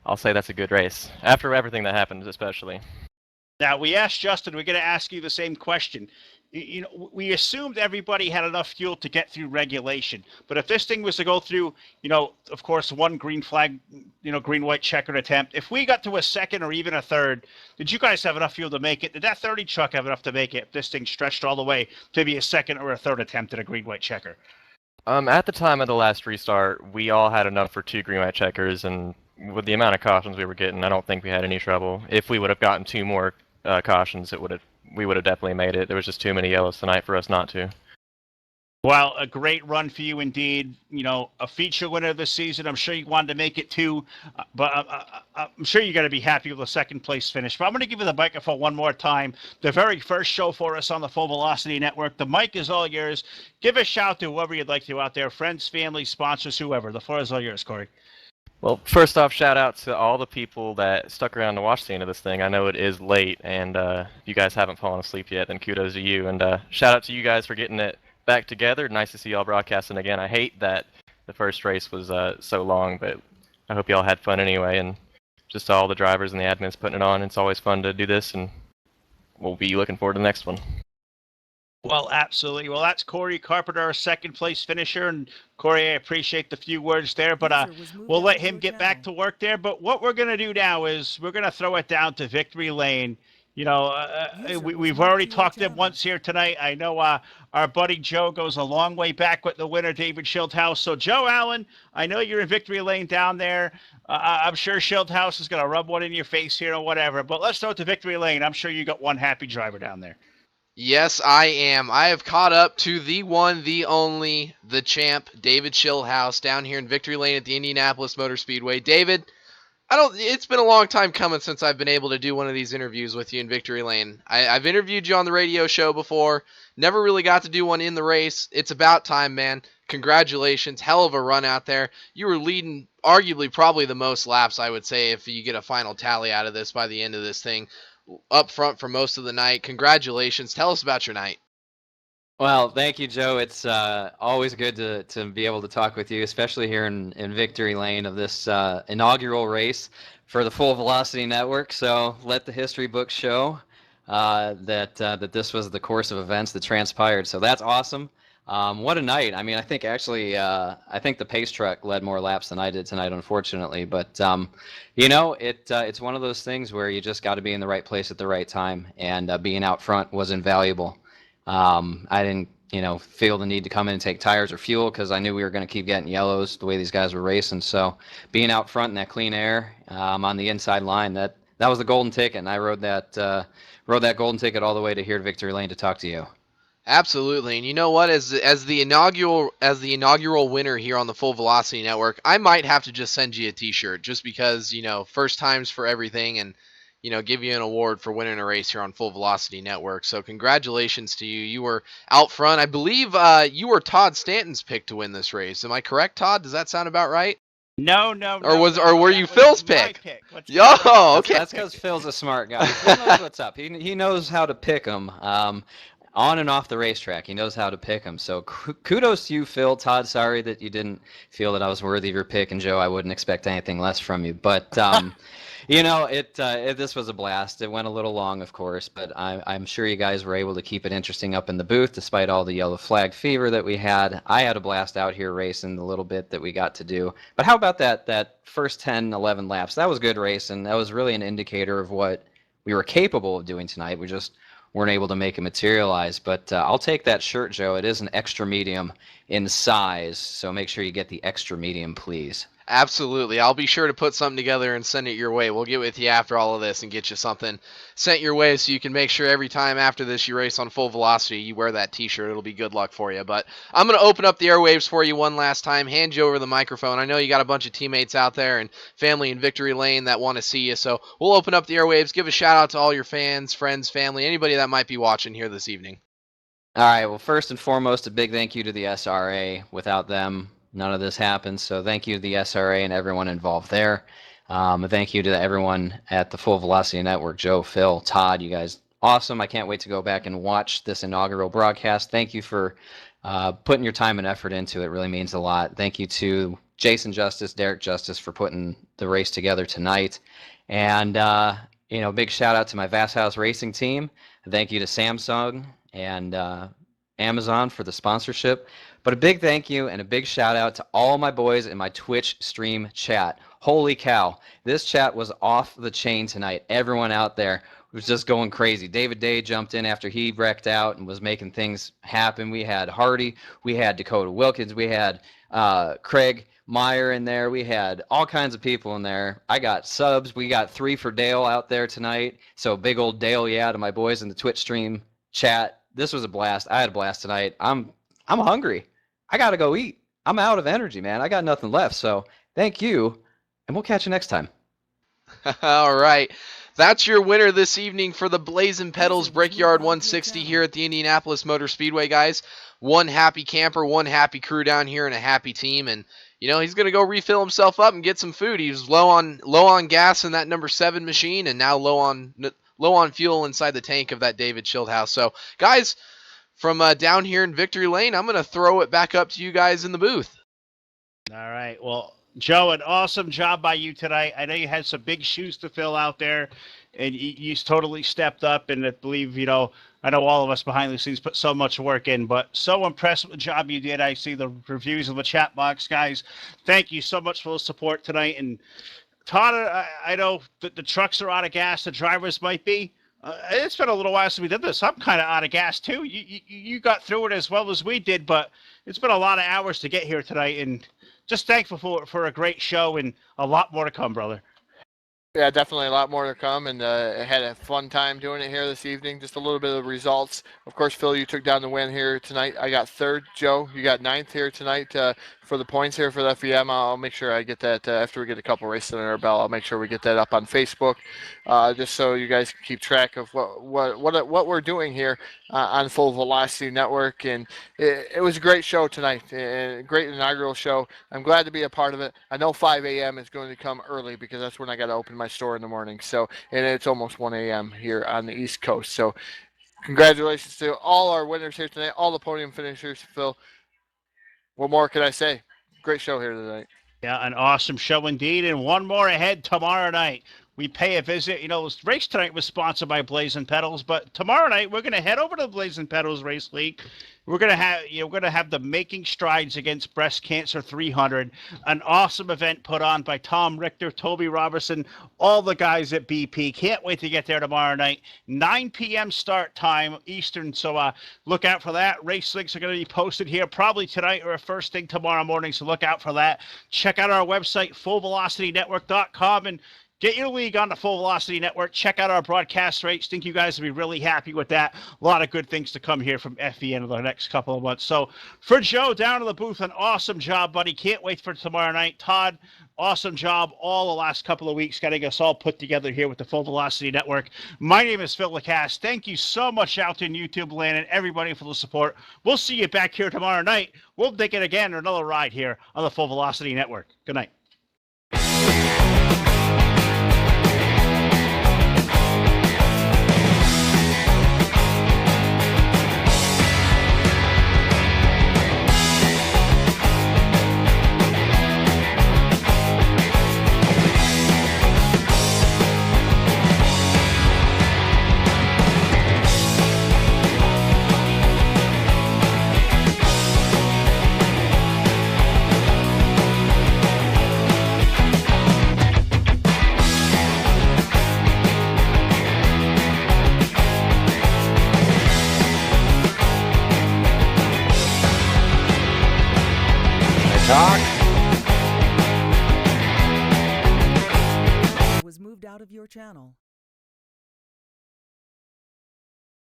I'll say that's a good race. After everything that happened, especially. Now, we asked Justin, we're going to ask you the same question. We assumed everybody had enough fuel to get through regulation. But if this thing was to go through, of course, one green flag, green, white checkered attempt, if we got to a second or even a third, did you guys have enough fuel to make it? Did that 30 truck have enough to make it if this thing stretched all the way to be a second or a third attempt at a green, white checker? At the time of the last restart, we all had enough for 2 green, white checkers, and with the amount of cautions we were getting, I don't think we had any trouble. If we would have gotten 2 more cautions, we would have definitely made it. There was just too many yellows tonight for us not to. Well, a great run for you indeed. A feature winner this season. I'm sure you wanted to make it too, but I'm sure you're going to be happy with the second place finish. But I'm going to give you the microphone one more time. The very first show for us on the Full Velocity Network. The mic is all yours. Give a shout to whoever you'd like to out there, friends, family, sponsors, whoever. The floor is all yours, Corey. Well, first off, shout out to all the people that stuck around to watch the end of this thing. I know it is late, and if you guys haven't fallen asleep yet, then kudos to you. And shout out to you guys for getting it back together. Nice to see y'all broadcasting again. I hate that the first race was so long, but I hope y'all had fun anyway. And just to all the drivers and the admins putting it on, it's always fun to do this, and we'll be looking forward to the next one. Well, absolutely. Well, that's Corey Carpenter, our second place finisher. And Corey, I appreciate the few words there, but we'll let him get back to work there. But what we're going to do now is we're going to throw it down to Victory Lane. We've already talked to him once here tonight. I know our buddy Joe goes a long way back with the winner, David Schildhaus. So, Joe Allen, I know you're in Victory Lane down there. I'm sure Schildhaus is going to rub one in your face here or whatever. But let's throw it to Victory Lane. I'm sure you got one happy driver down there. Yes, I am. I have caught up to the one, the only, the champ, David Schildhaus, down here in Victory Lane at the Indianapolis Motor Speedway. David, It's been a long time coming since I've been able to do one of these interviews with you in Victory Lane. I've interviewed you on the radio show before. Never really got to do one in the race. It's about time, man. Congratulations. Hell of a run out there. You were leading arguably probably the most laps, I would say, if you get a final tally out of this by the end of this thing. Up front for most of the night. Congratulations. Tell us about your night. Well, thank you, Joe. It's always good to be able to talk with you, especially here in Victory Lane of this inaugural race for the Full Velocity Network. So let the history books show that this was the course of events that transpired. So that's awesome. What a night. I mean, I think actually, I think the pace truck led more laps than I did tonight, unfortunately. But, it's one of those things where you just got to be in the right place at the right time, and being out front was invaluable. I didn't, feel the need to come in and take tires or fuel because I knew we were going to keep getting yellows the way these guys were racing. So being out front in that clean air on the inside line, that was the golden ticket, and I rode that golden ticket all the way to here to Victory Lane to talk to you. Absolutely, and you know what? As the inaugural winner here on the Full Velocity Network, I might have to just send you a T-shirt just because first times for everything, and give you an award for winning a race here on Full Velocity Network. So congratulations to you. You were out front. I believe you were Todd Stanton's pick to win this race. Am I correct, Todd? Does that sound about right? No. Or were you Phil's pick? Oh, okay. That's because Phil's a smart guy. Phil knows what's up. He knows how to pick them. On and off the racetrack, he knows how to pick them. So kudos to you, Phil. Todd, sorry that you didn't feel that I was worthy of your pick, and Joe, I wouldn't expect anything less from you. But this was a blast. It went a little long, of course, but I'm sure you guys were able to keep it interesting up in the booth, despite all the yellow flag fever that we had. I had a blast out here racing the little bit that we got to do. But how about that first 10, 11 laps? That was good racing. That was really an indicator of what we were capable of doing tonight. We just weren't able to make it materialize. But I'll take that shirt, Joe. It is an extra medium in size, so make sure you get the extra medium, please. Absolutely. I'll be sure to put something together and send it your way. We'll get with you after all of this and get you something sent your way so you can make sure every time after this you race on Full Velocity, you wear that T-shirt. It'll be good luck for you. But I'm going to open up the airwaves for you one last time, hand you over the microphone. I know you got a bunch of teammates out there and family in Victory Lane that want to see you, so we'll open up the airwaves. Give a shout-out to all your fans, friends, family, anybody that might be watching here this evening. All right. Well, first and foremost, a big thank you to the SRA. Without them, none of this happens. So thank you to the SRA and everyone involved there. Thank you to everyone at the Full Velocity Network, Joe, Phil, Todd. You guys, awesome. I can't wait to go back and watch this inaugural broadcast. Thank you for putting your time and effort into it. It really means a lot. Thank you to Jason Justice, Derek Justice for putting the race together tonight. And, big shout out to my Vast House Racing team. Thank you to Samsung and Amazon for the sponsorship. But a big thank you and a big shout out to all my boys in my Twitch stream chat. Holy cow, this chat was off the chain tonight. Everyone out there was just going crazy. David Day jumped in after he wrecked out and was making things happen. We had Hardy, we had Dakota Wilkins, we had Craig Meyer in there. We had all kinds of people in there. I got subs. We got 3 for Dale out there tonight. So big old Dale, to my boys in the Twitch stream chat. This was a blast. I had a blast tonight. I'm hungry. I got to go eat. I'm out of energy, man. I got nothing left. So thank you, and we'll catch you next time. All right. That's your winner this evening for the Blazin' Pedals Brickyard 160 here at the Indianapolis Motor Speedway, guys. One happy camper, one happy crew down here, and a happy team. And, he's going to go refill himself up and get some food. He was low on gas in that number 7 machine, and now low on fuel inside the tank of that David Schildhouse. So, guys, from down here in Victory Lane, I'm going to throw it back up to you guys in the booth. All right. Well, Joe, an awesome job by you tonight. I know you had some big shoes to fill out there, and you totally stepped up. And I believe, I know all of us behind the scenes put so much work in, but so impressed with the job you did. I see the reviews in the chat box, guys. Thank you so much for the support tonight. And Todd, I know that the trucks are out of gas. The drivers might be. It's been a little while since we did this. I'm kind of out of gas, too. You got through it as well as we did, but it's been a lot of hours to get here tonight, and just thankful for a great show and a lot more to come, brother. Yeah, definitely a lot more to come, and had a fun time doing it here this evening. Just a little bit of results. Of course, Phil, you took down the win here tonight. I got third. Joe, you got ninth here tonight for the points here for the FEM. I'll make sure I get that after we get a couple races under our belt. I'll make sure we get that up on Facebook, just so you guys can keep track of what we're doing here on Full Velocity Network. And it was a great show tonight, a great inaugural show. I'm glad to be a part of it. I know 5 a.m. is going to come early because that's when I got to open my store in the morning. So, and it's almost 1 a.m. here on the East Coast. So, congratulations to all our winners here tonight, all the podium finishers. Phil, what more can I say? Great show here tonight. Yeah, an awesome show indeed, and one more ahead tomorrow night. We pay a visit. This race tonight was sponsored by Blazin Pedals, but tomorrow night we're going to head over to the Blazin Pedals Race League. We're going to have the Making Strides Against Breast Cancer 300, an awesome event put on by Tom Richter, Toby Robertson, all the guys at BP. Can't wait to get there tomorrow night. 9 p.m. start time Eastern, so look out for that. Race links are going to be posted here probably tonight or first thing tomorrow morning, so look out for that. Check out our website, fullvelocitynetwork.com, and get your league on the Full Velocity Network. Check out our broadcast rates. Think you guys will be really happy with that. A lot of good things to come here from FVN in the next couple of months. So for Joe down in the booth, an awesome job, buddy. Can't wait for tomorrow night. Todd, awesome job all the last couple of weeks getting us all put together here with the Full Velocity Network. My name is Phil Lacasse. Thank you so much out in YouTube land and everybody for the support. We'll see you back here tomorrow night. We'll take it again another ride here on the Full Velocity Network. Good night. Talk.